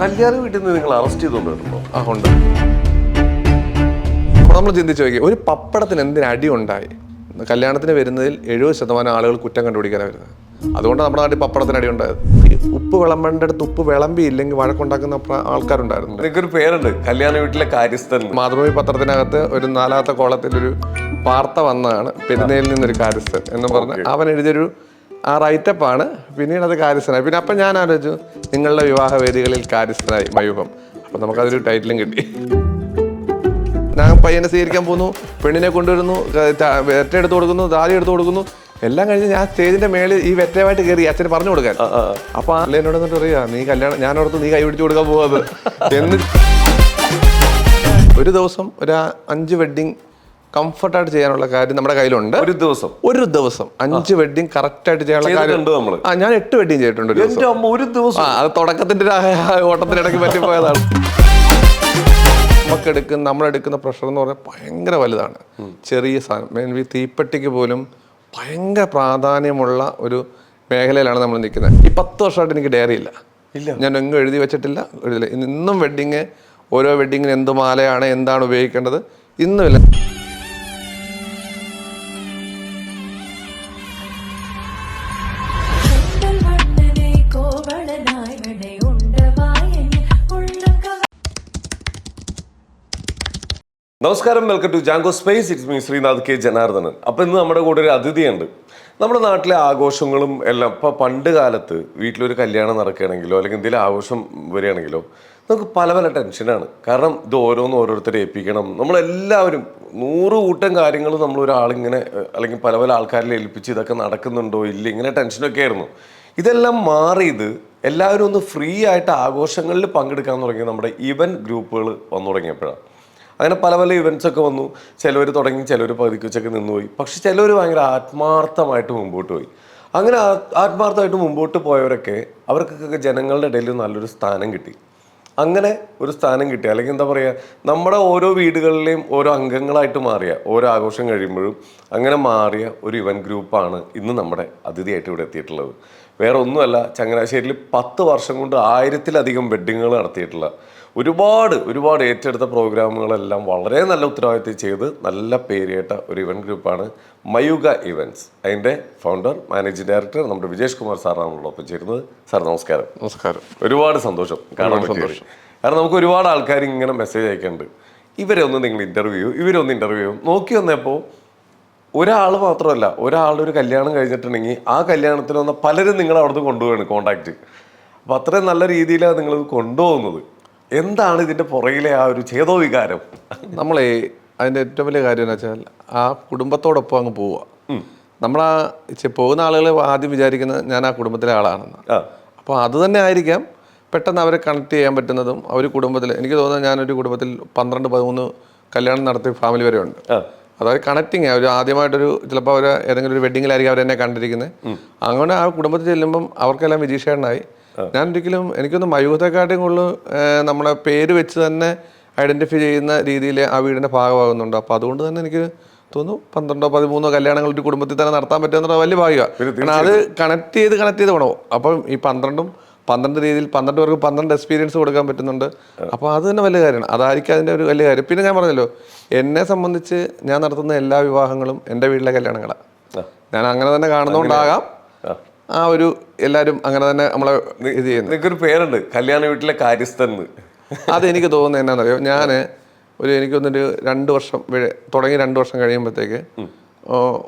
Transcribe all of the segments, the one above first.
കല്യാണ വീട്ടിൽ നിന്ന് നിങ്ങൾ അറസ്റ്റ് ചെയ്തുകൊണ്ടിരുന്നോ? ആ ഉണ്ട്. നമ്മൾ ചിന്തിച്ചു നോക്കി, ഒരു പപ്പടത്തിന് എന്തിന് അടി ഉണ്ടായി? കല്യാണത്തിന് വരുന്നതിൽ 70% ആളുകൾ കുറ്റം കണ്ടുപിടിക്കാനാണ് വരുന്നത്. അതുകൊണ്ട് നമ്മുടെ നാട്ടിൽ പപ്പടത്തിന് അടി ഉണ്ടായത്. ഉപ്പ് വിളമ്പേണ്ട അടുത്ത് ഉപ്പ് വിളമ്പിയില്ലെങ്കിൽ വഴക്കുണ്ടാക്കുന്ന ആൾക്കാരുണ്ടായിരുന്നു. എനിക്കൊരു പേരുണ്ട്, കല്യാണ വീട്ടിലെ കാര്യസ്ഥൻ. മാതൃഭൂമി പത്രത്തിനകത്ത് ഒരു 4ാമത്തെ കോളത്തിലൊരു വാർത്ത വന്നതാണ്, പെരുന്നയിൽ നിന്നൊരു കാര്യസ്ഥൻ എന്ന് പറഞ്ഞ് അവൻ എഴുതിയൊരു ആ റൈറ്റപ്പാണ്. പിന്നീട് അത് കാര്യസ്ഥനായി. പിന്നെ അപ്പം ഞാൻ ആലോചിച്ചു, നിങ്ങളുടെ വിവാഹ വേദികളിൽ കാര്യസ്ഥനായി മയൂഖം. അപ്പം നമുക്കതൊരു ടൈറ്റിലും കിട്ടി. ഞാൻ പയ്യനെ സ്വീകരിക്കാൻ പോകുന്നു, പെണ്ണിനെ കൊണ്ടുവരുന്നു, വെറ്റ എടുത്ത് കൊടുക്കുന്നു, താലി എടുത്ത് കൊടുക്കുന്നു, എല്ലാം കഴിഞ്ഞ് ഞാൻ സ്റ്റേജിന്റെ മേളിൽ ഈ വെറ്റയുമായിട്ട് കയറി അച്ഛന് പറഞ്ഞു കൊടുക്കാൻ. അപ്പൊ എന്നോട് എന്നിട്ട് പറയാ, നീ കല്യാണം, ഞാനോർത്ത് നീ കൈ പിടിച്ചു കൊടുക്കാൻ പോവാത് എന്ന്. ഒരു ദിവസം ഒരു 5 വെഡ്ഡിങ് കംഫർട്ടായിട്ട് ചെയ്യാനുള്ള കാര്യം നമ്മുടെ കയ്യിലുണ്ട്. ഒരു ദിവസം 5 വെഡ്ഡിങ് കറക്റ്റ് ആയിട്ട് ചെയ്യാനുള്ള കാര്യം. ഞാൻ 8 വെഡ്ഡിങ് ചെയ്തിട്ടുണ്ട് ഒരു ദിവസം. അത് തുടക്കത്തിന്റെ ഓട്ടത്തിനിടയ്ക്ക് പറ്റിപ്പോയതാണ്. നമ്മളെടുക്കുന്ന പ്രഷർ എന്ന് പറഞ്ഞാൽ ഭയങ്കര വലുതാണ്. ചെറിയ സാധനം, തീപ്പെട്ടിക്ക് പോലും ഭയങ്കര പ്രാധാന്യമുള്ള ഒരു മേഖലയിലാണ് നമ്മൾ നിൽക്കുന്നത്. ഈ 10 വർഷമായിട്ട് എനിക്ക് ഡയറി ഇല്ല. ഞാൻ എങ്ങും എഴുതി വെച്ചിട്ടില്ല, എഴുതില്ല. ഇന്നും വെഡ്ഡിങ്, ഓരോ വെഡ്ഡിങ്ങിന് എന്ത് മാലയാണ്, എന്താണ് ഉപയോഗിക്കേണ്ടത്, ഇന്നുമില്ല. നമസ്കാരം, welcome to Django space. It's me Sreenath K Janardhanan. അപ്പം ഇന്ന് നമ്മുടെ കൂടെ ഒരു അതിഥിയുണ്ട്. നമ്മുടെ നാട്ടിലെ ആഘോഷങ്ങളും എല്ലാം ഇപ്പോൾ പണ്ട് കാലത്ത് വീട്ടിലൊരു കല്യാണം നടക്കുകയാണെങ്കിലോ അല്ലെങ്കിൽ എന്തെങ്കിലും ആഘോഷം വരികയാണെങ്കിലോ നമുക്ക് പല പല ടെൻഷനാണ്. കാരണം ഇത് ഓരോരുത്തരെ ഏൽപ്പിക്കണം. നമ്മളെല്ലാവരും 100 കൂട്ടം കാര്യങ്ങൾ നമ്മൾ ഒരാളിങ്ങനെ അല്ലെങ്കിൽ പല പല ആൾക്കാരിൽ ഏൽപ്പിച്ച് ഇതൊക്കെ നടക്കുന്നുണ്ടോ ഇല്ല, ഇങ്ങനെ ടെൻഷനൊക്കെ ആയിരുന്നു. ഇതെല്ലാം മാറിയത് എല്ലാവരും ഒന്ന് ഫ്രീ ആയിട്ട് ആഘോഷങ്ങളിൽ പങ്കെടുക്കാൻ തുടങ്ങി നമ്മുടെ ഇവൻറ്റ് ഗ്രൂപ്പുകൾ വന്നു തുടങ്ങിയപ്പോഴാണ്. അങ്ങനെ പല പല ഇവൻറ്റ്സൊക്കെ വന്നു. ചിലവർ തുടങ്ങി, ചിലവർ പതുക്കിച്ചൊക്കെ നിന്നുപോയി. പക്ഷെ ചിലവർ ഭയങ്കര ആത്മാർത്ഥമായിട്ട് മുമ്പോട്ട് പോയി. അങ്ങനെ ആത്മാർത്ഥമായിട്ട് മുമ്പോട്ട് പോയവരൊക്കെ അവർക്കൊക്കെ ജനങ്ങളുടെ ഇടയിൽ നല്ലൊരു സ്ഥാനം കിട്ടി. അങ്ങനെ ഒരു സ്ഥാനം കിട്ടി, അല്ലെങ്കിൽ എന്താ പറയുക, നമ്മുടെ ഓരോ വീടുകളിലെയും ഓരോ അംഗങ്ങളായിട്ട് മാറിയ, ഓരോ ആഘോഷം കഴിയുമ്പോഴും അങ്ങനെ മാറിയ ഒരു ഇവൻറ്റ് ഗ്രൂപ്പാണ് ഇന്ന് നമ്മുടെ അതിഥിയായിട്ട് ഇവിടെ എത്തിയിട്ടുള്ളത്. വേറെ ഒന്നുമല്ല, ചങ്ങനാശ്ശേരിയിൽ 10 വർഷം കൊണ്ട് 1000-ലധികം വെഡ്ഡിങ്ങുകൾ നടത്തിയിട്ടുള്ള, ഒരുപാട് ഏറ്റെടുത്ത പ്രോഗ്രാമുകളെല്ലാം വളരെ നല്ല ഉത്തരവാദിത്തം ചെയ്ത് നല്ല പേരുകേട്ട ഒരു ഇവൻറ്റ് ഗ്രൂപ്പാണ് മയൂഖ ഇവൻറ്റ്സ്. അതിൻ്റെ ഫൗണ്ടർ, മാനേജിംഗ് ഡയറക്ടർ നമ്മുടെ വിജേഷ് കുമാർ സാറാണ് നമ്മളോടൊപ്പം ചേരുന്നത്. സാർ നമസ്കാരം. നമസ്കാരം. ഒരുപാട് സന്തോഷം കാണാൻ പറ്റിയത്. കാരണം നമുക്ക് ഒരുപാട് ആൾക്കാർ ഇങ്ങനെ മെസ്സേജ് അയക്കുന്നുണ്ട്, ഇവരെ ഒന്ന് നിങ്ങൾ ഇൻ്റർവ്യൂ നോക്കി വന്നപ്പോൾ ഒരാൾ മാത്രമല്ല, ഒരാളൊരു കല്യാണം കഴിഞ്ഞിട്ടുണ്ടെങ്കിൽ ആ കല്യാണത്തിന് വന്ന പലരും നിങ്ങൾ അവിടുന്ന് കൊണ്ടുപോവാണ് കോണ്ടാക്ട്. അപ്പോൾ അത്രയും നല്ല രീതിയിലാണ് നിങ്ങളത് കൊണ്ടുപോകുന്നത്. എന്താണ് ഇതിൻ്റെ പുറകിലെ ആ ഒരു ചേതോ വികാരം? നമ്മളെ അതിൻ്റെ ഏറ്റവും വലിയ കാര്യം എന്ന് വെച്ചാൽ ആ കുടുംബത്തോടൊപ്പം അങ്ങ് പോവുക. നമ്മളാ പോകുന്ന ആളുകൾ ആദ്യം വിചാരിക്കുന്നത് ഞാൻ ആ കുടുംബത്തിലെ ആളാണെന്ന്. അപ്പോൾ അത് തന്നെ ആയിരിക്കാം പെട്ടെന്ന് അവരെ കണക്ട് ചെയ്യാൻ പറ്റുന്നതും. അവർ കുടുംബത്തിൽ, എനിക്ക് തോന്നുന്നത് ഞാനൊരു കുടുംബത്തിൽ 12-13 കല്യാണം നടത്തിയ ഫാമിലി വരെ ഉണ്ട്. അതായത് കണക്റ്റിങ്. അവർ ആദ്യമായിട്ടൊരു ചിലപ്പോൾ അവർ ഏതെങ്കിലും ഒരു വെഡ്ഡിങ്ങിലായിരിക്കും അവരെന്നെ കണ്ടിരിക്കുന്നത്. അങ്ങനെ ആ കുടുംബത്തിൽ ചെല്ലുമ്പം അവർക്കെല്ലാം വിജീഷേട്ടനായി. ഞാൻ ഒരിക്കലും, എനിക്കൊന്ന് മയൂഖത്തെക്കാട്ടും കൂടുതൽ നമ്മളെ പേര് വെച്ച് തന്നെ ഐഡൻറ്റിഫൈ ചെയ്യുന്ന രീതിയിൽ ആ വീടിൻ്റെ ഭാഗമാകുന്നുണ്ട്. അപ്പോൾ അതുകൊണ്ട് തന്നെ എനിക്ക് തോന്നുന്നു 12-13 കല്യാണങ്ങൾ ഒരു കുടുംബത്തിൽ തന്നെ നടത്താൻ പറ്റുമെന്നുള്ള വലിയ ഭാഗ്യമാണ്. കാരണം അത് കണക്ട് ചെയ്ത് വേണോ. അപ്പം ഈ 12 രീതിയിൽ 12 പേർക്ക് 12 എക്സ്പീരിയൻസ് കൊടുക്കാൻ പറ്റുന്നുണ്ട്. അപ്പോൾ അത് തന്നെ വലിയ കാര്യമാണ്. അതായിരിക്കും അതിൻ്റെ ഒരു വലിയ കാര്യം. പിന്നെ ഞാൻ പറഞ്ഞല്ലോ, എന്നെ സംബന്ധിച്ച് ഞാൻ നടത്തുന്ന എല്ലാ വിവാഹങ്ങളും എൻ്റെ വീട്ടിലെ കല്യാണങ്ങളാണ്. ഞാൻ അങ്ങനെ തന്നെ കാണുന്നതുകൊണ്ടാകാം ആ ഒരു എല്ലാവരും അങ്ങനെ തന്നെ നമ്മളെ ഇത് ചെയ്യുന്നത്. എനിക്കൊരു പേരുണ്ട്, കല്യാണ വീട്ടിലെ കാര്യസ്ഥൻ. അതെനിക്ക് തോന്നുന്നത് എന്നാണെന്നറിയോ, ഞാൻ എനിക്കൊന്നൊരു 2 വർഷം തുടങ്ങി 2 വർഷം കഴിയുമ്പോഴത്തേക്ക്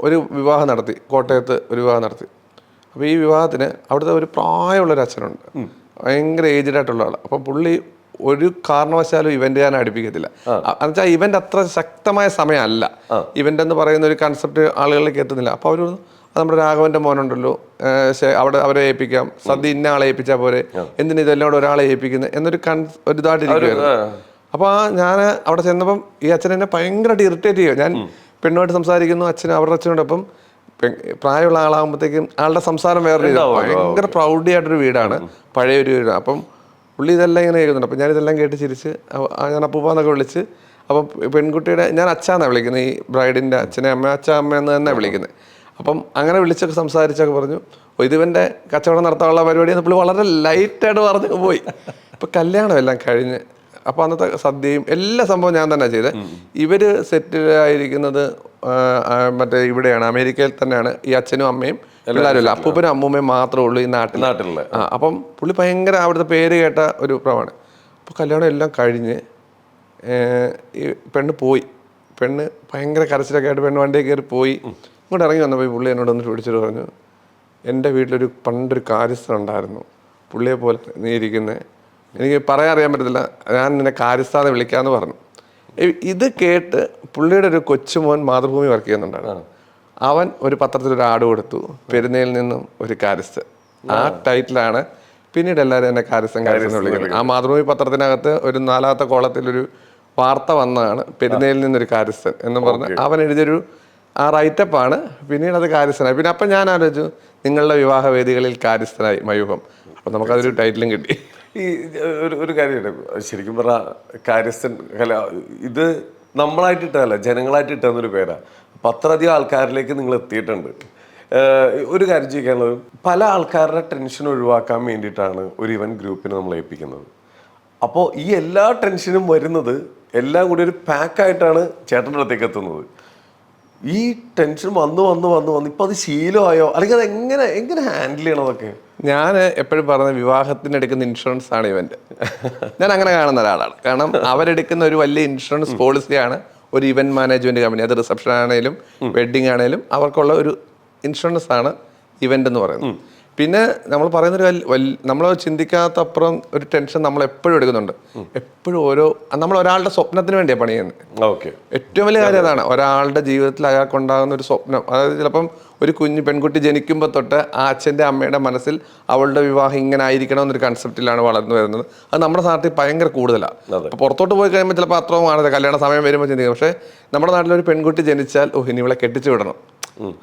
ഒരു വിവാഹം നടത്തി, കോട്ടയത്ത് ഒരു വിവാഹം നടത്തി. അപ്പോൾ ഈ വിവാഹത്തിന് അവിടുത്തെ ഒരു പ്രായമുള്ളൊരു അച്ഛനുണ്ട്, ഭയങ്കര ഏജ്ഡ് ആയിട്ടുള്ള ആൾ. അപ്പം പുള്ളി ഒരു കാരണവശാലും ഇവന്റ് ഞാൻ അടുപ്പിക്കത്തില്ല. എന്നുവെച്ചാൽ ഇവന്റ് അത്ര ശക്തമായ സമയമല്ല. ഇവന്റ് എന്ന് പറയുന്ന ഒരു കൺസെപ്റ്റ് ആളുകളിലേക്ക് എത്തുന്നില്ല. അപ്പോൾ അവർ നമ്മുടെ രാഘവന്റെ മോനുണ്ടല്ലോ, അവരെ ഏൽപ്പിക്കാം, സദ്യ ഇന്ന ആളെ ഏൽപ്പിച്ചാൽ പോരെ, എന്തിനാ ഇതെല്ലാം കൂടെ ഒരാളെ ഏൽപ്പിക്കുന്നത് എന്നൊരു ഇതായിട്ടിരിക്കുമായിരുന്നു. അപ്പോൾ ഞാൻ അവിടെ ചെന്നപ്പം ഈ അച്ഛൻ എന്നെ ഭയങ്കരമായിട്ട് ഇറിറ്റേറ്റ് ചെയ്യുക. ഞാൻ പെണ്ണുമായിട്ട് സംസാരിക്കുന്നു, അവരുടെ അച്ഛനോടൊപ്പം പ്രായമുള്ള ആളാകുമ്പോഴത്തേക്കും ആളുടെ സംസാരം വേറെ രീതിയാണ്. ഭയങ്കര പ്രൗഡി ആയിട്ടൊരു വീടാണ്, പഴയൊരു വീടാണ്. അപ്പം പുള്ളി ഇതെല്ലാം ഇങ്ങനെ കേൾക്കുന്നുണ്ട്. അപ്പം ഞാനിതെല്ലാം കേട്ട് ചിരിച്ച് ഞാൻ അപ്പൂപ്പാന്നൊക്കെ വിളിച്ച്, അപ്പം പെൺകുട്ടിയുടെ ഞാൻ അച്ഛാന്നാണ് വിളിക്കുന്നത്, ഈ ബ്രൈഡിൻ്റെ അച്ഛനെ അമ്മ എന്ന് തന്നെ വിളിക്കുന്നത്. അപ്പം അങ്ങനെ വിളിച്ചൊക്കെ സംസാരിച്ചൊക്കെ പറഞ്ഞു, ഇതിവൻ്റെ കച്ചവടം നടത്താനുള്ള പരിപാടി പുള്ളി വളരെ ലൈറ്റായിട്ട് പറഞ്ഞു പോയി. അപ്പോൾ കല്യാണം എല്ലാം കഴിഞ്ഞ് അപ്പോൾ അന്നത്തെ സദ്യയും എല്ലാ സംഭവം ഞാൻ തന്നെ ചെയ്തത്. ഇവർ സെറ്റിലായിരിക്കുന്നത് മറ്റേ ഇവിടെയാണ്, അമേരിക്കയിൽ തന്നെയാണ്. ഈ അച്ഛനും അമ്മയും എല്ലാവരും ഇല്ല, അപ്പൂപ്പനും അമ്മൂമ്മയും മാത്രമേ ഉള്ളൂ ഈ നാട്ടിലുള്ള. അപ്പം പുള്ളി ഭയങ്കര അവിടുത്തെ പേര് കേട്ട ഒരു പ്രമാണ്. അപ്പോൾ കല്യാണം എല്ലാം കഴിഞ്ഞ് ഈ പെണ്ണ് ഭയങ്കര കരച്ചിലൊക്കെ ആയിട്ട് പെണ്ണ് വണ്ടിയിൽ കയറി പോയി. ഇങ്ങോട്ട് ഇറങ്ങി വന്നപ്പോൾ പുള്ളി എന്നോട് ഒന്ന് ചോദിച്ചിട്ട് പറഞ്ഞു, എൻ്റെ വീട്ടിലൊരു പണ്ടൊരു കാര്യസ്ഥൻ ഉണ്ടായിരുന്നു, പുള്ളിയെ പോലെ നീ ഇരിക്കുന്നത്, എനിക്ക് പറയാൻ അറിയാൻ പറ്റത്തില്ല, ഞാൻ നിന്നെ കാര്യസ്ഥാനെ വിളിക്കാമെന്ന് പറഞ്ഞു. ഇത് കേട്ട് പുള്ളിയുടെ ഒരു കൊച്ചുമോൻ മാതൃഭൂമി വർക്ക് ചെയ്യുന്നുണ്ടായിരുന്നു. അവൻ ഒരു പത്രത്തിലൊരു ആഡ് കൊടുത്തു, പെരുന്നയിൽ നിന്നും ഒരു കാര്യസ്ഥൻ. ആ ടൈറ്റിലാണ് പിന്നീട് എല്ലാവരും എന്നെ കാര്യസ്ഥൻ വിളിക്കുന്നത്. ആ മാതൃഭൂമി പത്രത്തിനകത്ത് ഒരു 4ാമത്തെ കോളത്തിലൊരു വാർത്ത വന്നതാണ്, പെരുന്നയിൽ നിന്നൊരു കാര്യസ്ഥൻ എന്ന് പറഞ്ഞ് അവൻ എഴുതിയൊരു ആ റൈറ്റപ്പാണ്. പിന്നീട് അത് കാര്യസ്ഥനായി. പിന്നെ അപ്പം ഞാൻ ആലോചിച്ചു, നിങ്ങളുടെ വിവാഹ വേദികളിൽ കാര്യസ്ഥനായി മയൂഖം. അപ്പം നമുക്കതൊരു ടൈറ്റിലും കിട്ടി. ഈ ഒരു കാര്യമുണ്ട്, ശരിക്കും പറഞ്ഞാൽ കാര്യസ്ഥൻ ഇത് നമ്മളായിട്ട് ഇട്ടതല്ല, ജനങ്ങളായിട്ട് ഇട്ടെന്നൊരു പേരാണ്. അപ്പം അത്രയധികം ആൾക്കാരിലേക്ക് നിങ്ങൾ എത്തിയിട്ടുണ്ട്. ഒരു കാര്യം ചെയ്യാനുള്ളത്, പല ആൾക്കാരുടെ ടെൻഷൻ ഒഴിവാക്കാൻ വേണ്ടിയിട്ടാണ് ഒരു ഇവന്റ് ഗ്രൂപ്പിനെ നമ്മൾ ഏൽപ്പിക്കുന്നത്. അപ്പോൾ ഈ എല്ലാ ടെൻഷനും വരുന്നത് എല്ലാം കൂടി ഒരു പാക്കായിട്ടാണ് ചേട്ടൻ്റെ അടുത്തേക്ക് എത്തുന്നത്. ഈ ടെൻഷൻ വന്ന് ഇപ്പം അത് ശീലമായോ, അല്ലെങ്കിൽ അത് എങ്ങനെ ഹാൻഡിൽ ചെയ്യണം അതൊക്കെ? ഞാൻ എപ്പോഴും പറഞ്ഞ വിവാഹത്തിന് എടുക്കുന്ന ഇൻഷുറൻസ് ആണ് ഇവന്റ്. ഞാൻ അങ്ങനെ കാണുന്ന ഒരാളാണ്. കാരണം അവരെടുക്കുന്ന ഒരു വലിയ ഇൻഷുറൻസ് പോളിസിയാണ് ഒരു ഇവന്റ് മാനേജ്മെന്റ് കമ്പനി. അത് റിസപ്ഷൻ ആണെങ്കിലും വെഡിങ് ആണെങ്കിലും അവർക്കുള്ള ഒരു ഇൻഷുറൻസ് ആണ് ഇവന്റ് എന്ന് പറയുന്നത്. പിന്നെ നമ്മൾ പറയുന്നൊരു നമ്മൾ ചിന്തിക്കാത്ത അപ്പുറം ഒരു ടെൻഷൻ നമ്മൾ എപ്പോഴും എടുക്കുന്നുണ്ട്. എപ്പോഴും നമ്മൾ ഒരാളുടെ സ്വപ്നത്തിന് വേണ്ടിയാണ് പണി ചെയ്യുന്നത്. ഏറ്റവും വലിയ കാര്യം അതാണ്, ഒരാളുടെ ജീവിതത്തിൽ അയാൾക്കുണ്ടാകുന്ന ഒരു സ്വപ്നം. അതായത് ചിലപ്പം ഒരു പെൺകുട്ടി ജനിക്കുമ്പോൾ തൊട്ട് ആ അച്ഛൻ്റെ അമ്മയുടെ മനസ്സിൽ അവളുടെ വിവാഹം ഇങ്ങനെ ആയിരിക്കണം എന്നൊരു കൺസെപ്റ്റിലാണ് വളർന്നു വരുന്നത്. അത് നമ്മുടെ നാട്ടിൽ ഭയങ്കര കൂടുതലാണ്. അപ്പോൾ പുറത്തോട്ട് പോയി കഴിയുമ്പോൾ ചിലപ്പോൾ അത്രയും കാണുന്നത്, കല്യാണ സമയം വരുമ്പോൾ ചിന്തിക്കും. പക്ഷേ നമ്മുടെ നാട്ടിലൊരു പെൺകുട്ടി ജനിച്ചാൽ ഇനി ഇവളെ കെട്ടിച്ചു വിടണം,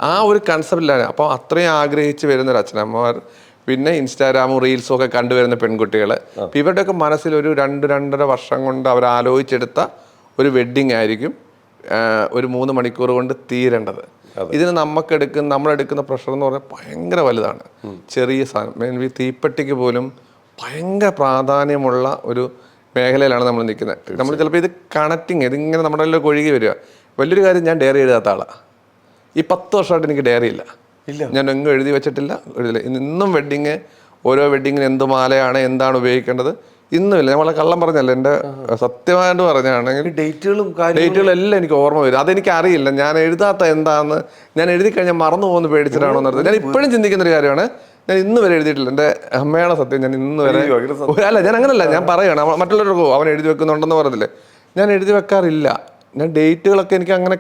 ആ ഒരു കൺസെപ്റ്റിലാണ്. അപ്പോൾ അത്രയും ആഗ്രഹിച്ച് വരുന്ന ഒരു അച്ഛനമ്മമാർ, പിന്നെ ഇൻസ്റ്റാഗ്രാമും റീൽസും ഒക്കെ കണ്ടുവരുന്ന പെൺകുട്ടികൾ, ഇവരുടെയൊക്കെ മനസ്സിൽ ഒരു 2-2.5 വർഷം കൊണ്ട് അവർ ആലോചിച്ചെടുത്ത ഒരു വെഡ്ഡിങ് ആയിരിക്കും ഒരു 3 മണിക്കൂർ കൊണ്ട് തീരേണ്ടത്. ഇതിന് നമ്മളെടുക്കുന്ന പ്രഷർ എന്ന് പറഞ്ഞാൽ ഭയങ്കര വലുതാണ്. ചെറിയ സാധനം, തീപ്പെട്ടിക്ക് പോലും ഭയങ്കര പ്രാധാന്യമുള്ള ഒരു മേഖലയിലാണ് നമ്മൾ നിൽക്കുന്നത്. നമ്മൾ ചിലപ്പോൾ ഇത് ഇതിങ്ങനെ നമ്മുടെ എല്ലാം ഒഴുകി വരിക. വലിയൊരു കാര്യം, ഞാൻ ഡയറി എഴുതാത്ത ആളാണ്. ഈ 10 വർഷമായിട്ട് എനിക്ക് ഡയറി ഇല്ല. ഞാൻ എങ്ങും എഴുതി വെച്ചിട്ടില്ല. ഇന്നും ഓരോ വെഡ്ഡിങ്ങിന് എന്ത് മാലയാണ്, എന്താണ് ഉപയോഗിക്കേണ്ടത്, ഇന്നുമില്ല. നമ്മളെ കള്ളം പറഞ്ഞല്ല, എൻ്റെ സത്യമായിട്ട് പറഞ്ഞാണെങ്കിൽ ഡേറ്റുകളും എല്ലാം എനിക്ക് ഓർമ്മ വരും. അതെനിക്ക് അറിയില്ല, ഞാൻ എഴുതാത്ത എന്താണെന്ന്. ഞാൻ എഴുതി കഴിഞ്ഞാൽ മറന്നു പോകുന്ന പേടിച്ചിട്ടാണോ എന്നറിയാം. ഞാൻ ഇപ്പോഴും ചിന്തിക്കുന്നൊരു കാര്യമാണ്, ഞാൻ ഇന്ന് വരെ എഴുതിയിട്ടില്ല. എൻ്റെ അമ്മയാണ് സത്യം, ഞാൻ ഇന്ന് വരെ അല്ല, ഞാൻ അങ്ങനല്ല, ഞാൻ പറയുകയാണ്. മറ്റുള്ളവർക്ക് അവൻ എഴുതി വെക്കുന്നുണ്ടെന്ന് പറഞ്ഞില്ലേ, ഞാൻ എഴുതി വെക്കാറില്ല. ഞാൻ ഡേറ്റുകളൊക്കെ എനിക്ക് അങ്ങനെ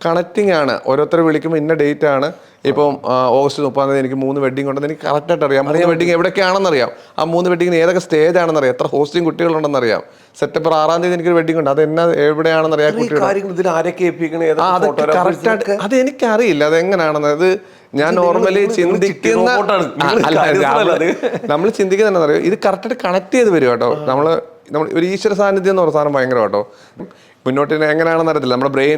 കണക്റ്റിംഗ് ആണ്. ഓരോരുത്തർ വിളിക്കുമ്പോൾ ഇന്ന ഡേറ്റ് ആണ്. ഇപ്പം ഓഗസ്റ്റ് 30 എനിക്ക് 3 വെഡ്ഡിങ് ഉണ്ടെന്ന് എനിക്ക് കറക്റ്റായിട്ട് അറിയാം. 3 വെഡ്ഡിങ് എവിടെയൊക്കെയാണെന്നറിയാം. ആ 3 വെഡ്ഡിങ്ങിന് ഏതൊക്കെ സ്റ്റേജ് ആണെന്നറിയാം, എത്ര ഹോസ്റ്റിംഗ് കുട്ടികളുണ്ടെന്നറിയാം. സെപ്റ്റംബർ 6 എനിക്കൊരു വെഡ്ഡിങ് ഉണ്ട്, അത് എവിടെയാണെന്നറിയാം. അതൊക്കെ കറക്റ്റായിട്ട് അത് എനിക്കറിയില്ല അതെങ്ങനെയാണെന്ന്. അത് ഞാൻ നോർമലി ചിന്തിക്കുന്ന നമ്മൾ ചിന്തിക്കുന്നറിയോ, ഇത് കറക്റ്റായിട്ട് കണക്ട് ചെയ്ത് വരും കേട്ടോ. നമ്മൾ ഒരു ഈശ്വര സാന്നിധ്യം എന്ന് പറഞ്ഞ സാധനം ഭയങ്കര കേട്ടോ. മുന്നോട്ട് എങ്ങനെയാണെന്ന് അറിയത്തില്ല.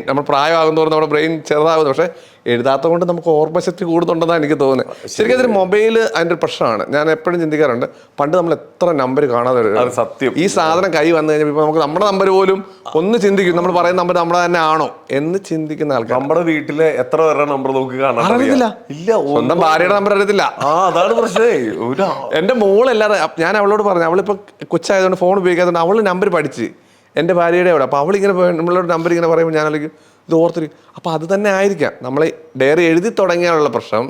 നമ്മൾ പ്രായമാകുന്നതോറും നമ്മുടെ ബ്രെയിൻ ചെറുതാകുന്നു. പക്ഷേ എഴുതാത്ത കൊണ്ട് നമുക്ക് ഓർമ്മശക്തി കൂടുന്നുണ്ടെന്നാണ് എനിക്ക് തോന്നുന്നത്. ശരിക്കും അതൊരു മൊബൈൽ അതിൻ്റെ ഒരു പ്രശ്നമാണ്. ഞാൻ എപ്പോഴും ചിന്തിക്കാറുണ്ട്, പണ്ട് നമ്മൾ എത്ര നമ്പർ കാണാതെ വരും. സത്യം, ഈ സാധനം കൈ വന്നു കഴിഞ്ഞാൽ ഇപ്പോൾ നമുക്ക് നമ്മുടെ നമ്പർ പോലും ഒന്ന് ചിന്തിക്കും, നമ്മൾ പറയുന്ന നമ്പർ നമ്മുടെ തന്നെ ആണോ എന്ന് ചിന്തിക്കുന്ന ആൾക്കാർ. നമ്മുടെ വീട്ടിലെ എത്ര പേരുടെ നമ്പർ നമുക്ക് കാണാൻ അറിയത്തില്ല. സ്വന്തം ഭാര്യയുടെ നമ്പർ അറിയത്തില്ല. അതാണ് പ്രശ്നമേ. എൻ്റെ മോളല്ലാതെ ഞാൻ അവളോട് പറഞ്ഞു, അവളിപ്പോൾ കൊച്ചായതുകൊണ്ട് ഫോൺ ഉപയോഗിക്കാത്തതുകൊണ്ട് അവൾ നമ്പർ പഠിച്ച് എൻ്റെ ഭാര്യയുടെ അവിടെ. അപ്പോൾ അവളിങ്ങനെ നമ്മളോട് നമ്പർ ഇങ്ങനെ പറയുമ്പോൾ ഞാൻ അല്ലെങ്കിൽ ഇത് ഓർത്തിരി. അപ്പോൾ അത് തന്നെ ആയിരിക്കാം നമ്മൾ ഡയറി എഴുതി തുടങ്ങിയാലുള്ള പ്രശ്നം.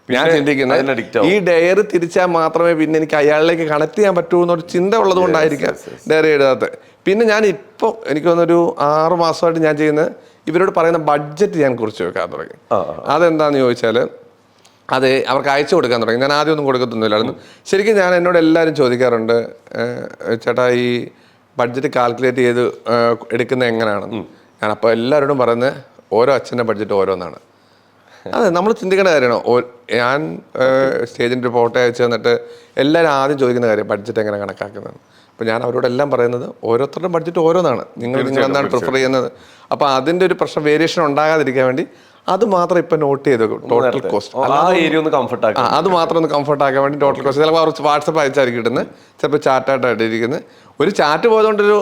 ഞാൻ ചിന്തിക്കുന്നത് ഈ ഡയറി തിരിച്ചാൽ മാത്രമേ പിന്നെ എനിക്ക് അയാളിലേക്ക് കണക്ട് ചെയ്യാൻ പറ്റൂ എന്നൊരു ചിന്ത ഉള്ളത് കൊണ്ടായിരിക്കാം ഡയറി എഴുതാത്തത്. പിന്നെ ഞാൻ ഇപ്പോൾ എനിക്ക് തോന്നുന്നൊരു 6 മാസമായിട്ട് ഞാൻ ചെയ്യുന്ന ഇവരോട് പറയുന്ന ബഡ്ജറ്റ് ഞാൻ കുറിച്ച് വെക്കാൻ തുടങ്ങി. അതെന്താണെന്ന് ചോദിച്ചാൽ, അതെ അവർക്ക് അയച്ചു കൊടുക്കാൻ തുടങ്ങി. ഞാൻ ആദ്യം ഒന്നും കൊടുക്കത്തൊന്നുമില്ലായിരുന്നു. ശരിക്കും എന്നോട് എല്ലാവരും ചോദിക്കാറുണ്ട്, ചേട്ടാ ഈ ബഡ്ജറ്റ് കാൽക്കുലേറ്റ് ചെയ്ത് എടുക്കുന്നത് എങ്ങനെയാണെന്ന്. ഞാനപ്പോൾ എല്ലാവരോടും പറയുന്നത് ഓരോ അച്ഛൻ്റെ ബഡ്ജറ്റ് ഓരോന്നാണ്. അതെ, നമ്മൾ ചിന്തിക്കേണ്ട കാര്യമാണ്. ഞാൻ സ്റ്റേജിൻ്റെ ഒരു ഫോട്ടോ അയച്ചു തന്നിട്ട് എല്ലാവരും ആദ്യം ചോദിക്കുന്ന കാര്യം ബഡ്ജറ്റ് എങ്ങനെ കണക്കാക്കുന്നത്. അപ്പോൾ ഞാൻ അവരോടെല്ലാം പറയുന്നത് ഓരോരുത്തരുടെ ബഡ്ജറ്റ് ഓരോന്നാണ്. നിങ്ങൾ എന്താണ് പ്രിഫർ ചെയ്യുന്നത്. അപ്പോൾ അതിൻ്റെ ഒരു പ്രശ്നം വേരിയേഷൻ ഉണ്ടാകാതിരിക്കാൻ വേണ്ടി അത് മാത്രം ഇപ്പൊ നോട്ട് ചെയ്തു ടോട്ടൽ കോസ്റ്റ്. ആ ഏരിയ ഒന്ന് കംഫർട്ട് ആക്കാം. അത് മാത്രം ഒന്ന് കംഫർട്ട് ആക്കാൻ വേണ്ടി ടോട്ടൽ കോസ്റ്റ് ചിലപ്പോൾ കുറച്ച് വാട്സപ്പ് അയച്ചായിരിക്കും കിട്ടുന്നത്, ചിലപ്പോൾ ചാറ്റായിട്ടായിട്ട് ഇരിക്കുന്നത്. ഒരു ചാറ്റ് പോയതുകൊണ്ടൊരു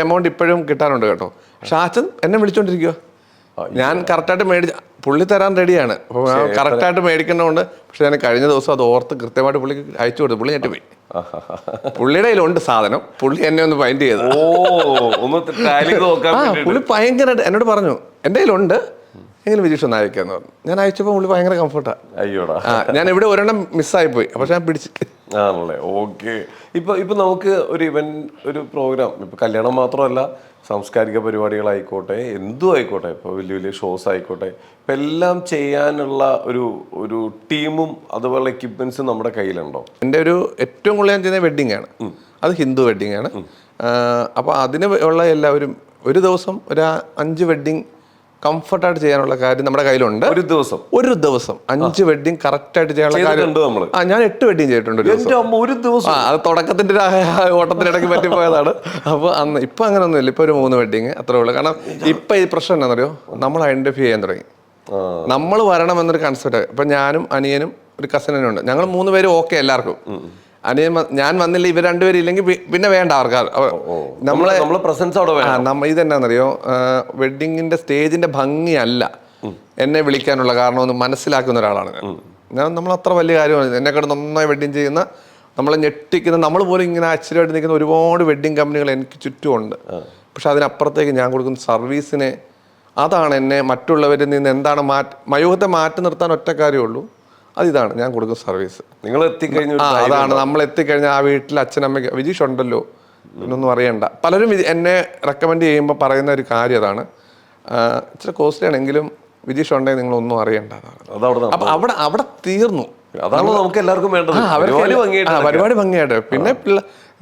എമൗണ്ട് ഇപ്പോഴും കിട്ടാനുണ്ട് കേട്ടോ. പക്ഷെ അച്ഛൻ എന്നെ വിളിച്ചോണ്ടിരിക്കുക, ഞാൻ കറക്റ്റായിട്ട് പുള്ളി തരാൻ റെഡിയാണ്. അപ്പോൾ കറക്റ്റായിട്ട് മേടിക്കുന്നതുകൊണ്ട്. പക്ഷെ ഞാൻ കഴിഞ്ഞ ദിവസം അത് ഓർത്ത് കൃത്യമായിട്ട് പുള്ളിക്ക് അയച്ചു കൊടുത്തു. പുള്ളി ഞെട്ടി പോയി. പുള്ളിയുടെ കയ്യിലുണ്ട് സാധനം, പുള്ളി എന്നെ ഒന്ന് ഫൈൻഡ് ചെയ്ത്. പുള്ളി ഭയങ്കരമായിട്ട് എന്നോട് പറഞ്ഞു എൻ്റെ കയ്യിലുണ്ട്, എങ്ങനെ വിജീഷ് ഒന്ന് അയക്കാന്ന് പറഞ്ഞു. ഞാൻ അയച്ചപ്പോൾ പുള്ളി ഭയങ്കര കംഫർട്ടാ. അയ്യോടാ, ഞാൻ ഇവിടെ ഒരെണ്ണം മിസ്സായി പോയി, പക്ഷെ ഞാൻ പിടിച്ച്. ആണല്ലേ, ഓക്കെ. ഇപ്പൊ നമുക്ക് ഒരു പ്രോഗ്രാം, ഇപ്പൊ കല്യാണം മാത്രമല്ല, സാംസ്കാരിക പരിപാടികളായിക്കോട്ടെ, എന്തും ആയിക്കോട്ടെ, ഇപ്പോൾ വലിയ വലിയ ഷോസ് ആയിക്കോട്ടെ, ഇപ്പം എല്ലാം ചെയ്യാനുള്ള ഒരു ടീമും അതുപോലെ എക്യുപ്മെന്റ്സും നമ്മുടെ കയ്യിലുണ്ടോ? എൻ്റെ ഏറ്റവും കൂടുതൽ ഞാൻ ചെയ്യുന്ന വെഡ്ഡിങ് ആണ്. അത് ഹിന്ദു വെഡ്ഡിങ് ആണ്. അപ്പോൾ അതിന് ഉള്ള എല്ലാവരും ഒരു ദിവസം ഒരു 5 വെഡ്ഡിങ് കംഫർട്ടായിട്ട് ചെയ്യാനുള്ള കാര്യം നമ്മുടെ കയ്യിലുണ്ട്. ഒരു ദിവസം 5 വെഡ്ഡിങ് കറക്റ്റായിട്ട് ചെയ്യാനുള്ള കാര്യം. ഞാൻ 8 വെഡ്ഡിങ് ചെയ്തിട്ടുണ്ട് ഒരു ദിവസം. അത് തുടക്കത്തിന്റെ ഓട്ടത്തിനിടയ്ക്ക് പറ്റിപ്പോയതാണ്. അപ്പോൾ അന്ന് ഇപ്പൊ അങ്ങനെയൊന്നുമില്ല. ഇപ്പൊ ഒരു 3 വെഡ്ഡിങ് അത്രേ ഉള്ളൂ. കാരണം ഇപ്പൊ ഈ പ്രശ്നം എന്താണെന്നറിയോ, നമ്മൾ ഐഡന്റിഫൈ ചെയ്യാൻ തുടങ്ങി. നമ്മൾ വരണം എന്നൊരു കൺസെപ്റ്റ്. ഇപ്പൊ ഞാനും അനിയനും ഒരു കസിനും ഉണ്ട്. ഞങ്ങൾ 3 പേരും ഓക്കെ എല്ലാവർക്കും. ഞാൻ വന്നില്ല, ഇവർ 2 പേരും ഇല്ലെങ്കിൽ പിന്നെ വേണ്ട അവർക്ക്. ഇതെന്നാന്നറിയോ, വെഡ്ഡിങ്ങിന്റെ സ്റ്റേജിന്റെ ഭംഗിയല്ല എന്നെ വിളിക്കാനുള്ള കാരണം ഒന്ന് മനസ്സിലാക്കുന്ന ഒരാളാണ് ഞാൻ. നമ്മൾ അത്ര വലിയ കാര്യമാണ്. എന്നെക്കാട് നന്നായി വെഡ്ഡിങ് ചെയ്യുന്ന, നമ്മളെ ഞെട്ടിക്കുന്ന, നമ്മൾ പോലും ഇങ്ങനെ ആശ്ചര്യമായിട്ട് നിൽക്കുന്ന ഒരുപാട് വെഡ്ഡിങ് കമ്പനികൾ എനിക്ക് ചുറ്റുമുണ്ട്. പക്ഷെ അതിനപ്പുറത്തേക്ക് ഞാൻ കൊടുക്കുന്ന സർവീസിനെ, അതാണ് എന്നെ മറ്റുള്ളവരിൽ നിന്ന് എന്താണ് മയൂഹത്തെ മാറ്റി നിർത്താൻ ഒറ്റ കാര്യമുള്ളൂ. അതിതാണ് ഞാൻ കൊടുക്കുന്ന സർവീസ്. നിങ്ങൾ എത്തിക്കഴിഞ്ഞു, അതാണ് നമ്മൾ എത്തിക്കഴിഞ്ഞാൽ ആ വീട്ടിൽ അച്ഛനമ്മയ്ക്ക് വിജീഷ് ഉണ്ടല്ലോ എന്നൊന്നും അറിയണ്ട. പലരും എന്നെ റെക്കമെൻഡ് ചെയ്യുമ്പോൾ പറയുന്ന ഒരു കാര്യം അതാണ്, ഇച്ചിരി കോസ്റ്റ്ലി ആണെങ്കിലും വിജീഷ് ഉണ്ടെങ്കിൽ നിങ്ങളൊന്നും അറിയണ്ട. അപ്പൊ അവിടെ തീർന്നു. അതാണ് നമുക്ക് എല്ലാവർക്കും വേണ്ടത്, പരിപാടി ഭംഗിയായിട്ട്. പിന്നെ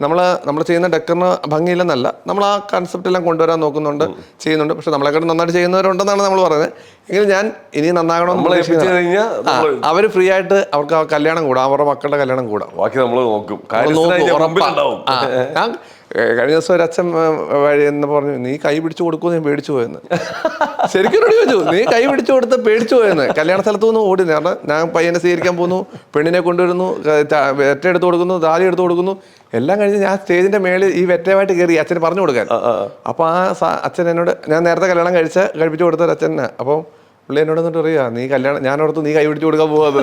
നമ്മൾ ചെയ്യുന്ന ഡെക്കറിന് ഭംഗിയില്ലെന്നല്ല, നമ്മൾ ആ കൺസെപ്റ്റ് എല്ലാം കൊണ്ടുവരാൻ നോക്കുന്നുണ്ട്, ചെയ്യുന്നുണ്ട്. പക്ഷെ നമ്മളെക്കാട്ട് നന്നായിട്ട് ചെയ്യുന്നവരുണ്ടെന്നാണ് നമ്മൾ പറയുന്നത്. എങ്കിലും ഞാൻ ഇനി നന്നാകണമെന്ന് അവർ ഫ്രീ ആയിട്ട് അവർക്ക് ആ കല്യാണം കൂടാം, അവരുടെ മക്കളുടെ കല്യാണം കൂടാം, ബാക്കി നമ്മൾ നോക്കും. ഞാൻ കഴിഞ്ഞ ദിവസം ഒരു അച്ഛൻ വഴി എന്ന് പറഞ്ഞു, നീ കൈ പിടിച്ചു കൊടുക്കുമെന്ന് ഞാൻ പേടിച്ചു പോയെന്ന്. ശരിക്കും ചോദിച്ചു, നീ കൈ പിടിച്ചു കൊടുത്ത് പേടിച്ചു പോയെന്ന്. കല്യാണ സ്ഥലത്തു നിന്ന് ഓടി. കാരണം ഞാൻ പയ്യനെ സ്വീകരിക്കാൻ പോകുന്നു, പെണ്ണിനെ കൊണ്ടുവരുന്നു, വെറ്റ എടുത്ത് കൊടുക്കുന്നു, താലി എടുത്ത് കൊടുക്കുന്നു, എല്ലാം കഴിഞ്ഞ് ഞാൻ സ്റ്റേജിന്റെ മേളിൽ ഈ വെറ്റയുമായിട്ട് കയറി അച്ഛന് പറഞ്ഞു കൊടുക്കാൻ. അപ്പോൾ ആ അച്ഛൻ എന്നോട്, ഞാൻ നേരത്തെ കല്യാണം കഴിപ്പിച്ചു കൊടുത്ത ഒരു അച്ഛനെ. അപ്പോൾ പുള്ളി എന്നോട് എന്നിട്ട് പറയാ, നീ കല്യാണം, ഞാനോടത്ത് നീ കൈ പിടിച്ചു കൊടുക്കാൻ പോവാത്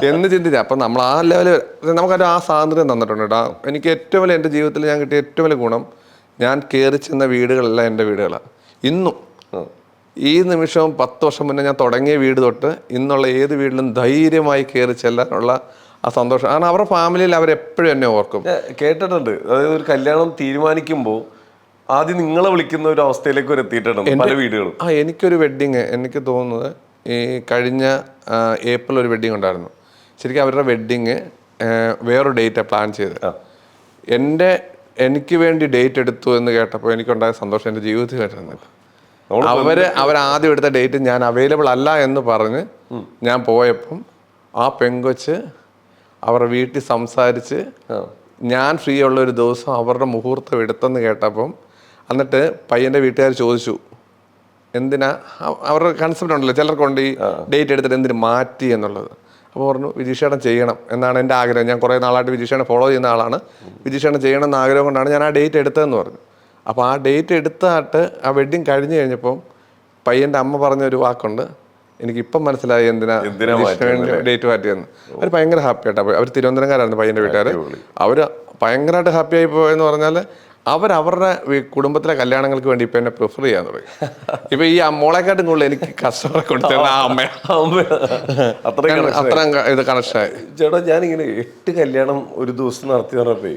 എന്ന് ചിന്തിച്ച. അപ്പം നമ്മൾ ആ ലെവല് നമുക്കത് ആ സ്വാതന്ത്ര്യം തന്നിട്ടുണ്ട് കേട്ടോ. എനിക്ക് ഏറ്റവും വലിയ, എൻ്റെ ജീവിതത്തിൽ ഞാൻ കിട്ടിയ ഏറ്റവും വലിയ ഗുണം, ഞാൻ കയറി ചെന്ന വീടുകളെല്ലാം എൻ്റെ വീടുകളാണ്. ഇന്നും ഈ നിമിഷവും 10 വർഷം മുന്നേ ഞാൻ തുടങ്ങിയ വീട് തൊട്ട് ഇന്നുള്ള ഏത് വീട്ടിലും ധൈര്യമായി കയറി ചെല്ലാനുള്ള ആ സന്തോഷം. കാരണം അവരുടെ ഫാമിലിയിൽ അവരെപ്പോഴും എന്നെ ഓർക്കും. കേട്ടിട്ടുണ്ട്, അതായത് ഒരു കല്യാണം തീരുമാനിക്കുമ്പോൾ ആദ്യം നിങ്ങളെ വിളിക്കുന്ന ഒരു അവസ്ഥയിലേക്ക് എത്തിയിട്ടുണ്ട് പല വീടുകളും. എനിക്കൊരു വെഡ്ഡിങ്, എനിക്ക് തോന്നുന്നത് ഈ കഴിഞ്ഞ ഏപ്രിൽ ഒരു വെഡ്ഡിങ് ഉണ്ടായിരുന്നു. ശരിക്കും അവരുടെ വെഡ്ഡിങ് വേറൊരു ഡേറ്റാണ് പ്ലാൻ ചെയ്ത്. എനിക്ക് വേണ്ടി ഡേറ്റ് എടുത്തു എന്ന് കേട്ടപ്പോൾ എനിക്കുണ്ടായ സന്തോഷം എൻ്റെ ജീവിതത്തിൽ കേട്ടിരുന്നില്ല. അവരാദ്യം എടുത്ത ഡേറ്റ് ഞാൻ അവൈലബിൾ അല്ല എന്ന് പറഞ്ഞ് ഞാൻ പോയപ്പം ആ പെങ്കൊച്ച് അവരുടെ വീട്ടിൽ സംസാരിച്ച് ഞാൻ ഫ്രീ ഉള്ള ഒരു ദിവസം അവരുടെ മുഹൂർത്തം എടുത്തെന്ന് കേട്ടപ്പം, എന്നിട്ട് പയ്യൻ്റെ വീട്ടുകാർ ചോദിച്ചു എന്തിനാ, അവരുടെ കൺസെപ്റ്റ് ഉണ്ടല്ലോ ചിലർക്കുണ്ട് ഈ ഡേറ്റ് എടുത്തിട്ട് എന്തിനു മാറ്റി എന്നുള്ളത്. അപ്പോൾ പറഞ്ഞു വിജീഷേട്ടൻ ചെയ്യണം എന്നാണ് എൻ്റെ ആഗ്രഹം. ഞാൻ കുറേ നാളായിട്ട് വിജീഷേട്ടനെ ഫോളോ ചെയ്യുന്ന ആളാണ്. വിജീഷേട്ടൻ ചെയ്യണം എന്ന ആഗ്രഹം കൊണ്ടാണ് ഞാൻ ആ ഡേറ്റ് എടുത്തതെന്ന് പറഞ്ഞു. അപ്പോൾ ആ ഡേറ്റ് എടുത്തായിട്ട് ആ വെഡ്ഡിങ് കഴിഞ്ഞ് കഴിഞ്ഞപ്പം പയ്യൻ്റെ അമ്മ പറഞ്ഞൊരു വാക്കുണ്ട്, എനിക്കിപ്പം മനസ്സിലായി എന്തിനാ ഡേറ്റ് മാറ്റിയെന്ന്. അവർ ഭയങ്കര ഹാപ്പി ആയിട്ടാണ്. അവർ തിരുവനന്തപുരംകാരായിരുന്നു പയ്യൻ്റെ വീട്ടുകാർ. അവർ ഭയങ്കരമായിട്ട് ഹാപ്പി ആയി പോയെന്ന് പറഞ്ഞാൽ അവരുടെ കുടുംബത്തിലെ കല്യാണങ്ങൾക്ക് വേണ്ടി ഇപ്പം എന്നെ പ്രിഫർ ചെയ്യാൻ തുടങ്ങി. ഇപ്പം ഈ മോളെക്കാട്ടും കൂടുതൽ എനിക്ക് കസ്റ്റമറെ കൊടുത്തത് ആ അമ്മ. അത്രയും ഇത് കണക്ഷനായി. ചേട്ടാ, ഞാനിങ്ങനെ 8 കല്യാണം ഒരു ദിവസം നടത്തി പറഞ്ഞപ്പോ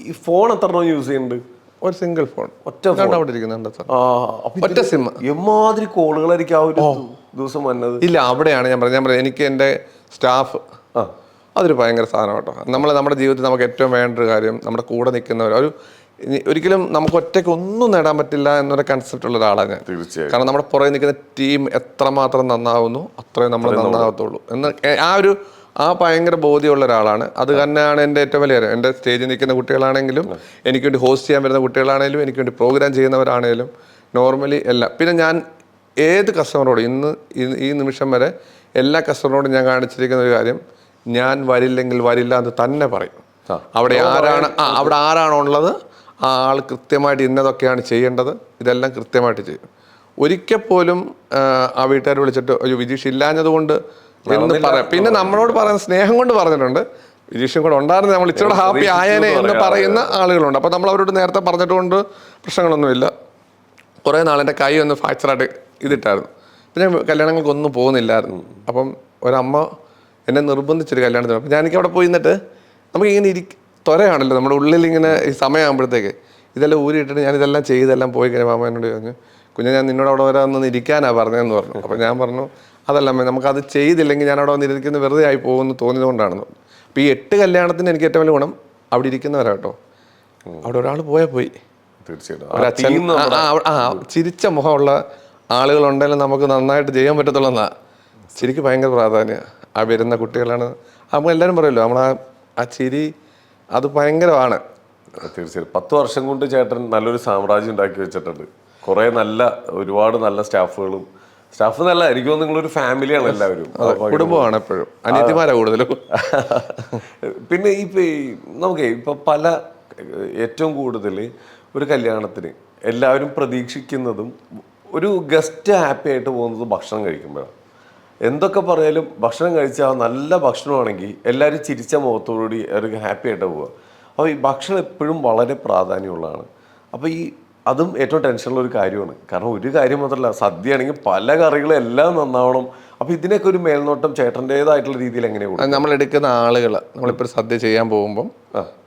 ഈ ഫോൺ എത്ര യൂസ് ചെയ്യുന്നുണ്ട്? ഒരു സിംഗിൾ ഫോൺ, ഒറ്റ അവിടെ ഇരിക്കുന്നുണ്ട്, ഒറ്റ സിം. എമ്മാതിരി കോളുകളായിരിക്കും ആ ഒരു ദിവസം വന്നത്. ഇല്ല, അവിടെയാണ് ഞാൻ പറഞ്ഞത് എനിക്ക് എൻ്റെ സ്റ്റാഫ് അതൊരു ഭയങ്കര സാധനം കേട്ടോ. നമ്മുടെ ജീവിതത്തിൽ നമുക്ക് ഏറ്റവും വേണ്ട ഒരു കാര്യം, നമ്മുടെ കൂടെ നിൽക്കുന്നവർ. ഒരിക്കലും നമുക്ക് ഒറ്റയ്ക്ക് ഒന്നും നേടാൻ പറ്റില്ല എന്നൊരു കൺസെപ്റ്റ് ഉള്ള ഒരാളാണ് ഞാൻ. തീർച്ചയായും. കാരണം നമ്മുടെ പുറകെ നിൽക്കുന്ന ടീം എത്രമാത്രം നന്നാവുന്നു അത്രയും നമ്മൾ നന്നാകത്തുള്ളൂ എന്ന് ആ ഭയങ്കര ബോധ്യമുള്ള ഒരാളാണ്. അത് തന്നെയാണ് എൻ്റെ ഏറ്റവും വലിയ കാര്യം. എൻ്റെ സ്റ്റേജിൽ നിൽക്കുന്ന കുട്ടികളാണെങ്കിലും, എനിക്ക് വേണ്ടി ഹോസ്റ്റ് ചെയ്യാൻ വരുന്ന കുട്ടികളാണെങ്കിലും, എനിക്ക് വേണ്ടി പ്രോഗ്രാം ചെയ്യുന്നവരാണെങ്കിലും, നോർമലി എല്ലാം. പിന്നെ ഞാൻ ഏത് കസ്റ്റമറോടും ഈ നിമിഷം വരെ എല്ലാ കസ്റ്റമറോടും ഞാൻ കാണിച്ചിരിക്കുന്ന ഒരു കാര്യം, ഞാൻ വരില്ലെങ്കിൽ വരില്ല എന്ന് തന്നെ പറയും. അവിടെ ആരാണോ ഉള്ളത് ആ ആൾ കൃത്യമായിട്ട് ഇന്നതൊക്കെയാണ് ചെയ്യേണ്ടത്, ഇതെല്ലാം കൃത്യമായിട്ട് ചെയ്യും. ഒരിക്കൽ പോലും ആ വീട്ടുകാർ വിളിച്ചിട്ട് അയ്യോ വിജീഷ് ഇല്ലാഞ്ഞത് കൊണ്ട് എന്ന് പറയാം. പിന്നെ നമ്മളോട് പറയുന്ന സ്നേഹം കൊണ്ട് പറഞ്ഞിട്ടുണ്ട്, വിജീഷും കൂടെ ഉണ്ടായിരുന്നു നമ്മൾ ഇച്ചിരി ഹാപ്പി ആയേനെ എന്ന് പറയുന്ന ആളുകളുണ്ട്. അപ്പോൾ നമ്മൾ അവരോട് നേരത്തെ പറഞ്ഞിട്ടുകൊണ്ട് പ്രശ്നങ്ങളൊന്നുമില്ല. കുറേ നാളെൻ്റെ കൈ ഒന്ന് ഫ്രാക്ചറായിട്ട് ഇതിട്ടായിരുന്നു. പിന്നെ കല്യാണങ്ങൾക്കൊന്നും പോകുന്നില്ലായിരുന്നു. അപ്പം ഒരമ്മ എന്നെ നിർബന്ധിച്ചൊരു കല്യാണത്തിന്. അപ്പം ഞാൻ എനിക്ക് അവിടെ പോയി നിന്നിട്ട് നമുക്കിങ്ങനെ ത്വരയാണല്ലോ നമ്മുടെ ഉള്ളിൽ ഇങ്ങനെ ഈ സമയമാകുമ്പോഴത്തേക്ക് ഇതെല്ലാം ഊരിയിട്ടിട്ട് ഞാൻ ഇതെല്ലാം ചെയ്തെല്ലാം പോയി കഴിഞ്ഞാൽ മാമ എന്നോട് പറഞ്ഞു, കുഞ്ഞ് ഞാൻ നിന്നോട് അവിടെ വരെ വന്ന് ഇരിക്കാനാണ് പറഞ്ഞതെന്ന് പറഞ്ഞു. അപ്പോൾ ഞാൻ പറഞ്ഞു അതല്ല അമ്മേ, നമുക്കത് ചെയ്തില്ലെങ്കിൽ ഞാൻ അവിടെ വന്നിരിക്കുന്നത് വെറുതെ ആയി പോകുമെന്ന് തോന്നിയതുകൊണ്ടാണെന്ന്. അപ്പോൾ ഈ 8 കല്യാണത്തിന് എനിക്ക് ഏറ്റവും വലിയ ഗുണം അവിടെ ഇരിക്കുന്നവരാ കേട്ടോ. അവിടെ ഒരാൾ പോയി തീർച്ചയായിട്ടും ചിരിച്ച മുഖമുള്ള ആളുകളുണ്ടെങ്കിലും നമുക്ക് നന്നായിട്ട് ചെയ്യാൻ പറ്റത്തുള്ളൂ. ചിരിക്ക് ഭയങ്കര പ്രാധാന്യം. ആ വരുന്ന കുട്ടികളാണ്. അപ്പോൾ എല്ലാവരും പറയുമല്ലോ ആ ചിരി അത് ഭയങ്കരമാണ്. തീർച്ചയായും 10 വർഷം കൊണ്ട് ചേട്ടൻ നല്ലൊരു സാമ്രാജ്യം ഉണ്ടാക്കി വെച്ചിട്ടുണ്ട്. കുറേ ഒരുപാട് നല്ല സ്റ്റാഫ് നല്ല എനിക്ക് തോന്നുന്നു നിങ്ങളൊരു ഫാമിലിയാണ് എല്ലാവരും, കുടുംബമാണ് എപ്പോഴും. അനിയത്തിമാരാ കൂടുതലും. പിന്നെ നമുക്ക് ഇപ്പൊ ഏറ്റവും കൂടുതൽ ഒരു കല്യാണത്തിന് എല്ലാവരും പ്രതീക്ഷിക്കുന്നതും ഒരു ഗസ്റ്റ് ഹാപ്പി ആയിട്ട് പോകുന്നത് ഭക്ഷണം കഴിക്കുമ്പോഴാണ്. എന്തൊക്കെ പറയാലും ഭക്ഷണം കഴിച്ചാൽ നല്ല ഭക്ഷണമാണെങ്കിൽ എല്ലാവരും ചിരിച്ച മുഖത്തോടുകൂടി അവർക്ക് ഹാപ്പി ആയിട്ട് പോവുക. അപ്പോൾ ഈ ഭക്ഷണം എപ്പോഴും വളരെ പ്രാധാന്യമുള്ളതാണ്. അപ്പോൾ അതും ഏറ്റവും ടെൻഷനുള്ള ഒരു കാര്യമാണ്. കാരണം ഒരു കാര്യം മാത്രമല്ല, സദ്യ ആണെങ്കിൽ പല കറികളും എല്ലാം നന്നാവണം. അപ്പോൾ ഇതിനൊക്കെ ഒരു മേൽനോട്ടം ചേട്ടൻ്റെതായിട്ടുള്ള രീതിയിൽ എങ്ങനെയാണ് നമ്മളെടുക്കുന്ന ആളുകൾ? നമ്മളിപ്പോൾ സദ്യ ചെയ്യാൻ പോകുമ്പം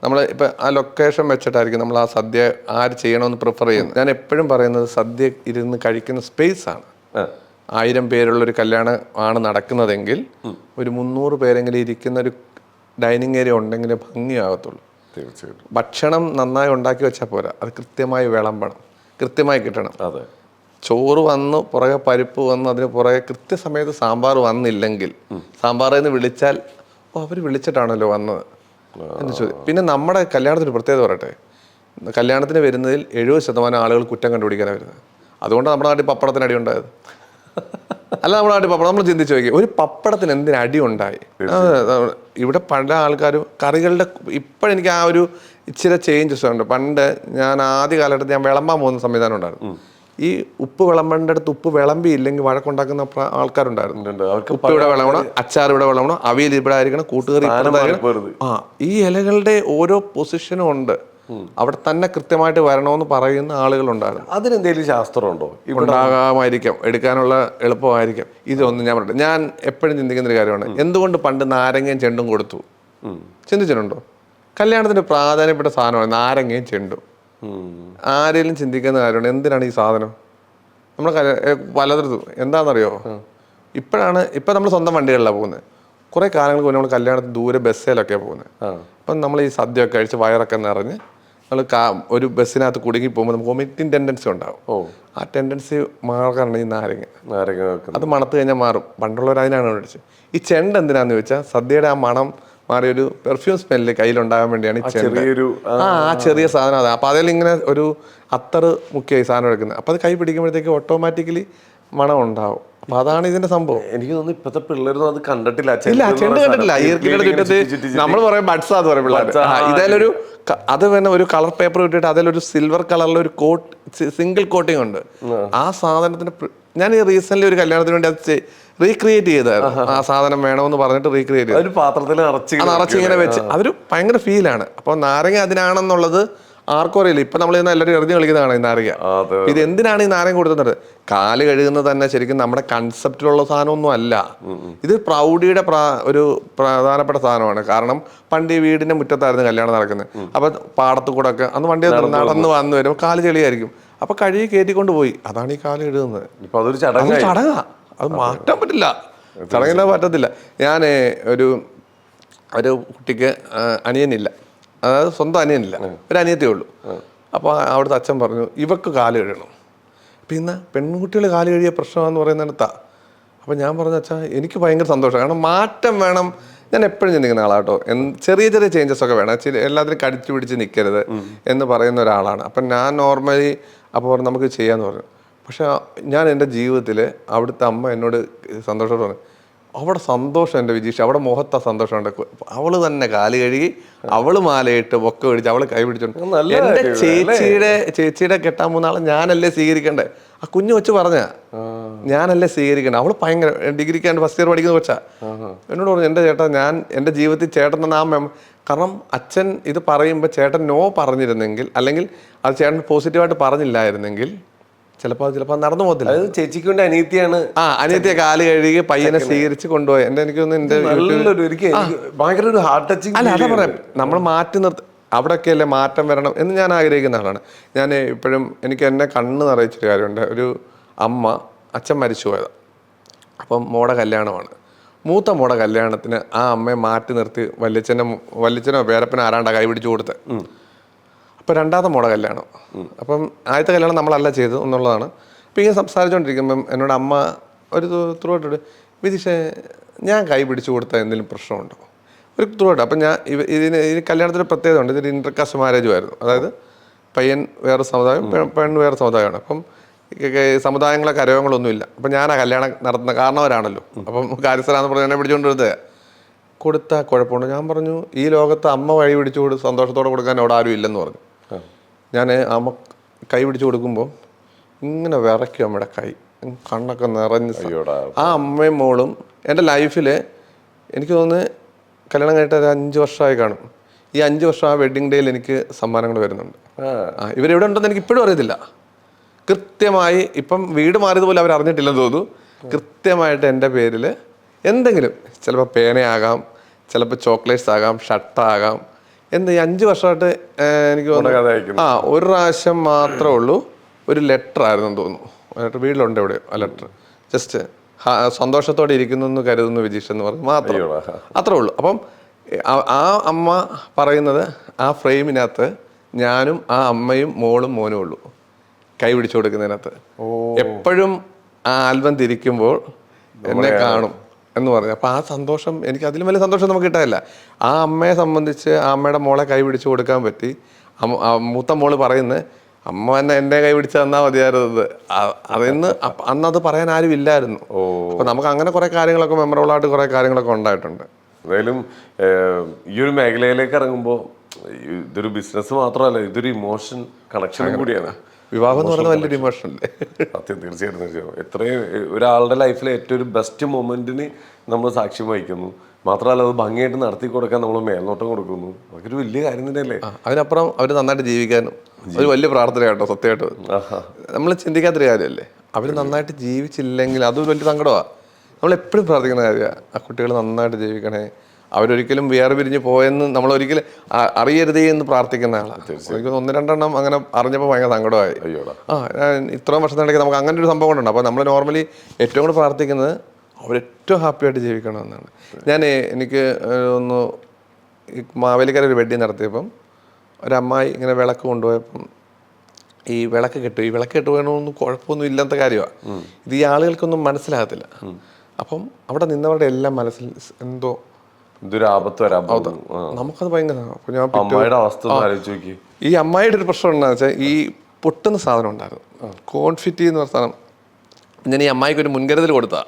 നമ്മൾ ഇപ്പം ആ ലൊക്കേഷൻ വെച്ചിട്ടായിരിക്കും നമ്മൾ ആ സദ്യ ആര് ചെയ്യണമെന്ന് പ്രിഫർ ചെയ്യുന്നത്. ഞാൻ എപ്പോഴും പറയുന്നത് സദ്യ ഇരുന്ന് കഴിക്കുന്ന സ്പേസ് ആണ്. 1000 പേരുള്ളൊരു കല്യാണം ആണ് നടക്കുന്നതെങ്കിൽ ഒരു 300 പേരെങ്കിലും ഇരിക്കുന്ന ഒരു ഡൈനിങ് ഏരിയ ഉണ്ടെങ്കിലേ ഭംഗിയാകത്തുള്ളൂ. തീർച്ചയായിട്ടും ഭക്ഷണം നന്നായി ഉണ്ടാക്കി വെച്ചാൽ പോരാ, അത് കൃത്യമായി വിളമ്പണം, കൃത്യമായി കിട്ടണം. അതെ, ചോറ് വന്നു പുറകെ പരിപ്പ് വന്നു, അതിന് പുറകെ കൃത്യസമയത്ത് സാമ്പാർ വന്നില്ലെങ്കിൽ സാമ്പാറിൽ നിന്ന് വിളിച്ചാൽ അവർ വിളിച്ചിട്ടാണല്ലോ വന്നത് എന്ന് ചോദ്യം. പിന്നെ നമ്മുടെ കല്യാണത്തിന് പ്രത്യേകത പറയട്ടെ, കല്യാണത്തിന് വരുന്നതിൽ 70% ആളുകൾ കുറ്റം കണ്ടുപിടിക്കാനാണ് വരുന്നത്. അതുകൊണ്ട് നമ്മുടെ നാട്ടിൽ പപ്പടത്തിന് അടി ഉണ്ടായത്. അല്ല, നമ്മുടെ നാട്ടിൽ പപ്പടം നമ്മൾ ചിന്തിച്ച് നോക്കി, ഒരു പപ്പടത്തിന് എന്തിന് അടി ഉണ്ടായി? ഇവിടെ പല ആൾക്കാരും കറികളുടെ ഇപ്പോഴെനിക്ക് ആ ഒരു ഇച്ചിരി ചേഞ്ചസ് ഉണ്ട്. പണ്ട് ഞാൻ ആദ്യ കാലഘട്ടത്തിൽ ഞാൻ വിളമ്പാൻ പോകുന്ന സംവിധാനം ഉണ്ടായിരുന്നു. ഈ ഉപ്പ് വിളമ്പേണ്ട അടുത്ത് ഉപ്പ് വിളമ്പിയില്ലെങ്കിൽ വഴക്കുണ്ടാക്കുന്ന ആൾക്കാരുണ്ടായിരുന്നു. ഉപ്പ് ഇവിടെ വിളമ്പണം, അച്ചാർ ഇവിടെ വിളമ്പണം, അവിയൽ ഇവിടെ ആയിരിക്കണം, കൂട്ടുകറി ഈ ഇലകളുടെ ഓരോ പൊസിഷനും ഉണ്ട്. അവിടെ തന്നെ കൃത്യമായിട്ട് വരണമെന്ന് പറയുന്ന ആളുകളുണ്ടായിരുന്നു. അതിനെന്തെങ്കിലും ശാസ്ത്രമുണ്ടോ? ഉണ്ടാകാമായിരിക്കാം, എടുക്കാനുള്ള എളുപ്പമായിരിക്കാം. ഇതൊന്നും ഞാൻ പറയട്ടെ, ഞാൻ എപ്പോഴും ചിന്തിക്കുന്ന ഒരു കാര്യമാണ്, എന്തുകൊണ്ട് പണ്ട് നാരങ്ങയും ചെണ്ടും കൊടുത്തു? ചിന്തിച്ചിട്ടുണ്ടോ? കല്യാണത്തിന് പ്രാധാന്യപ്പെട്ട സാധനമാണ് നാരങ്ങയും ചെണ്ടും. ആരെങ്കിലും ചിന്തിക്കുന്ന കാര്യമാണ്, എന്തിനാണ് ഈ സാധനം? നമ്മൾ പലതരത്തും എന്താണെന്നറിയോ? ഇപ്പം നമ്മൾ സ്വന്തം വണ്ടികളിലാണ് പോകുന്നത്. കുറേ കാലങ്ങൾക്ക് മുന്നേ നമ്മൾ കല്യാണത്തിന് ദൂരെ ബസ്സിലൊക്കെയാണ് പോകുന്നത്. അപ്പം നമ്മൾ ഈ സദ്യയൊക്കെ കഴിച്ച് വയറൊക്കെ നിറഞ്ഞ് നമ്മൾ ഒരു ബസ്സിനകത്ത് കുടുങ്ങി പോകുമ്പോൾ നമുക്ക് വൊമിറ്റിംഗ് ടെൻഡൻസി ഉണ്ടാവും. ആ ടെൻഡൻസി മാറാനാണ് ഈ നാരങ്ങ. അത് മണത്ത് കഴിഞ്ഞാൽ മാറും. പണ്ടുള്ളവർ അതിനാണ് മേടിച്ചത്. ഈ ചെണ്ട എന്തിനാന്ന് ചോദിച്ചാൽ സദ്യയുടെ ആ മണം മാറി ഒരു പെർഫ്യൂം സ്മെല്ല് കയ്യിലുണ്ടാകാൻ വേണ്ടിയാണ് ഈ ചെണ്ട. ആ ചെറിയ സാധനം അതാണ്. അപ്പോൾ അതിൽ ഇങ്ങനെ ഒരു അത്തറ് മുക്കിയ ഈ സാധനം എടുക്കുന്നത്. അപ്പോൾ അത് കൈ പിടിക്കുമ്പോഴത്തേക്ക് ഓട്ടോമാറ്റിക്കലി മണം ഉണ്ടാവും. അപ്പൊ അതാണ് ഇതിന്റെ സംഭവം. എനിക്ക് തോന്നുന്നു ഇപ്പത്തെ പിള്ളേരൊന്നും അത് കണ്ടിട്ടില്ല. ഇല്ല, ചെണ്ട് കണ്ടിട്ടില്ല. ഈർക്കിയുടെ ചുറ്റത്ത് നമ്മൾ പറയും ബഡ്സ് എന്ന് പറയും പിള്ളേർ. ഇതിലൊരു അത് തന്നെ ഒരു കളർ പേപ്പർ ഇട്ടിട്ട് അതിലൊരു സിൽവർ കളറിലെ ഒരു സിംഗിൾ കോട്ടിംഗ് ഉണ്ട്. ആ സാധനത്തിന് ഞാൻ ഈ റീസെന്റ് ഒരു കല്യാണത്തിന് വേണ്ടി അത് റീക്രിയേറ്റ് ചെയ്തായിരുന്നു. ആ സാധനം വേണമെന്ന് പറഞ്ഞിട്ട് റീക്രിയേറ്റ് ചെയ്തു. പാത്രത്തിൽ നിറച്ചിങ്ങനെ വെച്ച് അതൊരു ഭയങ്കര ഫീലാണ്. അപ്പൊ നാരങ്ങ അതിനാണെന്നുള്ളത് ആർക്കും അറിയില്ല. ഇപ്പൊ നമ്മൾ എല്ലാവരും എറിഞ്ഞു കളിക്കുന്നതാണ് ഈ നാരങ്ങ. ഇത് എന്തിനാണ് ഈ നാരങ്ങ കൊടുക്കുന്നത്? കാല് കഴുകുന്നത് തന്നെ ശരിക്കും നമ്മുടെ കൺസെപ്റ്റിലുള്ള സാധനമൊന്നും അല്ല. ഇത് പ്രൗഢിയുടെ ഒരു പ്രധാനപ്പെട്ട സാധനമാണ്. കാരണം പണ്ട് ഈ വീടിന്റെ മുറ്റത്തായിരുന്നു കല്യാണം നടക്കുന്നത്. അപ്പൊ പാടത്തു കൂടെ ഒക്കെ അന്ന് വണ്ടി നടന്ന് വന്നു വരുമ്പോൾ കാല് ചെളിയായിരിക്കും. അപ്പൊ കഴുകി കയറ്റിക്കൊണ്ട് പോയി. അതാണ് ഈ കാല് കഴുകുന്നത്. ചടങ്ങാ, അത് മാറ്റാൻ പറ്റില്ല. ചടങ്ങില്ലാതെ പറ്റത്തില്ല. ഞാൻ ഒരു കുട്ടിക്ക് അനിയനില്ല, അതായത് സ്വന്തം അനിയനില്ല, ഒരു അനിയത്തേ ഉള്ളൂ. അപ്പോൾ അവിടുത്തെ അച്ഛൻ പറഞ്ഞു ഇവക്ക് കാല് കഴുകണം. പിന്നെ പെൺകുട്ടികൾ കാല് കഴിയ പ്രശ്നമാണെന്ന് പറയുന്നിടത്താണ്. അപ്പോൾ ഞാൻ പറഞ്ഞു അച്ഛാ എനിക്ക് ഭയങ്കര സന്തോഷം, കാരണം മാറ്റം വേണം. ഞാൻ എപ്പോഴും ചിന്തിക്കുന്ന ആളാട്ടോ. ചെറിയ ചെറിയ ചേഞ്ചസ് ഒക്കെ വേണം. എല്ലാത്തിനും കടിച്ചു പിടിച്ച് നിൽക്കരുത് എന്ന് പറയുന്ന ഒരാളാണ്. അപ്പം ഞാൻ നോർമലി അപ്പോൾ പറഞ്ഞു നമുക്ക് ചെയ്യാമെന്ന് പറഞ്ഞു. പക്ഷെ ഞാൻ എൻ്റെ ജീവിതത്തിൽ അവിടുത്തെ അമ്മ എന്നോട് സന്തോഷത്തോടെ പറഞ്ഞു, അവിടെ സന്തോഷം എൻ്റെ വിജീഷ്, അവിടെ മുഖത്താ സന്തോഷമുണ്ട്. അവള് തന്നെ കാല് കഴുകി, അവള് മാലയിട്ട് ബൊക്ക പിടിച്ച്, അവള് കൈ പിടിച്ചോണ്ട്. എൻ്റെ ചേച്ചിയുടെ കെട്ടാൻ മൂന്നാളെ ഞാനല്ലേ സ്വീകരിക്കണ്ടേ? ആ കുഞ്ഞു വെച്ച് പറഞ്ഞ ഞാനല്ലേ സ്വീകരിക്കണ്ടേ? അവള് ഭയങ്കര ഡിഗ്രിക്കാണ്ട് ഫസ്റ്റ് ഇയർ പഠിക്കുന്ന കൊച്ചാ. എന്നോട് പറഞ്ഞു, എൻ്റെ ചേട്ടാ, ഞാൻ എൻ്റെ ജീവിതത്തിൽ ചേട്ടൻ തന്ന ആ കാരണം അച്ഛൻ ഇത് പറയുമ്പോൾ ചേട്ടൻ നോ പറഞ്ഞിരുന്നെങ്കിൽ, അല്ലെങ്കിൽ അത് ചേട്ടൻ പോസിറ്റീവായിട്ട് പറഞ്ഞില്ലായിരുന്നെങ്കിൽ ചിലപ്പോൾ നടന്നു പോകത്തില്ല. അത് ചേച്ചിക്ക് വേണ്ടി അനിയത്തിയാണ്. അനിയത്തിയെ കാല് കഴുകി പയ്യനെ സ്വീകരിച്ച് കൊണ്ടുപോയി. ഭയങ്കര ഒരു ഹാർട്ട് ടച്ചിങ്. അല്ല, അതാ പറയാം, നമ്മൾ മാറ്റി അവിടെയൊക്കെയല്ലേ മാറ്റം വരണം എന്ന് ഞാൻ ആഗ്രഹിക്കുന്ന ആളാണ്. ഞാൻ ഇപ്പോഴും എനിക്ക് എന്നെ കണ്ണ് നിറയിച്ചൊരു കാര്യമുണ്ട്. ഒരു അമ്മ, അച്ഛൻ മരിച്ചു പോയത്, അപ്പം മോടെ കല്യാണമാണ്. മൂത്ത മോടെ കല്യാണത്തിന് ആ അമ്മയെ മാറ്റി നിർത്തി വല്യച്ഛനോ പേരപ്പനോ ആരാണ്ടാ കൈ പിടിച്ചു കൊടുത്ത്. അപ്പോൾ രണ്ടാമത്തെ മോടെ കല്യാണം. അപ്പം ആദ്യത്തെ കല്യാണം നമ്മളല്ല ചെയ്തത് എന്നുള്ളതാണ്. അപ്പോൾ ഇങ്ങനെ സംസാരിച്ചുകൊണ്ടിരിക്കുമ്പം എന്നോട് അമ്മ ഒരു ത്രൂട്ട്, വിദിഷേ, ഞാൻ കൈ പിടിച്ചു കൊടുത്താൽ എന്തെങ്കിലും പ്രശ്നമുണ്ടോ? ഒരു ത്രൂട്ട്. അപ്പം ഞാൻ ഇതിന് കല്യാണത്തിന് പ്രത്യേകത ഉണ്ട്. ഇതൊരു ഇൻ്റർകാസ്റ്റ് മാരേജുമായിരുന്നു. അതായത് പയ്യൻ വേറെ സമുദായം, പെണ്ണ് വേറെ സമുദായമാണ്. അപ്പം സമുദായങ്ങളെ കരയോഗങ്ങളൊന്നുമില്ല. അപ്പം ഞാൻ ആ കല്യാണം നടത്തുന്ന കാരണവരാണല്ലോ. അപ്പം കാര്യസ്ഥരാന്ന് പറഞ്ഞ് എന്നെ പിടിച്ചുകൊണ്ടിരുന്നത് കൊടുത്താൽ കുഴപ്പമുണ്ട്. ഞാൻ പറഞ്ഞു, ഈ ലോകത്ത് അമ്മ കൈ പിടിച്ചു സന്തോഷത്തോടെ കൊടുക്കാൻ അവിടെ ആരും ഇല്ലെന്ന് പറഞ്ഞു. ഞാൻ അമ്മ കൈ പിടിച്ചു കൊടുക്കുമ്പോൾ ഇങ്ങനെ വിറയ്ക്കും അമ്മയുടെ കൈ, കണ്ണൊക്കെ നിറഞ്ഞ്. ആ അമ്മയും മോളും എൻ്റെ ലൈഫിൽ എനിക്ക് തോന്നുന്നു കല്യാണം കഴിഞ്ഞിട്ട് ഒരു 5 വർഷമായി കാണും. ഈ 5 വർഷം ആ വെഡ്ഡിങ് ഡേയിൽ എനിക്ക് സമ്മാനങ്ങൾ വരുന്നുണ്ട്. ഇവരെവിടെ ഉണ്ടെന്ന് എനിക്ക് ഇപ്പോഴും അറിയത്തില്ല. കൃത്യമായി ഇപ്പം വീട് മാറിയതുപോലെ അവർ അറിഞ്ഞിട്ടില്ലെന്ന് തോന്നുന്നു. കൃത്യമായിട്ട് എൻ്റെ പേരിൽ എന്തെങ്കിലും, ചിലപ്പോൾ പേനയാകാം, ചിലപ്പോൾ ചോക്ലേറ്റ്സ് ആകാം, ഷർട്ടാകാം, ഈ 5 വർഷമായിട്ട് എനിക്ക് തോന്നുന്നു ഒരു പ്രാവശ്യം മാത്രമേ ഉള്ളൂ ഒരു ലെറ്റർ ആയിരുന്നു തോന്നുന്നു. ലെറ്റർ വീട്ടിലുണ്ട് എവിടെയോ ആ ലെറ്റർ. ജസ്റ്റ് സന്തോഷത്തോടെ ഇരിക്കുന്നു എന്ന് കരുതുന്നു വിജീഷ് എന്ന് പറഞ്ഞു മാത്രമേ അത്രേ ഉള്ളൂ. അപ്പം ആ അമ്മ പറയുന്നത് ആ ഫ്രെയിമിനകത്ത് ഞാനും ആ അമ്മയും മോളും മോനും ഉള്ളൂ കൈ പിടിച്ചു കൊടുക്കുന്നതിനകത്ത്. എപ്പോഴും ആ ആൽബം തിരിക്കുമ്പോൾ എന്നെ കാണും എന്ന് പറഞ്ഞു. അപ്പോൾ ആ സന്തോഷം, എനിക്ക് അതിലും വലിയ സന്തോഷം നമുക്ക് കിട്ടാനില്ല. ആ അമ്മയെ സംബന്ധിച്ച് ആ അമ്മയുടെ മോളെ കൈ പിടിച്ചു കൊടുക്കാൻ പറ്റി. മൂത്ത മോള് പറയുന്നത്, അമ്മ തന്നെ എൻ്റെ കൈ പിടിച്ച് തന്നാൽ മതിയായിരുന്നത്. അതിന്ന് അന്നത് പറയാൻ ആരും ഇല്ലായിരുന്നു. അപ്പോൾ നമുക്ക് അങ്ങനെ കുറേ കാര്യങ്ങളൊക്കെ മെമ്മറബിളായിട്ട് കുറേ കാര്യങ്ങളൊക്കെ ഉണ്ടായിട്ടുണ്ട്. എന്തായാലും ഈ ഒരു മേഖലയിലേക്ക് ഇറങ്ങുമ്പോൾ ഇതൊരു ബിസിനസ് മാത്രമല്ല, ഇതൊരു ഇമോഷൻ കണക്ഷനും കൂടിയാണ്. വിവാഹം എന്ന് പറയുന്നത് വലിയൊരു ഇമോഷൻ അല്ലേ? സത്യം, തീർച്ചയായിട്ടും. എത്രയും ഒരാളുടെ ലൈഫിലെ ഏറ്റവും ഒരു ബെസ്റ്റ് മൊമെന്റിന് നമ്മൾ സാക്ഷ്യം വഹിക്കുന്നു. മാത്രമല്ല അത് ഭംഗിയായിട്ട് നടത്തി കൊടുക്കാൻ നമ്മൾ മേൽനോട്ടം കൊടുക്കുന്നു. അതൊക്കെ ഒരു വലിയ കാര്യം തന്നെയല്ലേ? അതിനപ്പുറം അവർ നന്നായിട്ട് ജീവിക്കാനും ഒരു വലിയ പ്രാർത്ഥന കേട്ടോ. സത്യമായിട്ട് നമ്മൾ ചിന്തിക്കാത്തൊരു കാര്യമല്ലേ. അവർ നന്നായിട്ട് ജീവിച്ചില്ലെങ്കിൽ അതൊരു വലിയ സങ്കടമാണ്. നമ്മളെപ്പോഴും പ്രാർത്ഥിക്കുന്ന കാര്യമാണ്, ആ കുട്ടികൾ നന്നായിട്ട് ജീവിക്കണേ, അവരൊരിക്കലും വേറെ പിരിഞ്ഞ് പോയെന്ന് നമ്മളൊരിക്കലും അറിയരുതേ എന്ന് പ്രാർത്ഥിക്കുന്ന ആളാണ്. എനിക്ക് 1-2 എണ്ണം അങ്ങനെ അറിഞ്ഞപ്പോൾ ഭയങ്കര സങ്കടമായി. ഇത്രയും വർഷത്തിനിടയ്ക്ക് നമുക്ക് അങ്ങനെ ഒരു സംഭവം ഉണ്ട്. അപ്പോൾ നമ്മൾ നോർമലി ഏറ്റവും കൂടെ പ്രാർത്ഥിക്കുന്നത് അവരേറ്റവും ഹാപ്പിയായിട്ട് ജീവിക്കണമെന്നാണ്. എനിക്ക് ഒന്ന് മാവേലിക്കര ഒരു വെഡ്ഡിങ് നടത്തിയപ്പം ഒരമ്മായി ഇങ്ങനെ വിളക്ക് കൊണ്ടുപോയപ്പം ഈ വിളക്ക് കെട്ടുപോകണമെന്നും കുഴപ്പമൊന്നും ഇല്ലാത്ത കാര്യമാണ്. ഇത് ഈ ആളുകൾക്കൊന്നും മനസ്സിലാകത്തില്ല. അപ്പം അവിടെ നിന്നവരുടെ എല്ലാം മനസ്സിൽ എന്തോ നമുക്കത് ഭയങ്കര. ഈ അമ്മായിയുടെ ഒരു പ്രശ്നം എന്താണെന്ന് വെച്ചാൽ ഈ പൊട്ടുന്ന സാധനം ഉണ്ടായിരുന്നു, കോൺഫിറ്റി എന്ന് പറഞ്ഞ സാധനം. ഞാൻ ഈ അമ്മായിക്ക് ഒരു മുൻകരുതൽ കൊടുത്താ,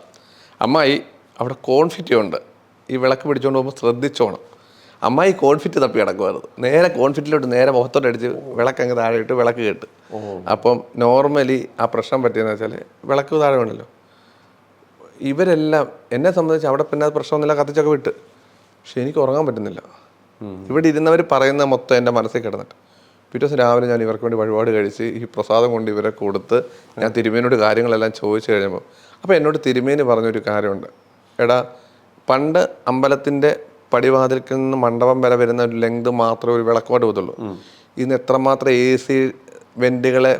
അമ്മായി അവിടെ കോൺഫിറ്റി ഉണ്ട്, ഈ വിളക്ക് പിടിച്ചുകൊണ്ട് പോകുമ്പോൾ ശ്രദ്ധിച്ചോണം. അമ്മായി കോൺഫിറ്റ് തപ്പി കിടക്കുമായിരുന്നു. നേരെ കോൺഫിറ്റിലോട്ട് നേരെ മുഖത്തോട്ട് അടിച്ച് വിളക്കങ്ങ് താഴെ ഇട്ട് വിളക്ക് കേട്ട്. അപ്പം നോർമലി ആ പ്രശ്നം പറ്റിയെന്ന് വെച്ചാൽ വിളക്ക് താഴെ ഉണ്ടല്ലോ, ഇവരെല്ലാം എന്നെ സംബന്ധിച്ച് അവിടെ പിന്നെ അത് പ്രശ്നമൊന്നുമില്ല, കത്തിച്ചൊക്കെ വിട്ട്. പക്ഷെ എനിക്ക് ഉറങ്ങാൻ പറ്റുന്നില്ല. ഇവിടെ ഇരുന്നവർ പറയുന്ന മൊത്തം എൻ്റെ മനസ്സിൽ കിടന്നിട്ട് പിറ്റേ ദിവസം രാവിലെ ഞാൻ ഇവർക്ക് വേണ്ടി വഴിപാട് കഴിച്ച് ഈ പ്രസാദം കൊണ്ട് ഇവരെ കൊടുത്ത് ഞാൻ തിരുമേനോട് കാര്യങ്ങളെല്ലാം ചോദിച്ചു കഴിയുമ്പോൾ അപ്പോൾ എന്നോട് തിരുമേനി പറഞ്ഞൊരു കാര്യമുണ്ട്, എടാ പണ്ട് അമ്പലത്തിൻ്റെ പടിവാതിൽക്കിൽ നിന്ന് മണ്ഡപം വരെ വരുന്ന ഒരു ലെങ്ത് മാത്രമേ ഒരു വിളക്കോട്ട് പോകത്തുള്ളൂ. ഇന്ന് എത്രമാത്രം AC വെൻറ്റുകളെ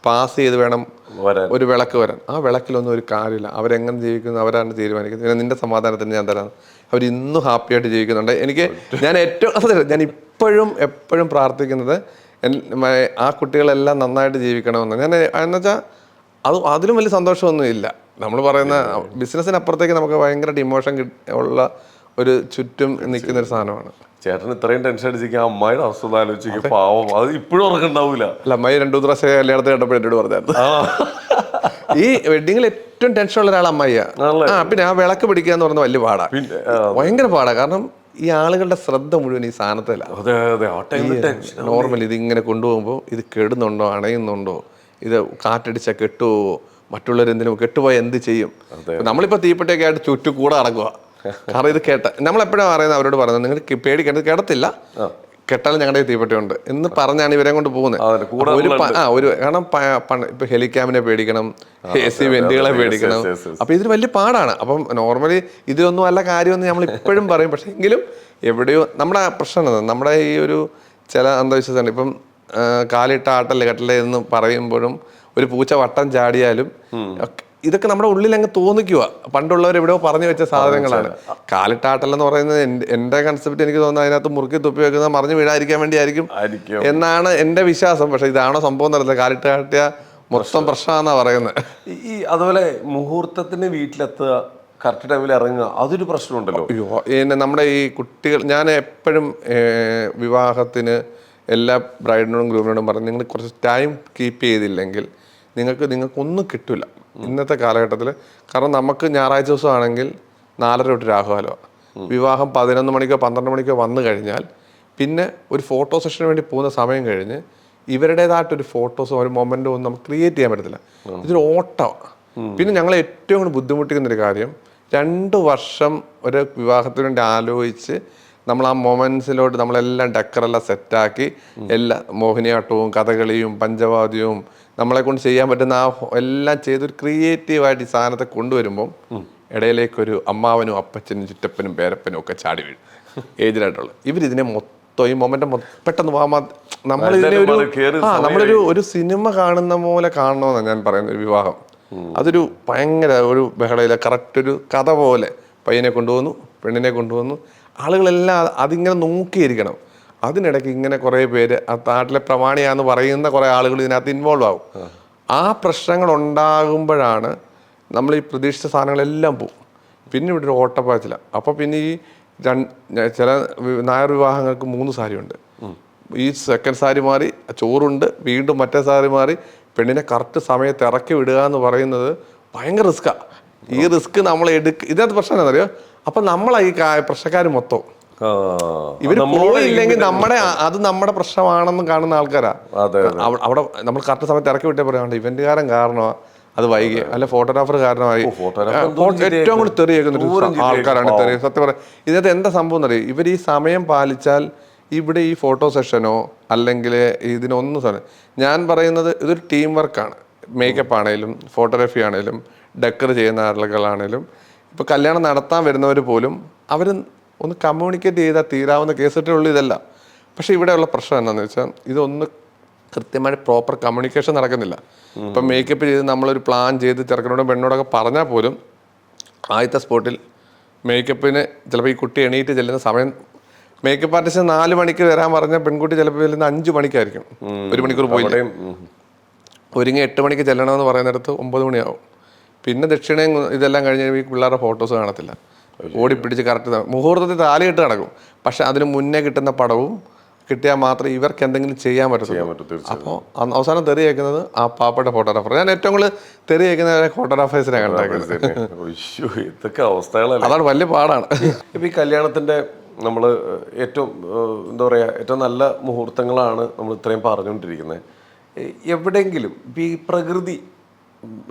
പാസ് ചെയ്ത് വേണം ഒരു വിളക്ക് വരാൻ. ആ വിളക്കിലൊന്നും ഒരു കാര്യമില്ല. അവരെങ്ങനെ ജീവിക്കുന്നു അവരാണ് തീരുമാനിക്കുന്നത്. നിന്റെ സമാധാനത്തിന് ഞാൻ തരാം. അവരിന്നും ഹാപ്പിയായിട്ട് ജീവിക്കുന്നുണ്ട്. ഞാൻ എപ്പോഴും പ്രാർത്ഥിക്കുന്നത് ആ കുട്ടികളെല്ലാം നന്നായിട്ട് ജീവിക്കണമെന്ന്. ഞാൻ എന്നുവെച്ചാൽ അതിലും വലിയ സന്തോഷമൊന്നും ഇല്ല. നമ്മൾ പറയുന്ന ബിസിനസ്സിനപ്പുറത്തേക്ക് നമുക്ക് ഭയങ്കര ഇമോഷൻ ഉള്ള ഒരു ചുറ്റും നിൽക്കുന്ന ഒരു സാധനമാണ്. ചേട്ടൻ ഇത്രയും ടെൻഷൻ അടിച്ചിരിക്കുക, അമ്മായിയുടെ അവസ്ഥ ആലോചിക്കുക, പാവം. അത് ഇപ്പോഴും ഉറക്കണ്ടാവൂല. അല്ല, അമ്മായി 2-3 പ്രാവശ്യം കല്യാണത്തിൽ കണ്ടപ്പോൾ എന്നോട് പറഞ്ഞായിരുന്നു. ഈ വെഡിങ്ങിൽ ഏറ്റവും ടെൻഷൻ ഉള്ള ഒരാൾ അമ്മായിയാ. പിന്നെ ആ വിളക്ക് പിടിക്കുക എന്ന് പറയുന്നത് വലിയ പാടാ, ഭയങ്കര പാടാ. കാരണം ഈ ആളുകളുടെ ശ്രദ്ധ മുഴുവൻ ഈ സാധനത്തിലാണ്. നോർമൽ ഇതിങ്ങനെ കൊണ്ടുപോകുമ്പോൾ ഇത് കെടുന്നുണ്ടോ, അണയുന്നുണ്ടോ, ഇത് കാറ്റടിച്ച കെട്ടുപോവോ, മറ്റുള്ളവരെന്തിനും കെട്ടുപോയാൽ എന്ത് ചെയ്യും. നമ്മളിപ്പോൾ തീപ്പെട്ടിയൊക്കെ ആയിട്ട് ചുറ്റും കൂടെ നടക്കുക. കാരണം ഇത് നമ്മളെപ്പോഴും പറയുന്നത് അവരോട് പറയുന്നത്, നിങ്ങൾ പേടിക്കേണ്ടത് കിടത്തില്ല, കെട്ടാലും ഞങ്ങളുടെ തീപ്പെട്ടി ഉണ്ട് എന്ന് പറഞ്ഞാണ് ഇവരെ കൊണ്ട് പോകുന്നത്. ഒരു കാരണം ഇപ്പൊ ഹെലിക്യാമിനെ പേടിക്കണം, AC വെന്റുകളെ പേടിക്കണം. അപ്പൊ ഇതിന് വലിയ പാടാണ്. അപ്പം നോർമലി ഇതൊന്നും അല്ല കാര്യമെന്ന് നമ്മൾ ഇപ്പോഴും പറയും. പക്ഷെ എങ്കിലും എവിടെയോ നമ്മുടെ പ്രശ്നം നമ്മുടെ ഈ ഒരു ചില അന്ധവിശ്വാസമാണ്. ഇപ്പം കാലിട്ട ആട്ടല്ലേ കെട്ടല്ലേ എന്ന് പറയുമ്പോഴും ഒരു പൂച്ച വട്ടം ചാടിയാലും ഇതൊക്കെ നമ്മുടെ ഉള്ളിൽ അങ്ങ് തോന്നിക്കുക. പണ്ടുള്ളവർ എവിടെയോ പറഞ്ഞു വെച്ച സാധനങ്ങളാണ്. കാലിട്ടാട്ടല്ലെന്ന് പറയുന്നത് എൻ്റെ കൺസെപ്റ്റ് എനിക്ക് തോന്നുന്നത് അതിനകത്ത് മുറുക്കി തുപ്പി വെക്കുന്നത് മറിഞ്ഞു വീഴാതിരിക്കാൻ വേണ്ടി ആയിരിക്കും എന്നാണ് എൻ്റെ വിശ്വാസം. പക്ഷെ ഇതാണോ സംഭവം എന്നറിയില്ല. കാലിട്ടാട്ടിയ മൊത്തം പ്രശ്നമാണെന്നാണ് പറയുന്നത്. ഈ അതുപോലെ മുഹൂർത്തത്തിന് വീട്ടിലെത്തുക, കറക്റ്റ് ടൈമിൽ ഇറങ്ങുക, അതൊരു പ്രശ്നമുണ്ടല്ലോ. അയ്യോ, നമ്മുടെ ഈ കുട്ടികൾ, ഞാൻ എപ്പോഴും വിവാഹത്തിന് എല്ലാ ബ്രൈഡിനോടും ഗ്രൂമിനോടും പറഞ്ഞു, നിങ്ങൾ കുറച്ച് ടൈം കീപ്പ് ചെയ്തില്ലെങ്കിൽ നിങ്ങൾക്കൊന്നും കിട്ടില്ല ഇന്നത്തെ കാലഘട്ടത്തിൽ. കാരണം നമുക്ക് ഞായറാഴ്ച ദിവസം ആണെങ്കിൽ 4:30 തൊട്ട് രാഹുകാലമാണ്. വിവാഹം 11 മണിക്കോ 12 മണിക്കോ വന്നു കഴിഞ്ഞാൽ പിന്നെ ഒരു ഫോട്ടോ സെഷന് വേണ്ടി പോകുന്ന സമയം കഴിഞ്ഞ് ഇവരുടേതായിട്ടൊരു ഫോട്ടോസോ ഒരു മൊമെൻറ്റോ ഒന്നും നമുക്ക് ക്രിയേറ്റ് ചെയ്യാൻ പറ്റത്തില്ല. ഇതൊരു ഓട്ടമാണ്. പിന്നെ ഞങ്ങൾ ഏറ്റവും കൂടുതൽ ബുദ്ധിമുട്ടിക്കുന്നൊരു കാര്യം, 2 വർഷം ഒരു വിവാഹത്തിന് വേണ്ടി ആലോചിച്ച് നമ്മൾ ആ മൊമെൻറ്റ്സിലോട്ട് നമ്മളെല്ലാം ഡെക്കറെല്ലാം സെറ്റാക്കി എല്ലാ മോഹിനിയാട്ടവും കഥകളിയും പഞ്ചവാദ്യവും നമ്മളെ കൊണ്ട് ചെയ്യാൻ പറ്റുന്ന ആ എല്ലാം ചെയ്തൊരു ക്രിയേറ്റീവായിട്ട് ഈ സാധനത്തെ കൊണ്ടുവരുമ്പം ഇടയിലേക്കൊരു അമ്മാവനും അപ്പച്ചനും ചുറ്റപ്പനും പേരപ്പനും ഒക്കെ ചാടി വീഴും. ഏജിലായിട്ടുള്ള ഇവരിതിനെ മൊത്തം ഈ മൊമെന്റ് പെട്ടെന്ന് നമ്മളിതിനെ നമ്മളൊരു സിനിമ കാണുന്ന പോലെ കാണണമെന്നാണ് ഞാൻ പറയുന്നത്. ഒരു വിവാഹം അതൊരു ഭയങ്കര ഒരു ബഹളയില്ല, കറക്റ്റ് ഒരു കഥ പോലെ പയ്യനെ കൊണ്ടുവന്നു, പെണ്ണിനെ കൊണ്ടുവന്നു, ആളുകളെല്ലാം അതിങ്ങനെ നോക്കിയിരിക്കണം. അതിനിടയ്ക്ക് ഇങ്ങനെ കുറേ പേര് ആ നാട്ടിലെ പ്രമാണിയാന്ന് പറയുന്ന കുറേ ആളുകൾ ഇതിനകത്ത് ഇൻവോൾവ് ആവും. ആ പ്രശ്നങ്ങൾ ഉണ്ടാകുമ്പോഴാണ് നമ്മൾ ഈ പ്രതീക്ഷിച്ച സാധനങ്ങളെല്ലാം പോകും. പിന്നെ ഇവിടെ ഒരു ഓട്ടപ്പാച്ചില. അപ്പോൾ പിന്നെ ഈ ചില നായർ വിവാഹങ്ങൾക്ക് 3 സാരിയുണ്ട്. ഈ സെക്കൻഡ് സാരി മാറി ചോറുണ്ട്, വീണ്ടും മറ്റേ സാരി മാറി പെണ്ണിനെ കറക്റ്റ് സമയത്ത് ഇറക്കി വിടുക എന്ന് പറയുന്നത് ഭയങ്കര റിസ്ക്കാണ്. ഈ റിസ്ക് നമ്മൾ ഇതിനകത്ത് പ്രശ്നം എന്താണെന്നറിയോ, അപ്പം നമ്മളെ ഈ പ്രശ്നക്കാർ മൊത്തം ഇവർ പോയില്ലെങ്കിൽ നമ്മുടെ പ്രശ്നമാണെന്ന് കാണുന്ന ആൾക്കാരാ. അവിടെ നമ്മൾ കറക്റ്റ് സമയത്ത് ഇറക്കി വിട്ടേ പറയാണ്ട് ഇവന്റുകാരൻ കാരണമാണ് അത് വൈകി, അല്ല ഫോട്ടോഗ്രാഫർ കാരണമായി. ഏറ്റവും കൂടുതൽ തെറിയേക്കുന്ന ആൾക്കാരാണ് തെറി. സത്യം പറയാം, ഇതിനകത്ത് എന്താ സംഭവം എന്നറിയാം, ഇവർ ഈ സമയം പാലിച്ചാൽ ഇവിടെ ഈ ഫോട്ടോ സെഷനോ അല്ലെങ്കിൽ ഇതിനൊന്നും ഞാൻ പറയുന്നത് ഇതൊരു ടീം വർക്കാണ്. മേക്കപ്പ് ആണേലും ഫോട്ടോഗ്രാഫി ആണേലും ഡെക്കർ ചെയ്യുന്ന ആളുകളാണേലും ഇപ്പോൾ കല്യാണം നടത്താൻ വരുന്നവർ പോലും അവർ ഒന്ന് കമ്മ്യൂണിക്കേറ്റ് ചെയ്താൽ തീരാവുന്ന കേസിട്ടേ ഉള്ളൂ ഇതല്ല. പക്ഷേ ഇവിടെയുള്ള പ്രശ്നം എന്താണെന്ന് വെച്ചാൽ ഇതൊന്ന് കൃത്യമായി പ്രോപ്പർ കമ്മ്യൂണിക്കേഷൻ നടക്കുന്നില്ല. ഇപ്പം മേക്കപ്പ് ചെയ്ത് നമ്മളൊരു പ്ലാൻ ചെയ്ത് ചെറുക്കനോടും പെണ്ണോടൊക്കെ പറഞ്ഞാൽ പോലും ആദ്യത്തെ സ്പോട്ടിൽ മേക്കപ്പിന് ചിലപ്പോൾ ഈ കുട്ടി എണീറ്റ് ചെല്ലുന്ന സമയം, മേക്കപ്പ് ആർട്ടിസ്റ്റ് 4 മണിക്ക് വരാൻ പറഞ്ഞാൽ പെൺകുട്ടി ചിലപ്പോൾ ചെല്ലുന്ന 5 മണിക്കായിരിക്കും. 1 മണിക്കൂർ പോയി ഒരുങ്ങി 8 മണിക്ക് ചെല്ലണമെന്ന് പറയുന്നിടത്ത് 9 മണിയാവും. പിന്നെ ദക്ഷിണയും ഇതെല്ലാം കഴിഞ്ഞ് ഈ പിള്ളേരുടെ ഫോട്ടോസ് കാണത്തില്ല. ഓടിപ്പിടിച്ച് കറക്റ്റ് മുഹൂർത്തത്തിൽ താലിയിട്ട് നടക്കും. പക്ഷെ അതിന് മുന്നേ കിട്ടുന്ന പടവും കിട്ടിയാൽ മാത്രമേ ഇവർക്ക് എന്തെങ്കിലും ചെയ്യാൻ പറ്റത്തുള്ളൂ. അപ്പോൾ അവസാനം തെറി കേൾക്കുന്നത് ആ പാപ്പയുടെ ഫോട്ടോഗ്രാഫർ. ഞാൻ ഏറ്റവും കൂടുതൽ തെറി കേൾക്കുന്ന ഫോട്ടോഗ്രാഫേഴ്സിനെ കണ്ടേക്കുന്നത്. ഇതൊക്കെ അവസ്ഥകളല്ല, അതാണ് വലിയ പാടാണ്. ഇപ്പം ഈ കല്യാണത്തിൻ്റെ നമ്മൾ ഏറ്റവും എന്താ പറയുക, ഏറ്റവും നല്ല മുഹൂർത്തങ്ങളാണ് നമ്മൾ ഇത്രയും പറഞ്ഞുകൊണ്ടിരിക്കുന്നത്. എവിടെയെങ്കിലും ഈ പ്രകൃതി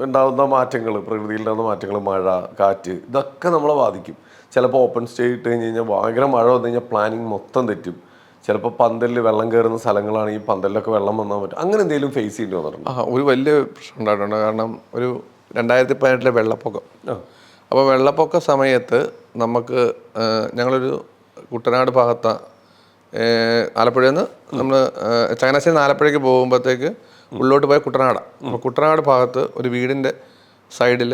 ഉണ്ടാകുന്ന മാറ്റങ്ങൾ, പ്രകൃതിയിൽ ഉണ്ടാകുന്ന മാറ്റങ്ങൾ, മഴ, കാറ്റ്, ഇതൊക്കെ നമ്മളെ ബാധിക്കും. ചിലപ്പോൾ ഓപ്പൺ സ്റ്റേ ഇട്ട് കഴിഞ്ഞ് കഴിഞ്ഞാൽ ഭയങ്കര മഴ വന്നു കഴിഞ്ഞാൽ പ്ലാനിങ് മൊത്തം തെറ്റും. ചിലപ്പോൾ പന്തലിൽ വെള്ളം കയറുന്ന സ്ഥലങ്ങളാണെങ്കിൽ പന്തലിലൊക്കെ വെള്ളം വന്നാൽ പറ്റും. അങ്ങനെ എന്തെങ്കിലും ഫേസ് ചെയ്യേണ്ടി വന്നിട്ടുണ്ട്? ഒരു വലിയ പ്രശ്നം ഉണ്ടായിട്ടുണ്ട്. കാരണം ഒരു 2018 വെള്ളപ്പൊക്കം. അപ്പോൾ വെള്ളപ്പൊക്ക സമയത്ത് നമുക്ക് ഞങ്ങളൊരു കുട്ടനാട് ഭാഗത്ത് ആലപ്പുഴയിൽ നിന്ന് നമ്മൾ ചങ്ങനാശ്ശേരി നിന്ന് ആലപ്പുഴയ്ക്ക് പോകുമ്പോഴത്തേക്ക് ഉള്ളോട്ട് പോയ കുട്ടനാടാണ്. അപ്പോൾ കുട്ടനാട് ഭാഗത്ത് ഒരു വീടിൻ്റെ സൈഡിൽ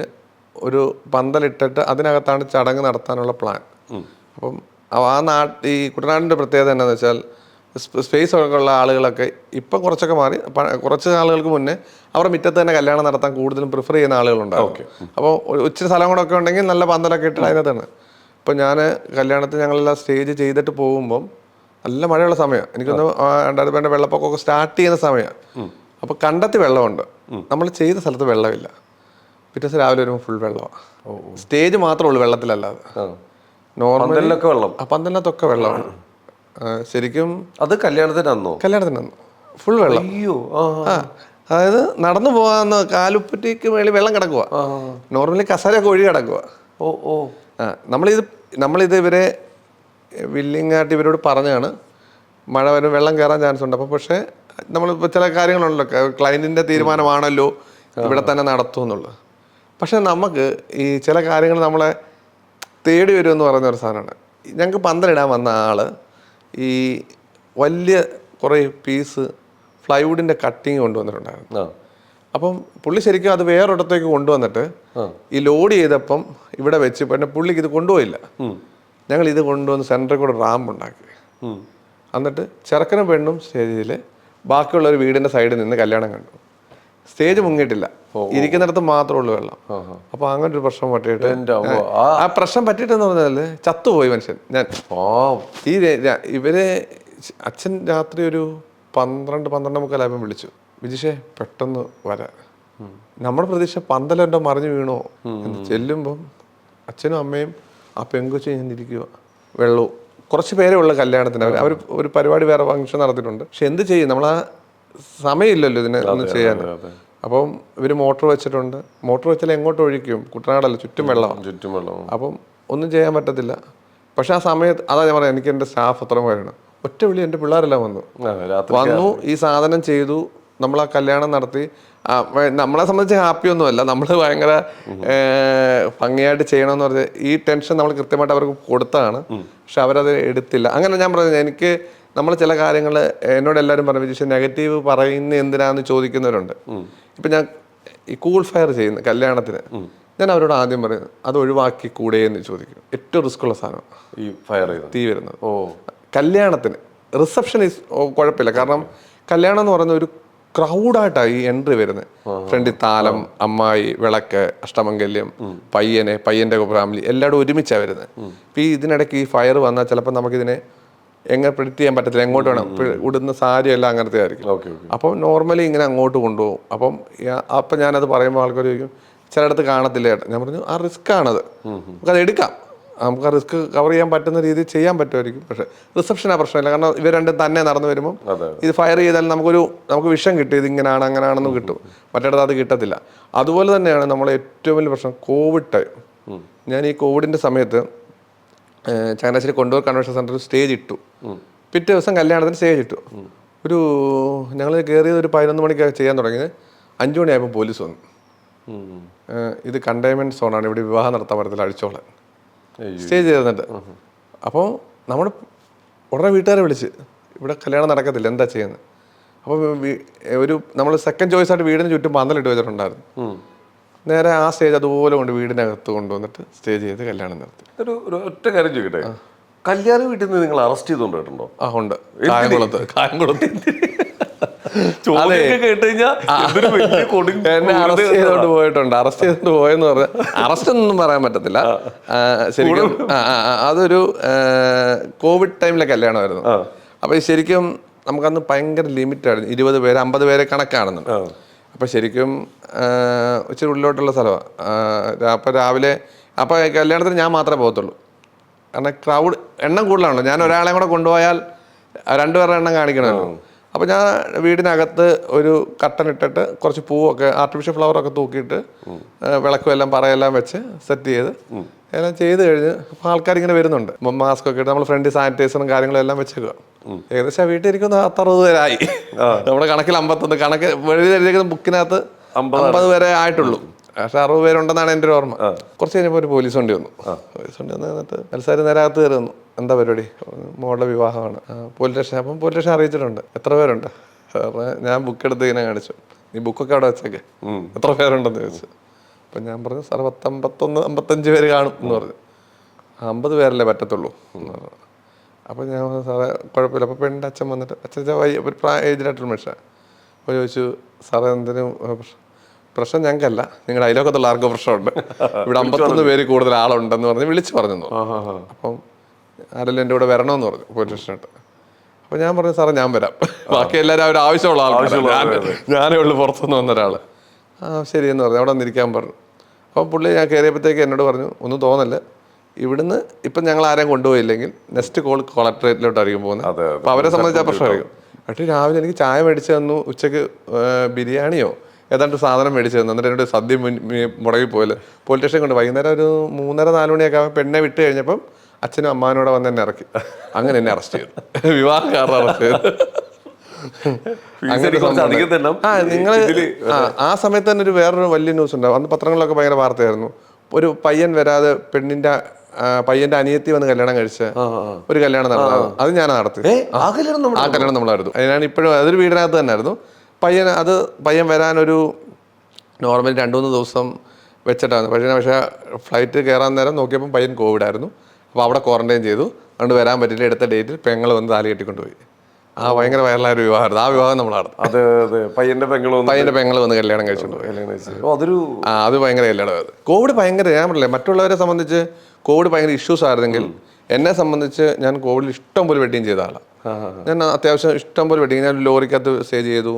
ഒരു പന്തലിട്ടിട്ട് അതിനകത്താണ് ചടങ്ങ് നടത്താനുള്ള പ്ലാൻ. അപ്പം ഈ കുട്ടനാടിൻ്റെ പ്രത്യേകത എന്താണെന്ന് വെച്ചാൽ സ്പേസ് ഒക്കെ ഉള്ള ആളുകളൊക്കെ ഇപ്പം കുറച്ചൊക്കെ മാറി. കുറച്ച് നാളുകൾക്ക് മുന്നേ അവരുടെ മുറ്റത്ത് തന്നെ കല്യാണം നടത്താൻ കൂടുതലും പ്രിഫർ ചെയ്യുന്ന ആളുകളുണ്ടാവും. അപ്പോൾ ഇച്ചിരി സ്ഥലം കൂടെ ഒക്കെ ഉണ്ടെങ്കിൽ നല്ല പന്തലൊക്കെ ഇട്ടിട്ട് അതിനകത്താണ്. അപ്പോൾ ഞാൻ കല്യാണത്തിന് ഞങ്ങളെല്ലാം സ്റ്റേജ് ചെയ്തിട്ട് പോകുമ്പം നല്ല മഴയുള്ള സമയമാണ്. എനിക്കൊന്ന് 2018 വെള്ളപ്പൊക്കമൊക്കെ സ്റ്റാർട്ട് ചെയ്യുന്ന സമയമാണ്. അപ്പോൾ കണ്ടെത്തി വെള്ളമുണ്ട്, നമ്മൾ ചെയ്ത സ്ഥലത്ത് വെള്ളമില്ല. പിറ്റേ ദിവസം രാവിലെ വരുമ്പോൾ ഫുൾ വെള്ളമാണ്. സ്റ്റേജ് മാത്രമേ ഉള്ളൂ വെള്ളത്തിലല്ലാതെ. നോർമലി വെള്ളം പന്തലിനകത്തൊക്കെ വെള്ളമാണ്. ശരിക്കും അത് കല്യാണത്തിനന്നോ? കല്യാണത്തിനന്ന് ഫുൾ വെള്ളം. അയ്യോ. അതായത് നടന്നു പോകാന്ന് കാലുപ്പറ്റിക്ക് മേളിൽ വെള്ളം കിടക്കുക. നോർമലി കസരയൊക്കെ ഒഴി കിടക്കുക. നമ്മളിത് ഇവരെ വില്ലിങ്ങായിട്ട് ഇവരോട് പറഞ്ഞാണ് മഴ വരും, വെള്ളം കയറാൻ ചാൻസ് ഉണ്ട്. അപ്പോൾ പക്ഷേ നമ്മളിപ്പോൾ ചില കാര്യങ്ങളുണ്ടല്ലോ, ക്ലയൻറ്റിൻ്റെ തീരുമാനമാണല്ലോ ഇവിടെ തന്നെ നടത്തും എന്നുള്ളത്. പക്ഷെ നമുക്ക് ഈ ചില കാര്യങ്ങൾ നമ്മളെ തേടി വരുമെന്ന് പറയുന്ന ഒരു സാധനമാണ്. ഞങ്ങൾക്ക് പന്തലിടാൻ വന്ന ആൾ ഈ വലിയ കുറേ പീസ് പ്ലൈവുഡിൻ്റെ കട്ടിങ് കൊണ്ടുവന്നിട്ടുണ്ടായിരുന്നു. അപ്പം പുള്ളി ശരിക്കും അത് വേറൊരിടത്തേക്ക് കൊണ്ടുവന്നിട്ട് ഈ ലോഡ് ചെയ്തപ്പം ഇവിടെ വെച്ച് പിന്നെ പുള്ളിക്ക് ഇത് കൊണ്ടുപോയില്ല. ഞങ്ങൾ ഇത് കൊണ്ടുവന്ന് സെൻറ്ററിൽ കൂടെ റാമ്പ് ഉണ്ടാക്കി. എന്നിട്ട് ചെറുക്കനും പെണ്ണും സ്റ്റേജിൽ, ബാക്കിയുള്ള ഒരു വീടിൻ്റെ സൈഡിൽ നിന്ന് കല്യാണം കണ്ടു. സ്റ്റേജ് മുങ്ങിയിട്ടില്ല, ഇരിക്കുന്നിടത്ത് മാത്രമേ ഉള്ളൂ വെള്ളം. അപ്പോൾ അങ്ങനെ ഒരു പ്രശ്നം പറ്റിയിട്ട് ആ പ്രശ്നം പറ്റിയിട്ടെന്ന് പറഞ്ഞാൽ ചത്തുപോയി മനുഷ്യൻ. ഇവരെ അച്ഛൻ രാത്രി ഒരു 12-12:45 വിളിച്ചു, വിജിഷേ പെട്ടെന്ന് വരാൻ. നമ്മുടെ പ്രതീക്ഷ പന്തലെൻ്റെ മറിഞ്ഞു വീണോ എന്ന്. ചെല്ലുമ്പം അച്ഛനും അമ്മയും ആ പെങ്കൊച്ചു ഇരിക്കുക, വെള്ളവും. കുറച്ച് പേരേ ഉള്ള കല്യാണത്തിന്. അവർ ഒരു പരിപാടി വേറെ ഫംഗ്ഷൻ നടത്തിയിട്ടുണ്ട്. പക്ഷെ എന്ത് ചെയ്യും, നമ്മളാ സമയമില്ലല്ലോ ഇതിനെ ഒന്ന് ചെയ്യാൻ. അപ്പം ഇവർ മോട്ടർ വെച്ചിട്ടുണ്ട്. മോട്ടർ വെച്ചാൽ എങ്ങോട്ട് ഒഴിക്കും? കുട്ടനാടല്ല, ചുറ്റും വെള്ളമാണ്. അപ്പം ഒന്നും ചെയ്യാൻ പറ്റത്തില്ല. പക്ഷെ ആ സമയത്ത് അതാ ഞാൻ പറയാം, എനിക്ക് എൻ്റെ സ്റ്റാഫ് അത്ര പേരാണ്. ഒറ്റ വിളി എൻ്റെ പിള്ളേരെല്ലാം വന്നു ഈ സാധനം ചെയ്തു. നമ്മൾ ആ കല്യാണം നടത്തി. നമ്മളെ സംബന്ധിച്ച് ഹാപ്പി ഒന്നുമല്ല, നമ്മൾ ഭയങ്കര ഭംഗിയായിട്ട് ചെയ്യണമെന്ന് പറഞ്ഞാൽ ഈ ടെൻഷൻ നമ്മൾ കൃത്യമായിട്ട് അവർക്ക് കൊടുത്തതാണ്. പക്ഷെ അവരത് എടുത്തില്ല. അങ്ങനെ ഞാൻ പറഞ്ഞത്, എനിക്ക് നമ്മൾ ചില കാര്യങ്ങൾ എന്നോട് എല്ലാവരും പറഞ്ഞു, വിജയ് നെഗറ്റീവ് പറയുന്ന എന്തിനാന്ന് ചോദിക്കുന്നവരുണ്ട്. ഇപ്പം ഞാൻ ഈ കൂൾ ഫയർ ചെയ്യുന്ന കല്യാണത്തിന് ഞാൻ അവരോട് ആദ്യം പറയുന്നത് അത് ഒഴിവാക്കി കൂടെ എന്ന് ചോദിക്കും. ഏറ്റവും റിസ്ക് ഉള്ള സാധനം ഈ ഫയർ തീ വരുന്നത്. കല്യാണത്തിന് റിസപ്ഷൻ കുഴപ്പമില്ല, കാരണം കല്യാണം എന്ന് പറയുന്ന ഒരു ക്രൗഡായിട്ടാണ് ഈ എൻട്രി വരുന്നത്. ഫ്രണ്ടിൽ താലം, അമ്മായി, വിളക്ക്, അഷ്ടമംഗല്യം, പയ്യൻ്റെ ഫാമിലി എല്ലാവരും ഒരുമിച്ചാണ് വരുന്നത്. ഇപ്പം ഈ ഇതിനിടയ്ക്ക് ഈ ഫയർ വന്നാൽ ചിലപ്പോൾ നമുക്കിതിനെ എങ്ങനെ പ്രിഡിക്റ്റ് ചെയ്യാൻ പറ്റത്തില്ല. എങ്ങോട്ട് വേണം ഉടുന്ന സാരി എല്ലാം അങ്ങനത്തെ ആയിരിക്കും. അപ്പം നോർമലി ഇങ്ങനെ അങ്ങോട്ട് കൊണ്ടുപോകും. അപ്പം ഞാനത് പറയുമ്പോൾ ആൾക്കാർ ചോദിക്കും ചിലയിടത്ത് കാണത്തില്ല ചേട്ടാ. ഞാൻ പറഞ്ഞു ആ റിസ്ക് ആണത്, നമുക്കത് എടുക്കാം, നമുക്ക് ആ റിസ്ക് കവർ ചെയ്യാൻ പറ്റുന്ന രീതിയിൽ ചെയ്യാൻ പറ്റുമായിരിക്കും. പക്ഷേ റിസപ്ഷൻ ആ പ്രശ്നമില്ല, കാരണം ഇവർ രണ്ടും തന്നെ നടന്നു വരുമ്പം ഇത് ഫയർ ചെയ്താൽ നമുക്ക് വിഷം കിട്ടും, ഇത് ഇങ്ങനെയാണ് അങ്ങനെയാണെന്ന് കിട്ടും. മറ്റേടത്ത് അത് കിട്ടത്തില്ല. അതുപോലെ തന്നെയാണ് നമ്മളെ ഏറ്റവും വലിയ പ്രശ്നം കോവിഡ് ടൈം. ഞാൻ ഈ കോവിഡിൻ്റെ സമയത്ത് ചങ്ങനാശ്ശേരി കൊണ്ടൂർ കൺവെൻഷൻ സെൻറ്ററിൽ സ്റ്റേജ് ഇട്ടു. പിറ്റേ ദിവസം കല്യാണത്തിന് സ്റ്റേജ് ഇട്ടു. ഞങ്ങൾ കയറിയത് ഒരു 11 മണിക്ക് ചെയ്യാൻ തുടങ്ങിയത്. 5 മണിയായപ്പോൾ പോലീസ് വന്നു. ഇത് കണ്ടെയ്ൻമെൻറ്റ് സോണാണ്, ഇവിടെ വിവാഹം നടത്താൻ പറ്റത്തില്ല, അഴിച്ചോളാൻ സ്റ്റേജ് ചെയ്തിട്ട്. അപ്പോൾ നമ്മൾ ഉടനെ വീട്ടുകാരെ വിളിച്ച് ഇവിടെ കല്യാണം നടക്കത്തില്ല, എന്താ ചെയ്യുന്നത്? അപ്പോൾ നമ്മൾ സെക്കൻഡ് ചോയ്സ് ആയിട്ട് വീടിന് ചുറ്റും പന്തലിട്ട് വെച്ചിട്ടുണ്ടായിരുന്നു. നേരെ ആ സ്റ്റേജ് അതുപോലെ കൊണ്ട് വീടിനകത്ത് കൊണ്ടുവന്നിട്ട് സ്റ്റേജ് ചെയ്ത് കല്യാണം നടത്തി. ഒരു ഒറ്റ കാര്യം ചോദിക്കട്ടെ, കല്യാണ വീട്ടിൽ നിന്ന് നിങ്ങൾ അറസ്റ്റ് ചെയ്തുകൊണ്ടിട്ടുണ്ടോ? ഉണ്ട്, കായംകുളത്ത്. എന്നെ അറസ്റ്റ് ചെയ്തോണ്ട് പോയിട്ടുണ്ട്. അറസ്റ്റ് ചെയ്തോണ്ട് പോയെന്ന് പറഞ്ഞാൽ അറസ്റ്റ് ഒന്നും പറയാൻ പറ്റത്തില്ല. ശരിക്കും അതൊരു കോവിഡ് ടൈമിലെ കല്യാണമായിരുന്നു. അപ്പൊ ശരിക്കും നമുക്കന്ന് ഭയങ്കര ലിമിറ്റ് ആയിരുന്നു. 20 പേര് 50 പേരെ കണക്കാണെന്നുണ്ട്. അപ്പൊ ശരിക്കും ഇച്ചിരി ഉള്ളിലോട്ടുള്ള സ്ഥലമാണ്. അപ്പൊ രാവിലെ അപ്പൊ കല്യാണത്തിന് ഞാൻ മാത്രമേ പോകത്തുള്ളൂ, കാരണം ക്രൗഡ് എണ്ണം കൂടുതലാണല്ലോ. ഞാൻ ഒരാളെ കൂടെ കൊണ്ടുപോയാൽ 2 പേരുടെ എണ്ണം കാണിക്കണമല്ലോ. അപ്പോൾ ഞാൻ വീടിനകത്ത് ഒരു കട്ടൻ ഇട്ടിട്ട് കുറച്ച് പൂവൊക്കെ ആർട്ടിഫിഷ്യൽ ഫ്ലവറൊക്കെ തൂക്കിയിട്ട് വിളക്കും എല്ലാം പറയെല്ലാം വെച്ച് സെറ്റ് ചെയ്ത് എല്ലാം ചെയ്ത് കഴിഞ്ഞ് അപ്പോൾ ആൾക്കാരിങ്ങനെ വരുന്നുണ്ട്. മാസ്ക് ഒക്കെ ഇട്ട് നമ്മൾ ഫ്രണ്ട് സാനിറ്റൈസറും കാര്യങ്ങളും എല്ലാം വെച്ചേക്കുക. ഏകദേശം ആ വീട്ടിൽ ഇരിക്കുന്ന 60 പേരായി. നമ്മുടെ കണക്കിൽ 51, കണക്ക് എഴുതിയിരിക്കുന്ന ബുക്കിനകത്ത് 50 പേരെ ആയിട്ടുള്ളൂ. പക്ഷെ 60 പേരുണ്ടെന്നാണ് എൻ്റെ ഒരു ഓർമ്മ. കുറച്ച് കഴിഞ്ഞപ്പോൾ ഒരു പോലീസ് വണ്ടി വന്നു. പോലീസ് വണ്ടി വന്ന് എന്നിട്ട് മത്സരം നേരെ അകത്ത് കയറി വന്നു. എന്താ പരിപാടി? മോളുടെ വിവാഹമാണ്. Police station. അപ്പം പോലീസ് സ്റ്റേഷൻ അറിയിച്ചിട്ടുണ്ട്. എത്ര പേരുണ്ട്? ഞാൻ ബുക്ക് എടുത്ത് ഇങ്ങനെ കാണിച്ചു. നീ ബുക്കൊക്കെ അവിടെ വെച്ചേക്കെ, എത്ര പേരുണ്ടെന്ന് ചോദിച്ചു. അപ്പം ഞാൻ പറഞ്ഞു സാർ 55 പേര് കാണും എന്ന് പറഞ്ഞു. 50 പേരല്ലേ പറ്റത്തുള്ളൂ എന്ന് പറഞ്ഞു. അപ്പോൾ ഞാൻ സാറേ കുഴപ്പമില്ല. അപ്പോൾ പെണ്ണിൻ്റെ അച്ഛൻ വന്നിട്ട്, അച്ഛൻ ഒരു ഏജിലായിട്ടൊരു മനുഷ്യൻ. അപ്പോൾ ചോദിച്ചു സാറേ എന്തിനും പ്രശ്നം ഞങ്ങൾക്കല്ല, നിങ്ങളുടെ അയലോക്കത്തുള്ള ആർക്കും പ്രശ്നമുണ്ട്, ഇവിടെ 51 പേര് കൂടുതൽ ആളുണ്ടെന്ന് പറഞ്ഞ് വിളിച്ച് പറഞ്ഞു. അപ്പം ആരെല്ലാം എൻ്റെ കൂടെ വരണമെന്ന് പറഞ്ഞു പോലീസ് സ്റ്റേഷനായിട്ട്. അപ്പോൾ ഞാൻ പറഞ്ഞു സാറേ ഞാൻ വരാം, ബാക്കി എല്ലാവരും അവർ ആവശ്യമുള്ള ആൾക്കാർ, ഞാനേ ഉള്ളൂ പുറത്തുനിന്ന് വന്ന ഒരാൾ. ശരിയെന്ന് പറഞ്ഞു. അവിടെ വന്നിരിക്കാൻ പറഞ്ഞു. അപ്പോൾ പുള്ളി ഞാൻ കയറിയപ്പോഴത്തേക്ക് എന്നോട് പറഞ്ഞു ഒന്നും തോന്നല്ല, ഇവിടുന്ന് ഇപ്പം ഞങ്ങൾ ആരെയും കൊണ്ടുപോയില്ലെങ്കിൽ നെക്സ്റ്റ് കോൾ കളക്ടറേറ്റിലോട്ടായിരിക്കും പോകുന്നത്. അപ്പോൾ അവരെ സംബന്ധിച്ച് ആ പ്രശ്നമായിരിക്കും. എന്നിട്ട് രാവിലെ എനിക്ക് ചായ മേടിച്ച് തന്നു, ഉച്ചയ്ക്ക് ബിരിയാണിയോ ഏതാണ്ട് സാധനം മേടിച്ച് തന്നു. എന്നിട്ട് എന്നോട് സദ്യ മുടങ്ങി പോയില്ല, പോലീസ് സ്റ്റേഷൻ കൊണ്ട്. വൈകുന്നേരം ഒരു 3:30-4 മണിയൊക്കെ ആകുമ്പോൾ പെണ്ണെ വിട്ട് കഴിഞ്ഞപ്പം അച്ഛനും അമ്മാനോടെ വന്ന് എന്നെ ഇറക്കി. അങ്ങനെ എന്നെ അറസ്റ്റ് ചെയ്തു, വിവാഹം കാരണം അറസ്റ്റ് ചെയ്തു. ആ സമയത്ത് തന്നെ ഒരു വേറൊരു വലിയ ന്യൂസ് ഉണ്ടാവും. അന്ന് പത്രങ്ങളിലൊക്കെ ഭയങ്കര വാർത്തയായിരുന്നു. ഒരു പയ്യൻ വരാതെ പയ്യന്റെ അനിയത്തി വന്ന് കല്യാണം കഴിച്ച ഒരു കല്യാണം നടന്നത്. അത് ഞാൻ നടത്തി. ആ കല്യാണം നമ്മളായിരുന്നു. ഞാൻ ഇപ്പോഴും അതൊരു വീടിനകത്ത് തന്നെ ആയിരുന്നു. പയ്യൻ വരാനൊരു നോർമലി 2-3 ദിവസം വെച്ചിട്ടായിരുന്നു. പക്ഷേ ഫ്ലൈറ്റ് കയറാൻ നേരം നോക്കിയപ്പോൾ പയ്യൻ കോവിഡായിരുന്നു. അപ്പോൾ അവിടെ ക്വാറന്റൈൻ ചെയ്തു. അതുകൊണ്ട് വരാൻ പറ്റില്ല. എടുത്ത ഡേറ്റിൽ പെങ്ങൾ വന്ന് താലി കെട്ടിക്കൊണ്ടുപോയി. ഭയങ്കര വൈറലായ ഒരു വിവാഹമായിരുന്നു. ആ വിവാഹം നമ്മളാണ്. പയ്യന്റെ പെങ്ങൾ വന്ന് കല്യാണം കഴിച്ചിട്ടുണ്ട്. അത് ഭയങ്കര കല്യാണമായിരുന്നു. കോവിഡ് ഭയങ്കര, ഞാൻ പറഞ്ഞില്ലേ, മറ്റുള്ളവരെ സംബന്ധിച്ച് കോവിഡ് ഭയങ്കര ഇഷ്യൂസ് ആയിരുന്നെങ്കിൽ എന്നെ സംബന്ധിച്ച് ഞാൻ കോവിഡിൽ ഇഷ്ടം പോലെ വെഡിങ് ചെയ്ത ആളാണ്. ഞാൻ അത്യാവശ്യം ഇഷ്ടം പോലെ വെഡിങ്, ഞാൻ ലോറിക്കകത്ത് സ്റ്റേ ചെയ്തു.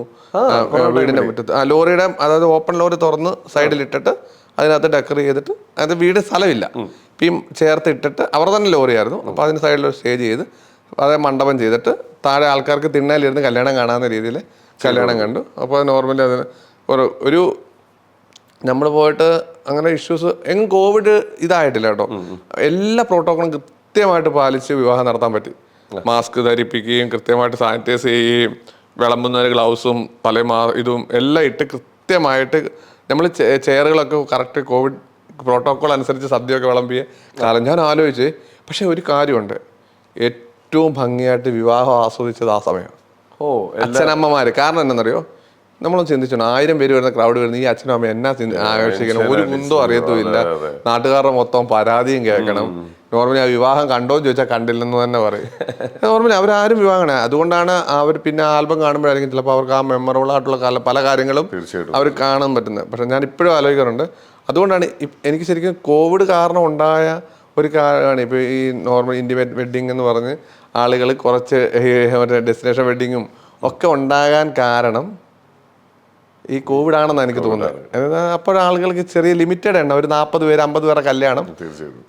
വീടിന്റെ മുറ്റത്ത് ലോറിയുടെ, അതായത് ഓപ്പൺ ലോറി തുറന്ന് സൈഡിലിട്ടിട്ട് അതിനകത്ത് ഡെക്കർ ചെയ്തിട്ട്, അത് വീട് സ്ഥലമില്ല, ഇപ്പം ചേർത്ത് ഇട്ടിട്ട് അവർ തന്നെ ലോറിയായിരുന്നു. അപ്പോൾ അതിന് സൈഡിൽ സ്റ്റേ ചെയ്ത് അതേ മണ്ഡപം ചെയ്തിട്ട് താഴെ ആൾക്കാർക്ക് തിണ്ണയിലിരുന്ന് കല്യാണം കാണാവുന്ന രീതിയിൽ കല്യാണം കണ്ടു. അപ്പോൾ നോർമലി അതിന് ഒരു നമ്മൾ പോയിട്ട് അങ്ങനെ ഇഷ്യൂസ് എങ്ങും കോവിഡ് ഇതായിട്ടില്ല കേട്ടോ. എല്ലാ പ്രോട്ടോക്കോളും കൃത്യമായിട്ട് പാലിച്ച് വിവാഹം നടത്താൻ പറ്റി. മാസ്ക് ധരിപ്പിക്കുകയും കൃത്യമായിട്ട് സാനിറ്റൈസ് ചെയ്യുകയും വിളമ്പുന്ന ഗ്ലൗസും ഇതും എല്ലാം ഇട്ട് കൃത്യമായിട്ട് നമ്മൾ ചെയറുകളൊക്കെ കറക്റ്റ് കോവിഡ് പ്രോട്ടോക്കോൾ അനുസരിച്ച് സദ്യയൊക്കെ വിളമ്പിയ കാലം ഞാൻ ആലോചിച്ച്. പക്ഷെ ഒരു കാര്യമുണ്ട്, ഏറ്റവും ഭംഗിയായിട്ട് വിവാഹം ആസ്വദിച്ചത് ആ സമയം അച്ഛനമ്മമാര്. കാരണം എന്താണെന്നറിയോ, നമ്മളൊന്ന് ചിന്തിച്ചു, 1000 പേര് വരുന്ന ക്രൗഡ് വരുന്ന ഈ അച്ഛനും അമ്മ എന്നാ ആകർഷിക്കണം, ഒരു കുന്തോ അറിയത്തുമില്ല, നാട്ടുകാരുടെ മൊത്തം പരാതിയും കേൾക്കണം. നോർമലി ആ വിവാഹം കണ്ടോന്ന് ചോദിച്ചാൽ കണ്ടില്ലെന്ന് തന്നെ പറയും. നോർമലി അവരാരും വിവാഹമാണ്. അതുകൊണ്ടാണ് അവർ പിന്നെ ആൽബം കാണുമ്പോഴായിരിക്കും ചിലപ്പോൾ അവർക്ക് ആ മെമ്മറബിൾ ആയിട്ടുള്ള പല കാര്യങ്ങളും അവർ കാണാൻ പറ്റുന്നത്. പക്ഷെ ഞാൻ ഇപ്പോഴും ആലോചിക്കാറുണ്ട്. അതുകൊണ്ടാണ് എനിക്ക് ശരിക്കും കോവിഡ് കാരണം ഉണ്ടായ ഒരു കാര്യമാണ് ഇപ്പോൾ ഈ നോർമൽ ഇൻറ്റിമേറ്റ് വെഡ്ഡിങ് എന്ന് പറഞ്ഞ് ആളുകൾ കുറച്ച് മറ്റേ ഡെസ്റ്റിനേഷൻ വെഡ്ഡിങ്ങും ഒക്കെ ഉണ്ടാകാൻ കാരണം ഈ കോവിഡ് ആണെന്നാണ് എനിക്ക് തോന്നുന്നത്. അപ്പോഴാളുകൾക്ക് ചെറിയ ലിമിറ്റഡ് എണ്ണം, ഒരു 40 പേര് 50 പേരുടെ കല്യാണം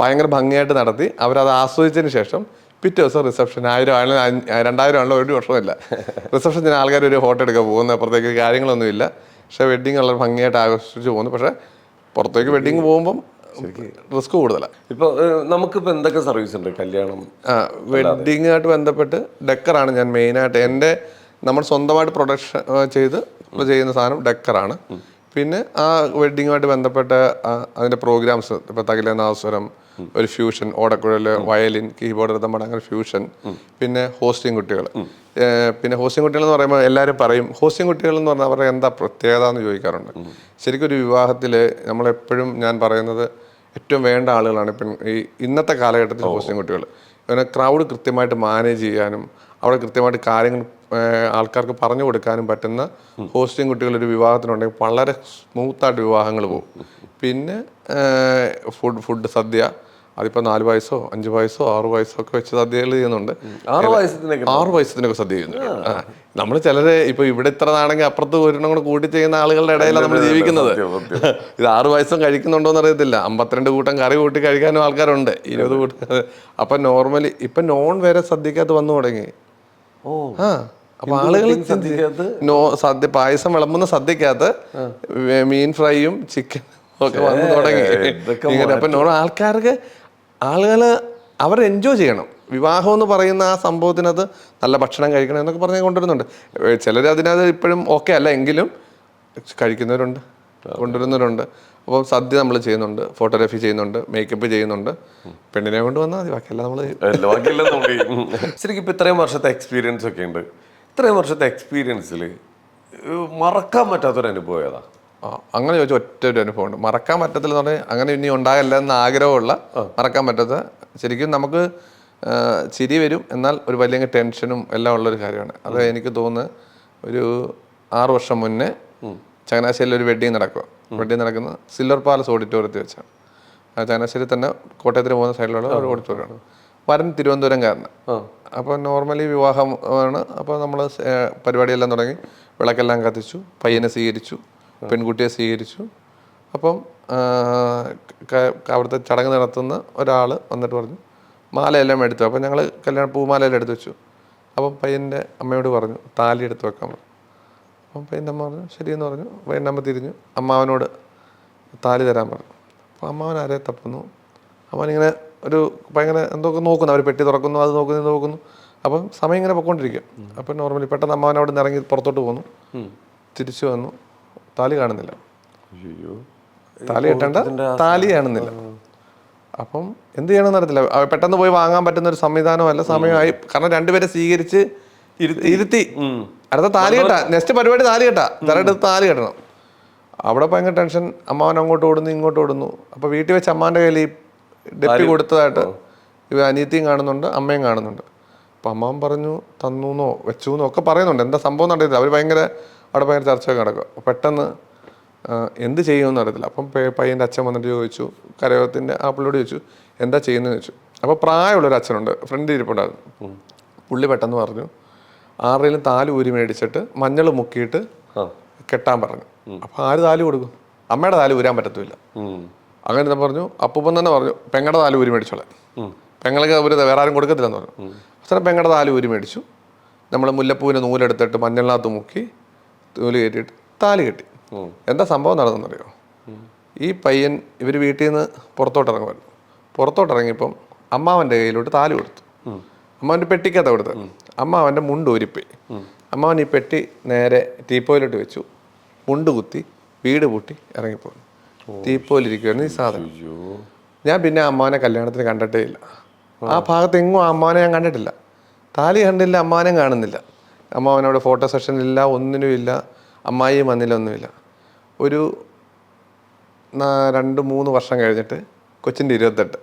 ഭയങ്കര ഭംഗിയായിട്ട് നടത്തി അവരത് ആസ്വദിച്ചതിന് ശേഷം പിറ്റേ ദിവസം റിസപ്ഷൻ 1000 ആണല്ലോ 2000 ആണല്ലോ, ഒരു വർഷമില്ല റിസപ്ഷന് ആൾക്കാർ ഒരു ഫോട്ടോ എടുക്കാൻ പോകുന്നത്. അപ്പുറത്തേക്ക് കാര്യങ്ങളൊന്നുമില്ല. പക്ഷെ വെഡ്ഡിങ് ഉള്ള ഭംഗിയായിട്ട് ആഘോഷിച്ച് പോകുന്നു. പക്ഷെ പുറത്തേക്ക് വെഡ്ഡിങ് പോകുമ്പം റിസ്ക് കൂടുതലാണ്. ഇപ്പോൾ നമുക്കിപ്പോൾ എന്തൊക്കെ സർവീസ് ഉണ്ട് കല്യാണം? വെഡ്ഡിങ്ങായിട്ട് ബന്ധപ്പെട്ട് ഡെക്കറാണ് ഞാൻ മെയിനായിട്ട്. നമ്മൾ സ്വന്തമായിട്ട് പ്രൊഡക്ഷൻ ചെയ്ത് ചെയ്യുന്ന സാധനം ഡെക്കറാണ്. പിന്നെ ആ വെഡ്ഡിങ്ങുമായിട്ട് ബന്ധപ്പെട്ട അതിൻ്റെ പ്രോഗ്രാംസ്, ഇപ്പോൾ തകിലനാസ്വരം, ഒരു ഫ്യൂഷൻ, ഓടക്കുഴൽ, വയലിൻ, കീബോർഡ്, റിതം, അങ്ങനെ ഫ്യൂഷൻ. പിന്നെ ഹോസ്റ്റിംഗ് കുട്ടികൾ. പിന്നെ ഹോസ്റ്റിംഗ് കുട്ടികൾ എന്ന് പറയുമ്പോൾ എല്ലാവരും പറയും ഹോസ്റ്റിംഗ് കുട്ടികൾ എന്ന് പറഞ്ഞാൽ അവരുടെ എന്താ പ്രത്യേകത എന്ന് ചോദിക്കാറുണ്ട്. ശരിക്കും ഒരു വിവാഹത്തിൽ നമ്മളെപ്പോഴും ഞാൻ പറയുന്നത് ഏറ്റവും വേണ്ട ആളുകളാണ് ഇപ്പം ഈ ഇന്നത്തെ കാലഘട്ടത്തിൽ ഹോസ്റ്റിംഗ് കുട്ടികൾ. അങ്ങനെ ക്രൗഡ് കൃത്യമായിട്ട് മാനേജ് ചെയ്യാനും അവിടെ കൃത്യമായിട്ട് കാര്യങ്ങൾ ആൾക്കാർക്ക് പറഞ്ഞു കൊടുക്കാനും പറ്റുന്ന ഹോസ്റ്റിംഗ് കുട്ടികൾ ഒരു വിവാഹത്തിനുണ്ടെങ്കിൽ വളരെ സ്മൂത്തായിട്ട് വിവാഹങ്ങൾ പോകും. പിന്നെ ഫുഡ് സദ്യ, അതിപ്പോൾ 4 വയസ്സോ 5 വയസ്സോ 6 വയസ്സോ ഒക്കെ വെച്ച് സദ്യകൾ ചെയ്യുന്നുണ്ട്. 6 വയസ്സത്തിനൊക്കെ സദ്യ ചെയ്യുന്നുണ്ട്. നമ്മൾ ചിലര് ഇപ്പൊ ഇവിടെ ഇത്ര നാണെങ്കിൽ അപ്പുറത്ത് ഒരെണ്ണം കൂടെ കൂട്ടി ചെയ്യുന്ന ആളുകളുടെ ഇടയിലാണ് നമ്മൾ ജീവിക്കുന്നത്. ഇത് 6 വയസ്സും കഴിക്കുന്നുണ്ടോന്ന് അറിയത്തില്ല. 52 കൂട്ടം കറി കൂട്ടി കഴിക്കാനും ആൾക്കാരുണ്ട്, 20 കൂട്ടം. അപ്പൊ നോർമലി ഇപ്പൊ നോൺ വരെ സദ്യക്കകത്ത് വന്നു തുടങ്ങി. അപ്പൊ ആളുകൾ സദ്യ പായസം വിളമ്പുന്ന സദ്യക്കകത്ത് മീൻ ഫ്രൈയും ചിക്കൻ ഒക്കെ വന്നു തുടങ്ങി. ഇങ്ങനെ അപ്പൊ ആളുകൾ അവർ എൻജോയ് ചെയ്യണം. വിവാഹം എന്ന് പറയുന്ന ആ സംഭവത്തിനകത്ത് നല്ല ഭക്ഷണം കഴിക്കണം എന്നൊക്കെ പറഞ്ഞ് കൊണ്ടുവരുന്നുണ്ട്. ചിലർ അതിനകത്ത് ഇപ്പോഴും ഓക്കെ അല്ല എങ്കിലും കഴിക്കുന്നവരുണ്ട്, കൊണ്ടുവരുന്നവരുണ്ട്. അപ്പോൾ സദ്യ നമ്മൾ ചെയ്യുന്നുണ്ട്, ഫോട്ടോഗ്രാഫി ചെയ്യുന്നുണ്ട്, മേക്കപ്പ് ചെയ്യുന്നുണ്ട്. പെണ്ണിനെ കൊണ്ട് വന്നാൽ മതി, ബാക്കിയെല്ലാം നമ്മൾ. ശരിക്കും ഇപ്പം ഇത്രയും വർഷത്തെ എക്സ്പീരിയൻസ് ഒക്കെ ഉണ്ട്. ഇത്രയും വർഷത്തെ എക്സ്പീരിയൻസിൽ മറക്കാൻ പറ്റാത്തൊരു അനുഭവം ഏതാ? അങ്ങനെ ചോദിച്ചാൽ ഒറ്റ ഒരു അനുഭവം ഉണ്ട്. മറക്കാൻ പറ്റത്തില്ലെന്ന് പറഞ്ഞാൽ അങ്ങനെ ഇനി ഉണ്ടാകില്ല എന്ന ആഗ്രഹമുള്ള, മറക്കാൻ പറ്റാത്ത, ശരിക്കും നമുക്ക് ചിരി വരും എന്നാൽ ഒരു വലിയ ടെൻഷനും എല്ലാം ഉള്ളൊരു കാര്യമാണ്. അത് എനിക്ക് തോന്നുന്നത് ഒരു 6 വർഷം മുന്നേ ചങ്ങനാശ്ശേരിയിൽ ഒരു വെഡ്ഡിങ് നടക്കുന്ന സിൽവർ പാലസ് ഓഡിറ്റോറിയത്തിൽ വെച്ചാണ്. ചങ്ങനാശ്ശേരി തന്നെ കോട്ടയത്തിന് പോകുന്ന സൈഡിലുള്ള ഒരു ഓഡിറ്റോറിയമാണ്. വരൻ തിരുവനന്തപുരംകാരന്. അപ്പോൾ നോർമലി വിവാഹം ആണ്. അപ്പോൾ നമ്മൾ പരിപാടിയെല്ലാം തുടങ്ങി, വിളക്കെല്ലാം കത്തിച്ചു, പയ്യനെ സ്വീകരിച്ചു, പെൺകുട്ടിയെ സ്വീകരിച്ചു, അപ്പം അവിടുത്തെ ചടങ്ങ് നടത്തുന്ന ഒരാൾ വന്നിട്ട് പറഞ്ഞു മാലയെല്ലാം എടുത്തു. അപ്പം ഞങ്ങൾ പൂമാലയെല്ലാം എടുത്ത് വെച്ചു. അപ്പം പയ്യൻ്റെ അമ്മയോട് പറഞ്ഞു താലി എടുത്ത് വെക്കാൻ പറഞ്ഞു. അപ്പം പയ്യൻ്റെ അമ്മ പറഞ്ഞു ശരിയെന്ന് പറഞ്ഞു. പയ്യൻ്റെ അമ്മ തിരിഞ്ഞു അമ്മാവനോട് താലി തരാൻ പറഞ്ഞു. അപ്പോൾ അമ്മാവൻ ആരെ തപ്പുന്നു. അമ്മാവനിങ്ങനെ ഒരു ഭയങ്കര എന്തൊക്കെ നോക്കുന്നു. അവർ പെട്ടി തുറക്കുന്നു, അത് നോക്കുന്നു, ഇത് നോക്കുന്നു. അപ്പം സമയം ഇങ്ങനെ പൊയ്ക്കൊണ്ടിരിക്കും. അപ്പം നോർമലി പെട്ടെന്ന് അമ്മാവൻ അവിടെ നിന്ന് ഇറങ്ങി പുറത്തോട്ട് പോന്നു. തിരിച്ചു വന്നു, താലി കാണുന്നില്ല. താലി കെട്ടേണ്ട താലി കാണുന്നില്ല. അപ്പം എന്ത് ചെയ്യണമെന്ന് അറിയത്തില്ല. പെട്ടെന്ന് പോയി വാങ്ങാൻ പറ്റുന്ന ഒരു സംവിധാനമല്ല, സമയമായി. കാരണം രണ്ടുപേരെ സ്വീകരിച്ച് ഇരുത്തി അടുത്ത താലി കെട്ടാ, നെക്സ്റ്റ് പരിപാടി താലി കെട്ടാ, തരടുത്ത് താലി കെട്ടണം. അവിടെ ഭയങ്കര ടെൻഷൻ. അമ്മാവൻ അങ്ങോട്ട് ഓടുന്നു, ഇങ്ങോട്ട് ഓടുന്നു. അപ്പോൾ വീട്ടിൽ വെച്ച് അമ്മാൻ്റെ കയ്യിൽ ഈ ഡെപ്പി കൊടുത്തതായിട്ട് ഇവ അനിയത്തിയും കാണുന്നുണ്ട്, അമ്മയും കാണുന്നുണ്ട്. അപ്പം അമ്മാവൻ പറഞ്ഞു തന്നൂന്നോ വെച്ചൂന്നോ ഒക്കെ പറയുന്നുണ്ട്. എന്താ സംഭവം നടത്തില്ല. അവർ ഭയങ്കര അവിടെ ഭയങ്കര ചർച്ചയൊക്കെ നടക്കുക. പെട്ടെന്ന് എന്ത് ചെയ്യുമെന്ന് അറിയത്തില്ല. അപ്പം പയ്യൻ്റെ അച്ഛൻ വന്നിട്ട് ചോദിച്ചു, കരയോഗത്തിൻ്റെ ആ പുള്ളിയോട് ചോദിച്ചു എന്താ ചെയ്യുന്നതെന്ന് ചോദിച്ചു. അപ്പോൾ പ്രായമുള്ളൊരു അച്ഛനുണ്ട്, ഫ്രണ്ട് ഇരിപ്പുണ്ടായിരുന്നു. പുള്ളി പെട്ടെന്ന് പറഞ്ഞു ആരുടെയും താലി ഊരി മേടിച്ചിട്ട് മഞ്ഞൾ മുക്കിയിട്ട് കെട്ടാൻ പറഞ്ഞു. അപ്പോൾ ആര് താലി കൊടുക്കും? അമ്മയുടെ താലി ഊരാൻ പറ്റത്തില്ല. അങ്ങനെ പറഞ്ഞു. അപ്പൂപ്പൻ തന്നെ പറഞ്ഞു പെങ്ങടെ താലി ഊരി മേടിച്ചോളെ, പെങ്ങൾക്ക് അവർ വേറെ ആരും കൊടുക്കത്തില്ലെന്ന് പറഞ്ഞു. അവസാനം പെങ്ങടെ താലി ഊരി മേടിച്ചു. നമ്മൾ മുല്ലപ്പൂവിൻ്റെ നൂലെടുത്തിട്ട് മഞ്ഞളിനകത്ത് മുക്കി നൂല് കയറ്റിയിട്ട് താലി കെട്ടി. എന്താ സംഭവം നടന്നെന്നറിയോ? ഈ പയ്യൻ ഇവർ വീട്ടിൽ നിന്ന് പുറത്തോട്ടിറങ്ങുമായിരുന്നു. പുറത്തോട്ടിറങ്ങിയപ്പം അമ്മാവൻ്റെ കയ്യിലോട്ട് താലി കൊടുത്തു. അമ്മാവൻ്റെ പെട്ടിക്കകത്ത് കൊടുത്ത് അമ്മാവൻ്റെ മുണ്ട് ഊരിപ്പോയി. അമ്മാവൻ ഈ പെട്ടി നേരെ ടീപ്പോയിലോട്ട് വെച്ചു, മുണ്ട് കുത്തി വീട് പൂട്ടി ഇറങ്ങിപ്പോയി. ടീപ്പോയിലിരിക്കുകയായിരുന്നു ഈ സാധനം. ഞാൻ പിന്നെ അമ്മാവനെ കല്യാണത്തിന് കണ്ടിട്ടേ ഇല്ല. ആ ഭാഗത്ത് എങ്ങും അമ്മാവനെ ഞാൻ കണ്ടിട്ടില്ല. താലി കണ്ടില്ല, അമ്മാവനും കാണുന്നില്ല. അമ്മാവനവിടെ ഫോട്ടോ സെഷനിലില്ല, ഒന്നിനും ഇല്ല. അമ്മായിയും വന്നില്ല, ഒന്നുമില്ല. ഒരു 2-3 വർഷം കഴിഞ്ഞിട്ട് കൊച്ചിൻ്റെ 28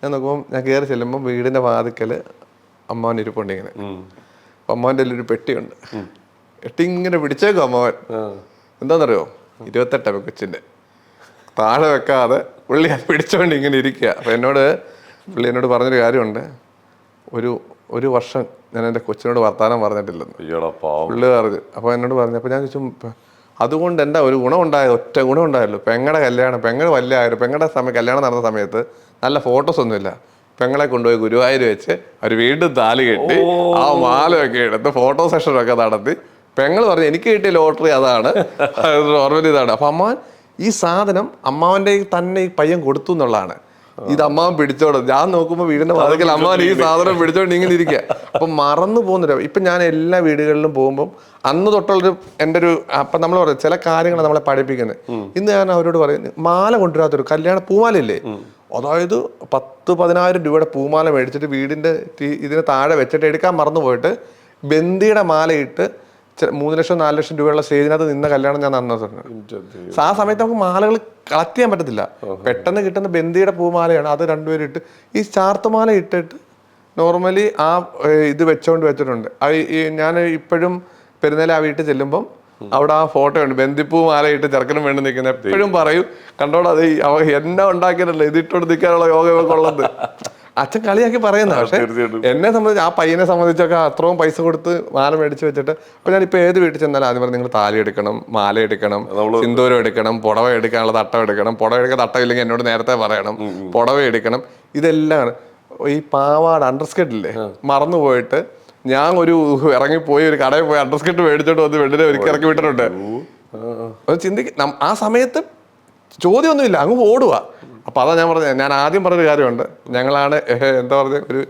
ഞാൻ നോക്കുമ്പം ഞാൻ കയറി ചെല്ലുമ്പം വീടിൻ്റെ വാതിക്കൽ അമ്മാവൻ ഇരിപ്പുണ്ട് ഇങ്ങനെ. അപ്പം അമ്മാവൻ്റെ കയ്യിൽ ഒരു പെട്ടിയുണ്ട്. പെട്ടി ഇങ്ങനെ പിടിച്ചേക്കും അമ്മാവൻ. എന്താണെന്നറിയോ? 28 കൊച്ചിൻ്റെ താഴെ വെക്കാതെ പുള്ളി അത് പിടിച്ചോണ്ട് ഇങ്ങനെ ഇരിക്കുക. അപ്പം പുള്ളി എന്നോട് പറഞ്ഞൊരു കാര്യമുണ്ട്, ഒരു വർഷം ഞാൻ എൻ്റെ കൊച്ചിനോട് വർത്താനം പറഞ്ഞിട്ടില്ലെന്ന് പുള്ളി പറഞ്ഞു. അപ്പോൾ എന്നോട് പറഞ്ഞു. അപ്പോൾ ഞാൻ ചോദിച്ചു അതുകൊണ്ട് എന്താ ഒരു ഗുണമുണ്ടായത്? ഒറ്റ ഗുണമുണ്ടായല്ലോ, പെങ്ങളുടെ കല്യാണം, പെങ്ങൾ വലിയ ആയിരുന്നു. പെങ്ങളുടെ കല്യാണം നടന്ന സമയത്ത് നല്ല ഫോട്ടോസ് ഒന്നുമില്ല. പെങ്ങളെ കൊണ്ടുപോയി ഗുരുവായൂർ വെച്ച് അവർ വീണ്ടും താലി കെട്ടി ആ മാലയൊക്കെ എടുത്ത് ഫോട്ടോ സെഷനൊക്കെ നടത്തി. പെങ്ങൾ പറഞ്ഞു എനിക്ക് കിട്ടിയ ലോട്ടറി അതാണ്, നോർമലി ഇതാണ്. അപ്പം അമ്മാവൻ ഈ സാധനം അമ്മാവൻ്റെ തന്നെ ഈ പയ്യൻ കൊടുത്തു എന്നുള്ളതാണ്. ഇത് അമ്മാവൻ പിടിച്ചോടും. ഞാൻ നോക്കുമ്പോൾ വീടിന്റെ വാതിക്കൽ അമ്മാവൻ ഈ സാധനം പിടിച്ചോണ്ട് ഇങ്ങനെ ഇരിക്കുക. അപ്പം മറന്നു പോകുന്നില്ല. ഇപ്പം ഞാൻ എല്ലാ വീടുകളിലും പോകുമ്പം അന്ന് തൊട്ടുള്ളൊരു എൻ്റെ ഒരു അപ്പം നമ്മൾ പറയും ചില കാര്യങ്ങൾ നമ്മളെ പഠിപ്പിക്കുന്നത്. ഇന്ന് ഞാൻ അവരോട് പറയുന്നത് മാല കൊണ്ടുവരാത്തൊരു കല്യാണ പൂമാലയില്ലേ, അതായത് 10-10,000 രൂപയുടെ പൂമാല മേടിച്ചിട്ട് വീടിൻ്റെ ഇതിന് താഴെ വെച്ചിട്ട് എടുക്കാൻ മറന്നു പോയിട്ട് ബന്ദിയുടെ മാലയിട്ട് 3 ലക്ഷം 4 ലക്ഷം രൂപയുള്ള സ്റ്റേജിനകത്ത് നിന്ന കല്യാണം ഞാൻ നടന്നിട്ടുണ്ട്. ആ സമയത്ത് നമുക്ക് മാലകൾ കളക്ട് ചെയ്യാൻ പറ്റത്തില്ല. പെട്ടെന്ന് കിട്ടുന്ന ബന്ദിയുടെ പൂമാലയാണ്. അത് 2 പേരും ഇട്ട് ഈ ചാർത്തുമാല ഇട്ടിട്ട് നോർമലി ആ ഇത് വെച്ചിട്ടുണ്ട്. ഞാൻ ഇപ്പോഴും പെരുന്നാൾ ആ വീട്ടിൽ ചെല്ലുമ്പം അവിടെ ആ ഫോട്ടോ ഉണ്ട്, ബന്ദിപ്പൂ മാല ഇട്ട് ചെറുക്കനും വേണ്ടി നിൽക്കുന്നത്. എപ്പോഴും പറയും കണ്ടോടാ അത് എന്നെ ഉണ്ടാക്കിയതല്ലേ ഇത് ഇട്ടോണ്ട് നിൽക്കാനുള്ള യോഗമൊക്കെ ഉള്ളത്. അച്ഛൻ കളിയാക്കി പറയുന്ന. പക്ഷെ എന്നെ സംബന്ധിച്ച് ആ പയ്യനെ സംബന്ധിച്ചൊക്കെ അത്രയും പൈസ കൊടുത്ത് മാല മേടിച്ച് വെച്ചിട്ട് അപ്പൊ ഞാനിപ്പോൾ ഏത് വീട്ടിൽ ചെന്നാലും ആദ്യം പറഞ്ഞാൽ നിങ്ങൾ താലി എടുക്കണം, മാല എടുക്കണം, സിന്ദൂരം എടുക്കണം, പുടവ എടുക്കാനുള്ള തട്ടം എടുക്കണം. പുടവ എടുക്കാൻ തട്ടമില്ലെങ്കിൽ എന്നോട് നേരത്തെ പറയണം. പുടവ എടുക്കണം. ഇതെല്ലാം ഈ പാവാട അണ്ടർസ്കേർട്ടില്ലേ മറന്നുപോയിട്ട് ഞാൻ ഇറങ്ങിപ്പോയി ഒരു കടയിൽ പോയി അണ്ടർസ്കേർട്ട് മേടിച്ചോണ്ട് വന്ന് വെള്ളിനെ ഒരുക്കി ഇറക്കി വിട്ടിട്ടുണ്ട്. ആ സമയത്ത് ചോദ്യമൊന്നുമില്ല, അങ്ങ് ഓടുക. അപ്പൊ അതാ ഞാൻ പറഞ്ഞത്. ഞാൻ ആദ്യം പറഞ്ഞൊരു കാര്യമുണ്ട്, ഞങ്ങളാണ് എന്താ പറഞ്ഞ ഒരു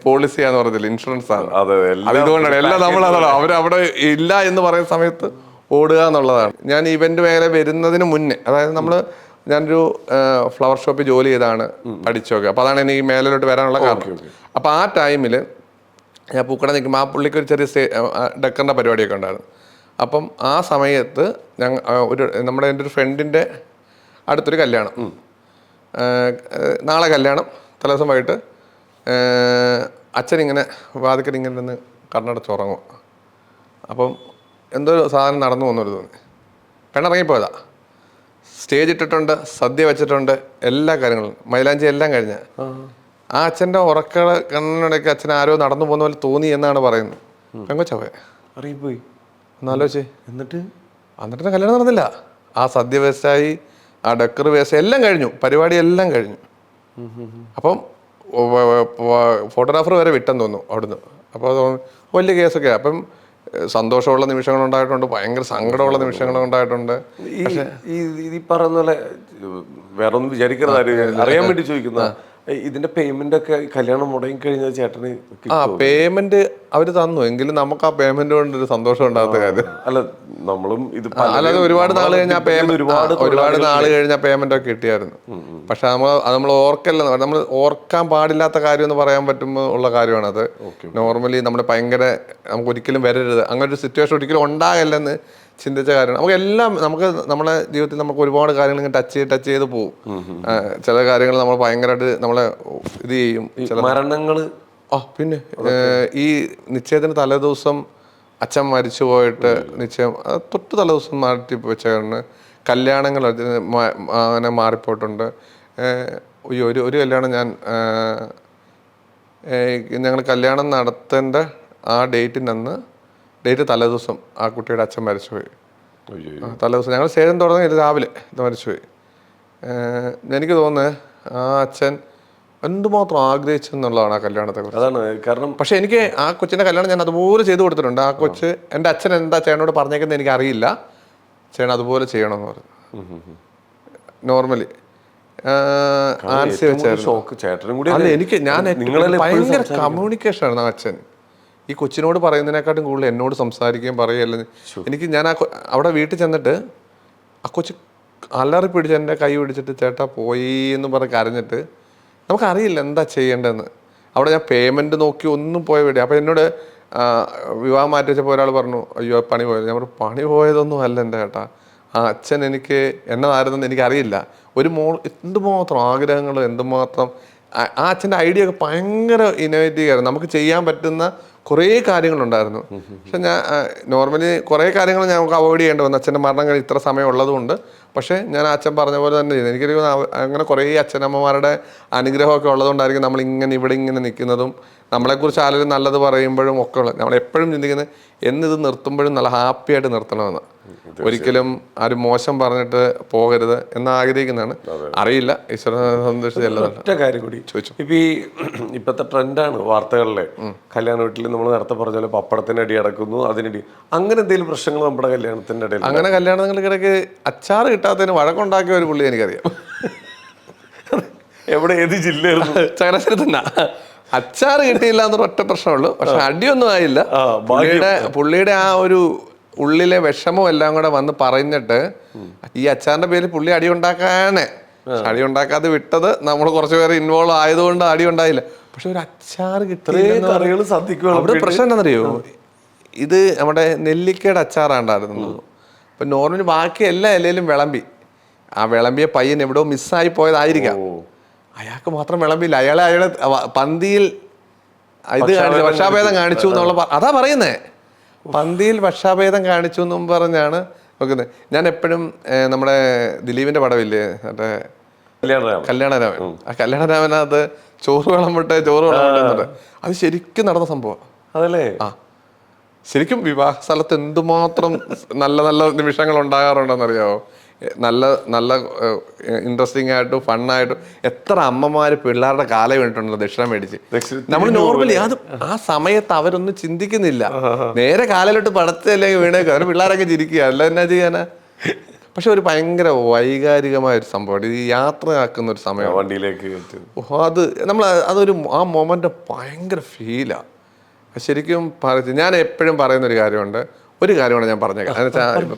പോളിസിയാന്ന് പറഞ്ഞില്ല, ഇൻഷുറൻസ് ആണ്. അതുകൊണ്ടാണ് എല്ലാം നമ്മളതാണ്. അവരവിടെ ഇല്ല എന്ന് പറയുന്ന സമയത്ത് ഓടുക എന്നുള്ളതാണ്. ഞാൻ ഇവന്റ് മേഖല വരുന്നതിന് മുന്നേ, അതായത് ഞാനൊരു ഫ്ലവർ ഷോപ്പിൽ ജോലി ചെയ്താണ് പഠിച്ചൊക്കെ. അപ്പൊ അതാണ് എനിക്ക് മേലോട്ട് വരാനുള്ള കാരണം. അപ്പൊ ആ ടൈമിൽ ഞാൻ പൂക്കട നിൽക്കുമ്പോൾ ആ പുള്ളിക്ക് ഒരു ചെറിയ ഡെക്കറിൻ്റെ പരിപാടിയൊക്കെ ഉണ്ടായിരുന്നു. അപ്പം ആ സമയത്ത് എൻ്റെ ഒരു ഫ്രണ്ടിൻ്റെ അടുത്തൊരു കല്യാണം, നാളെ കല്യാണം, തലേദിവസം വൈകിട്ട് അച്ഛനിങ്ങനെ വാതിക്കൽ ഇങ്ങനെ നിന്ന് കണ്ണടച്ചുറങ്ങും. അപ്പം എന്തോ സാധനം നടന്നു പോകുന്നൊരു തോന്നി. പെണ്ണിറങ്ങിപ്പോയതാ. സ്റ്റേജ് ഇട്ടിട്ടുണ്ട്, സദ്യ വെച്ചിട്ടുണ്ട്, എല്ലാ കാര്യങ്ങളും മൈലാഞ്ചി എല്ലാം കഴിഞ്ഞ. ആ അച്ഛൻ്റെ കണ്ണിനോടൊക്കെ അച്ഛൻ ആരോ നടന്നു പോകുന്ന പോലെ തോന്നി എന്നാണ് പറയുന്നത്. പെങ്കൊച്ചവേ അറിയിപ്പോയി ഒന്നാലോചിച്ചേ. എന്നിട്ട് എന്നിട്ട് കല്യാണം നടന്നില്ല. ആ സദ്യ വേസ്റ്റായി, ആ ഡെക്കർ വേസ്റ്റ് എല്ലാം കഴിഞ്ഞു, പരിപാടി എല്ലാം കഴിഞ്ഞു. അപ്പം ഫോട്ടോഗ്രാഫർ വരെ വിട്ടെന്ന് തോന്നുന്നു അവിടുന്ന്. അപ്പോൾ അത് വലിയ കേസൊക്കെ. അപ്പം സന്തോഷമുള്ള നിമിഷങ്ങൾ ഉണ്ടായിട്ടുണ്ട്, ഭയങ്കര സങ്കടമുള്ള നിമിഷങ്ങൾ ഉണ്ടായിട്ടുണ്ട്. ഈ പറയുന്ന പോലെ വേറെ ഒന്നും വിചാരിക്കരുത്, അറിയാൻ വേണ്ടി ചോദിക്കുന്ന ഇതിന്റെ പേയ്മെന്റ് ഒക്കെ കല്യാണം മുടങ്ങി കഴിഞ്ഞാൽ ചേട്ടന് പേയ്മെന്റ് അവര് തന്നു, എങ്കിലും നമുക്ക് ആ പേയ്മെന്റ് കൊണ്ട് ഒരു സന്തോഷം ഉണ്ടാകാത്ത കാര്യം. അല്ല, നമ്മളും ഇത് അല്ലാതെ ഒരുപാട് നാൾ കഴിഞ്ഞാൽ ഒരുപാട് നാൾ കഴിഞ്ഞാൽ പേയ്മെന്റ് ഒക്കെ കിട്ടിയായിരുന്നു. പക്ഷെ നമ്മൾ ഓർക്കല്ല, നമ്മൾ ഓർക്കാൻ പാടില്ലാത്ത കാര്യം എന്ന് പറയാൻ പറ്റുമ്പോൾ ഉള്ള കാര്യമാണ് അത്. നോർമലി നമ്മൾ ഭയങ്കര നമുക്ക് ഒരിക്കലും വരരുത്, അങ്ങനെ ഒരു സിറ്റുവേഷൻ ഒരിക്കലും ഉണ്ടാകില്ലെന്ന് ചിന്തിച്ച കാര്യമാണ്. നമുക്ക് നമ്മുടെ ജീവിതത്തിൽ നമുക്ക് ഒരുപാട് കാര്യങ്ങൾ ഇങ്ങനെ ടച്ച് ചെയ്ത് പോകും. ചില കാര്യങ്ങൾ നമ്മൾ ഭയങ്കരമായിട്ട് നമ്മളെ ഇത് ചെയ്യും. ചില മരണങ്ങള് പിന്നെ ഈ നിശ്ചയത്തിന് തലേദിവസം അച്ഛൻ മരിച്ചു പോയിട്ട് നിശ്ചയം തൊട്ട് തലേദിവസം മാറ്റി വെച്ചാണ് കല്യാണങ്ങൾ അങ്ങനെ മാറിപ്പോയിട്ടുണ്ട്. ഒരു കല്യാണം ഞങ്ങൾ കല്യാണം നടത്തേണ്ട ആ ഡേറ്റ് തലേദിവസം ആ കുട്ടിയുടെ അച്ഛൻ മരിച്ചുപോയി. തലേദിവസം ഞങ്ങൾ സ്റ്റേജ് തുടങ്ങി രാവിലെ ഇത് മരിച്ചുപോയി. എനിക്ക് തോന്നുന്നത് ആ അച്ഛൻ എന്തുമാത്രം ആഗ്രഹിച്ചെന്നുള്ളതാണ് ആ കല്യാണത്തെ കുറിച്ച്. അതാണ് കാരണം. പക്ഷെ എനിക്ക് ആ കൊച്ചിൻ്റെ കല്യാണം ഞാൻ അതുപോലെ ചെയ്തു കൊടുത്തിട്ടുണ്ട്. ആ കൊച്ച് എൻ്റെ അച്ഛൻ എന്താ ചേട്ടനോട് പറഞ്ഞേക്കുന്നത് എനിക്ക് അറിയില്ല, ചേട്ടൻ അതുപോലെ ചെയ്യണമെന്ന് പറഞ്ഞു. നോർമലി ആൻസി വെച്ചായിരുന്നു. അല്ല, ഞാൻ ഭയങ്കര കമ്മ്യൂണിക്കേഷൻ ആയിരുന്നു ആ അച്ഛൻ. ഈ കൊച്ചിനോട് പറയുന്നതിനെക്കാട്ടും കൂടുതൽ എന്നോട് സംസാരിക്കുകയും പറയുകയല്ല. ഞാൻ അവിടെ വീട്ടിൽ ചെന്നിട്ട് ആ കൊച്ച് അലറി പിടിച്ച് എൻ്റെ കൈ പിടിച്ചിട്ട് ചേട്ടാ പോയി എന്ന് പറഞ്ഞ് കരഞ്ഞിട്ട് നമുക്കറിയില്ല എന്താ ചെയ്യേണ്ടതെന്ന്. അവിടെ ഞാൻ പേയ്മെൻറ്റ് നോക്കി ഒന്നും പോയ വീട്. അപ്പോൾ എന്നോട് വിവാഹം മാറ്റി വെച്ചപ്പോൾ ഒരാൾ പറഞ്ഞു അയ്യോ പണി പോയത്. ഞാൻ പറഞ്ഞു പണി പോയതൊന്നും അല്ല എൻ്റെ ചേട്ടാ, ആ അച്ഛൻ എനിക്ക് എന്നതായിരുന്നെന്ന് എനിക്കറിയില്ല. ഒരു എന്തുമാത്രം ആഗ്രഹങ്ങൾ, എന്തുമാത്രം ആ അച്ഛൻ്റെ ഐഡിയ ഒക്കെ ഭയങ്കര ഇന്നോവേറ്റീവ് ആയിരുന്നു. നമുക്ക് ചെയ്യാൻ പറ്റുന്ന കുറേ കാര്യങ്ങളുണ്ടായിരുന്നു. പക്ഷെ ഞാൻ നോർമലി കുറേ കാര്യങ്ങൾ നമുക്ക് അവോയ്ഡ് ചെയ്യേണ്ടി വന്നു. അച്ഛൻ്റെ മരണം കഴിഞ്ഞ് ഇത്ര സമയം ഉള്ളതുകൊണ്ട്. പക്ഷേ ഞാൻ അച്ഛൻ പറഞ്ഞ പോലെ തന്നെ ചെയ്തു. എനിക്കൊരു അങ്ങനെ കുറേ അച്ഛനമ്മമാരുടെ അനുഗ്രഹമൊക്കെ ഉള്ളതുകൊണ്ടായിരിക്കും നമ്മളിങ്ങനെ ഇവിടെ ഇങ്ങനെ നിൽക്കുന്നതും നമ്മളെക്കുറിച്ച് ആരെങ്കിലും നല്ലത് പറയുമ്പോഴും ഒക്കെ ഉള്ളത്. നമ്മളെപ്പോഴും ചിന്തിക്കുന്നത് എന്നിത് നിർത്തുമ്പോഴും നല്ല ഹാപ്പി ആയിട്ട് നിർത്തണമെന്ന്. ഒരിക്കലും ആരും മോശം പറഞ്ഞിട്ട് പോകരുത് എന്ന് ആഗ്രഹിക്കുന്നതാണ്. അറിയില്ല, ഈശ്വരനെ സന്തോഷിച്ചല്ല. ഒറ്റ കാര്യം കൂടി ചോദിച്ചു. ഇപ്പോഴത്തെ ട്രെൻഡാണ് വാർത്തകളിലെ കല്യാണ വീട്ടിൽ നമ്മൾ നേരത്തെ പറഞ്ഞ പോലെ പപ്പടത്തിന് അടി അടക്കുന്നു, അതിനടി അങ്ങനെ എന്തെങ്കിലും പ്രശ്നങ്ങൾ നമ്മുടെ കല്യാണത്തിന്റെ ഇടയിൽ? അങ്ങനെ കല്യാണങ്ങൾക്കിടയ്ക്ക് അച്ചാർ കിട്ടാത്തതിന് വഴക്കുണ്ടാക്കിയ ഒരു പുള്ളി എനിക്കറിയാം. എവിടെ, ഏത് ജില്ലയായിരുന്നു? ചങ്ങനാശ്ശേരി തന്നെ. അച്ചാർ കിട്ടിയില്ല എന്നൊരു ഒറ്റ പ്രശ്നമുള്ളൂ. പക്ഷെ അടിയൊന്നും ആയില്ല. പുള്ളിയുടെ ആ ഒരു ഉള്ളിലെ വിഷമം എല്ലാം കൂടെ വന്ന് പറഞ്ഞിട്ട് ഈ അച്ചാറിന്റെ പേരിൽ പുള്ളി അടി ഉണ്ടാക്കാനേ, അടി ഉണ്ടാക്കാതെ വിട്ടത് നമ്മൾ കുറച്ച് പേര് ഇൻവോൾവ് ആയതുകൊണ്ട് അടി ഉണ്ടായില്ല. പക്ഷെ ഒരു അച്ചാർ കിട്ടിയ അവിടെ പ്രശ്നം എന്താണെന്നറിയോ, ഇത് നമ്മുടെ നെല്ലിക്കയുടെ അച്ചാറാണ്ടായിരുന്നു. അപ്പൊ നോർമലി ബാക്കി എല്ലാ ഇലയിലും വിളമ്പി, ആ വിളമ്പിയ പയ്യൻ എവിടെയോ മിസ്സായി പോയതായിരിക്കാം. അയാൾക്ക് മാത്രം വിളമ്പില്ല. അയാളെ പന്തിയിൽ ഇത് കാണിച്ചു, പക്ഷാഭേദം കാണിച്ചു എന്നുള്ള അതാ പറയുന്നേ. പന്തിയിൽ പക്ഷാഭേദം കാണിച്ചു എന്നും പറഞ്ഞാണ് നോക്കുന്നത്. ഞാൻ എപ്പോഴും നമ്മുടെ ദിലീപിന്റെ പടമില്ലേ മറ്റേ കല്യാണരാമൻ, ആ കല്യാണരാമനകത്ത് ചോറ് വിളമ്പിട്ട് അത് ശരിക്കും നടന്ന സംഭവം അതല്ലേ. ശരിക്കും വിവാഹ സ്ഥലത്ത് എന്തുമാത്രം നല്ല നല്ല നിമിഷങ്ങൾ ഉണ്ടാകാറുണ്ടെന്നറിയാമോ? നല്ല നല്ല ഇൻട്രസ്റ്റിംഗ് ആയിട്ടും ഫണ്ണായിട്ടും എത്ര അമ്മമാര് പിള്ളേരുടെ കാലം വേണ്ടിട്ടുണ്ടല്ലോ ദക്ഷിണ മേടിച്ച്. നമ്മൾ നോർമലി അത് ആ സമയത്ത് അവരൊന്നും ചിന്തിക്കുന്നില്ല, നേരെ കാലിലോട്ട് പടത്തല്ലെങ്കിൽ വീണേക്കും. അവർ പിള്ളേരൊക്കെ ചിരിക്കുക, അല്ല എന്നാ ചെയ്യാനാ. പക്ഷെ ഒരു ഭയങ്കര വൈകാരികമായ ഒരു സംഭവം ഈ യാത്രയാക്കുന്ന ഒരു സമയം വണ്ടിയിലേക്ക് അത് നമ്മൾ അതൊരു ആ മൊമെന്റ് ഭയങ്കര ഫീലാണ്. ശരിക്കും ഞാൻ എപ്പോഴും പറയുന്ന ഒരു കാര്യമുണ്ട്, ഒരു കാര്യമാണ് ഞാൻ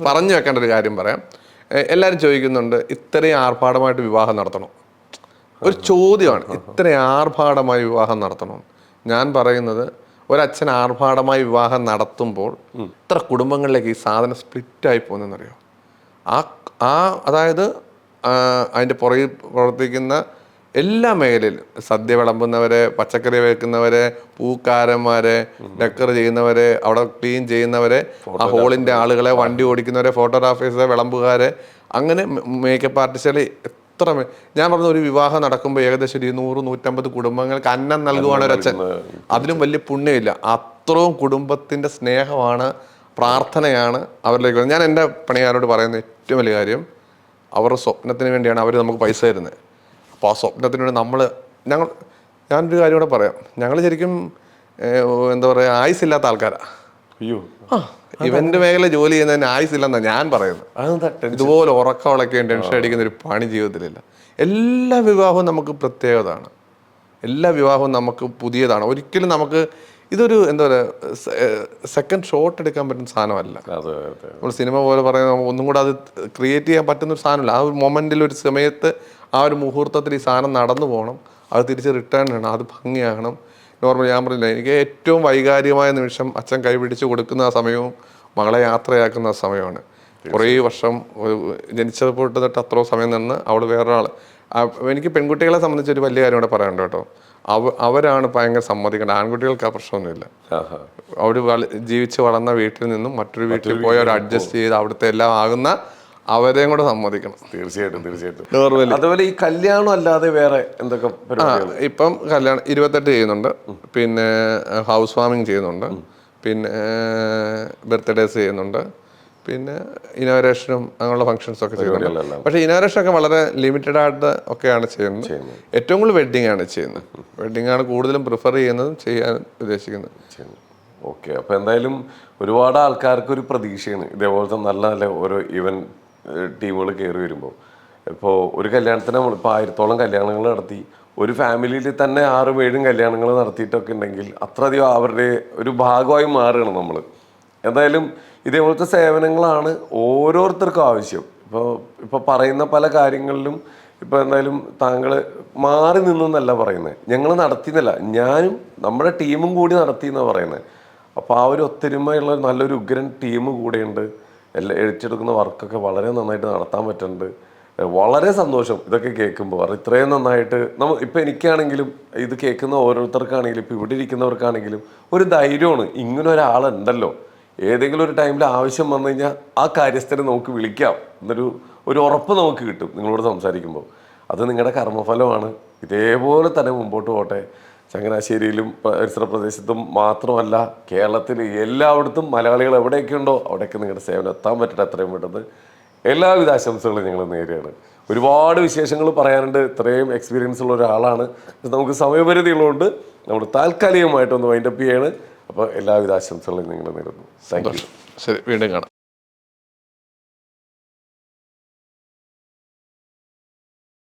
പറഞ്ഞു വെക്കേണ്ട ഒരു കാര്യം പറയാം. എല്ലാവരും ചോദിക്കുന്നുണ്ട് ഇത്രയും ആർഭാടമായിട്ട് വിവാഹം നടത്തണം, ഒരു ചോദ്യമാണ്, ഇത്രയും ആർഭാടമായി വിവാഹം നടത്തണം. ഞാൻ പറയുന്നത് ഒരച്ഛൻ ആർഭാടമായി വിവാഹം നടത്തുമ്പോൾ ഇത്ര കുടുംബങ്ങളിലേക്ക് ഈ സാധനം സ്പ്ലിറ്റായി പോകുന്നതെന്നറിയോ? അതായത് അതിൻ്റെ പുറകിൽ പ്രവർത്തിക്കുന്ന എല്ലാ മേഖലയിലും സദ്യ വിളമ്പുന്നവരെ, പച്ചക്കറി വെക്കുന്നവരെ, പൂക്കാരന്മാരെ, ഡെക്കർ ചെയ്യുന്നവരെ, അവിടെ ക്ലീൻ ചെയ്യുന്നവരെ, ആ ഹോളിൻ്റെ ആളുകളെ, വണ്ടി ഓടിക്കുന്നവരെ, ഫോട്ടോഗ്രാഫേഴ്സ്, വിളമ്പുകാരെ, അങ്ങനെ മേക്കപ്പ് ആർട്ടിസ്റ്റുകൾ എത്ര. ഞാൻ പറഞ്ഞ ഒരു വിവാഹം നടക്കുമ്പോൾ ഏകദേശം 200-150 കുടുംബങ്ങൾക്ക് അന്നം നൽകുവാണ് ഒരച്ഛൻ. അതിലും വലിയ പുണ്യമില്ല. അത്രയും കുടുംബത്തിൻ്റെ സ്നേഹമാണ് പ്രാർത്ഥനയാണ് അവരിലേക്ക് വരുന്നത്. ഞാൻ എൻ്റെ പണിക്കാരോട് പറയുന്ന ഏറ്റവും വലിയ കാര്യം, അവരുടെ സ്വപ്നത്തിന് വേണ്ടിയാണ് അവർ നമുക്ക് പൈസ തരുന്നത്. അപ്പോൾ ആ സ്വപ്നത്തിന് വേണ്ടി ഞാനൊരു കാര്യം കൂടെ പറയാം. ഞങ്ങൾ ശരിക്കും എന്താ പറയുക, ആയുസില്ലാത്ത ആൾക്കാരാണ്. അയ്യോ, ഇവന്റ് മേഖല ജോലി ചെയ്യുന്നതിന് ആയുസില്ലെന്നാണ് ഞാൻ പറയുന്നത്. ഇതുപോലെ ഉറക്കമുളക്കുകയും ടെൻഷൻ അടിക്കുന്ന ഒരു പണി ജീവിതത്തിലില്ല. എല്ലാ വിവാഹവും നമുക്ക് പ്രത്യേകതയാണ്, എല്ലാ വിവാഹവും നമുക്ക് പുതിയതാണ്. ഒരിക്കലും നമുക്ക് ഇതൊരു എന്താ പറയുക, സെക്കൻഡ് ഷോട്ട് എടുക്കാൻ പറ്റുന്ന സാധനമല്ല. നമ്മൾ സിനിമ പോലെ പറയുന്നത് ഒന്നും കൂടെ അത് ക്രിയേറ്റ് ചെയ്യാൻ പറ്റുന്ന ഒരു സാധനമല്ല. ആ ഒരു മൊമെന്റിൽ, ഒരു സമയത്ത്, ആ ഒരു മുഹൂർത്തത്തിൽ ഈ സാധനം നടന്നു പോകണം. അത് തിരിച്ച് റിട്ടേൺ ചെയ്യണം, അത് ഭംഗിയാകണം. നോർമൽ ഞാൻ പറഞ്ഞില്ല, എനിക്ക് ഏറ്റവും വൈകാരികമായ നിമിഷം അച്ഛൻ കൈപിടിച്ച് കൊടുക്കുന്ന ആ സമയവും മകളെ യാത്രയാക്കുന്ന ആ സമയമാണ്. കുറേ വർഷം ജനിച്ചപ്പോൾ തൊട്ട് അത്രയും സമയം നിന്ന് അവൾ വേറൊരാൾ. എനിക്ക് പെൺകുട്ടികളെ സംബന്ധിച്ച് ഒരു വലിയ കാര്യം കൂടെ പറയാനുണ്ട് കേട്ടോ. അവരാണ് ഭയങ്കര സമ്മതിക്കേണ്ടത്. ആൺകുട്ടികൾക്ക് ആ പ്രശ്നമൊന്നുമില്ല. അവർ ജീവിച്ച് വളർന്ന വീട്ടിൽ നിന്നും മറ്റൊരു വീട്ടിൽ പോയി അവർ അഡ്ജസ്റ്റ് ചെയ്ത് അവിടുത്തെ എല്ലാം ആകുന്ന അവരെയും കൂടെ സമ്മതിക്കണം. തീർച്ചയായിട്ടും. അതുപോലെ ഈ കല്യാണം അല്ലാതെ വേറെ എന്തൊക്കെ? ഇപ്പം കല്യാണം 28 ചെയ്യുന്നുണ്ട്, പിന്നെ ഹൗസ് വാമിങ് ചെയ്യുന്നുണ്ട്, പിന്നെ ബർത്ത്ഡേസ് ചെയ്യുന്നുണ്ട്, പിന്നെ ഇനോഗ്രേഷനും അങ്ങനെയുള്ള ഫംഗ്ഷൻസ് ഒക്കെ ചെയ്യുന്നുണ്ട്. പക്ഷേ ഇനോഗ്രേഷൻ ഒക്കെ വളരെ ലിമിറ്റഡ് ആയിട്ട് ഒക്കെയാണ് ചെയ്യുന്നത്. ഏറ്റവും കൂടുതൽ വെഡ്ഡിങ് ആണ് ചെയ്യുന്നത്. വെഡ്ഡിങ് ആണ് കൂടുതലും പ്രിഫർ ചെയ്യുന്നതും ചെയ്യാൻ ഉദ്ദേശിക്കുന്നത്. ഓക്കെ, അപ്പോൾ എന്തായാലും ഒരുപാട് ആൾക്കാർക്ക് ഒരു പ്രതീക്ഷയാണ് ഇതേപോലത്തെ നല്ല നല്ല ഓരോ ഇവന്റ് ടീമുകൾ കയറി വരുമ്പോൾ. ഇപ്പോൾ ഒരു കല്യാണത്തിന് നമ്മളിപ്പോൾ 1000-ഓളം കല്യാണങ്ങൾ നടത്തി, ഒരു ഫാമിലിയിൽ തന്നെ 6-7 കല്യാണങ്ങൾ നടത്തിയിട്ടൊക്കെ ഉണ്ടെങ്കിൽ അത്രയധികം അവരുടെ ഒരു ഭാഗമായി മാറുകയാണ് നമ്മൾ. എന്തായാലും ഇതേപോലത്തെ സേവനങ്ങളാണ് ഓരോരുത്തർക്കും ആവശ്യം. ഇപ്പോൾ പറയുന്ന പല കാര്യങ്ങളിലും ഇപ്പോൾ എന്തായാലും താങ്കൾ മാറി നിന്നല്ല പറയുന്നത്, ഞങ്ങൾ നടത്തിയെന്നല്ല, ഞാനും നമ്മുടെ ടീമും കൂടി നടത്തി എന്നാണ് പറയുന്നത്. അപ്പോൾ ആ ഒരു ഒത്തൊരുമയുള്ള നല്ലൊരു ഉഗ്രൻ ടീം കൂടെയുണ്ട്. എല്ലാം ഏറ്റെടുക്കുന്ന വർക്കൊക്കെ വളരെ നന്നായിട്ട് നടത്താൻ പറ്റുന്നുണ്ട്. വളരെ സന്തോഷം ഇതൊക്കെ കേൾക്കുമ്പോൾ. കാരണം ഇത്രയും നന്നായിട്ട് ഇപ്പം എനിക്കാണെങ്കിലും ഇത് കേൾക്കുന്ന ഓരോരുത്തർക്കാണെങ്കിലും ഇപ്പോൾ ഇവിടെ ഇരിക്കുന്നവർക്കാണെങ്കിലും ഒരു ധൈര്യമാണ്, ഇങ്ങനെ ഒരാളുണ്ടല്ലോ, ഏതെങ്കിലും ഒരു ടൈമിൽ ആവശ്യം വന്നു കഴിഞ്ഞാൽ ആ കാര്യസ്ഥനെ നമുക്ക് വിളിക്കാം ഒരു ഉറപ്പ് നമുക്ക് കിട്ടും നിങ്ങളോട് സംസാരിക്കുമ്പോൾ. അത് നിങ്ങളുടെ കർമ്മഫലമാണ്. ഇതേപോലെ തന്നെ മുമ്പോട്ട് പോട്ടെ. ചങ്ങനാശ്ശേരിയിലും പരിസര പ്രദേശത്തും മാത്രമല്ല, കേരളത്തിൽ എല്ലായിടത്തും മലയാളികൾ എവിടെയൊക്കെ ഉണ്ടോ അവിടെയൊക്കെ നിങ്ങളുടെ സേവനം എത്താൻ പറ്റട്ടെ എത്രയും പെട്ടെന്ന്. എല്ലാവിധ ആശംസകളും ഞങ്ങൾ നേരെയാണ്. ഒരുപാട് വിശേഷങ്ങൾ പറയാനുണ്ട്. ഇത്രയും എക്സ്പീരിയൻസ് ഉള്ള ഒരാളാണ്. നമുക്ക് സമയപരിധി ഉള്ളതുകൊണ്ട് നമ്മൾ താൽക്കാലികമായിട്ടൊന്ന് വൈൻഡപ്പ് ചെയ്യാണ്. അപ്പോൾ എല്ലാവിധ ആശംസകളും നിങ്ങൾ നേരുന്നു. Thank you. ശരി, വീണ്ടും കാണാം.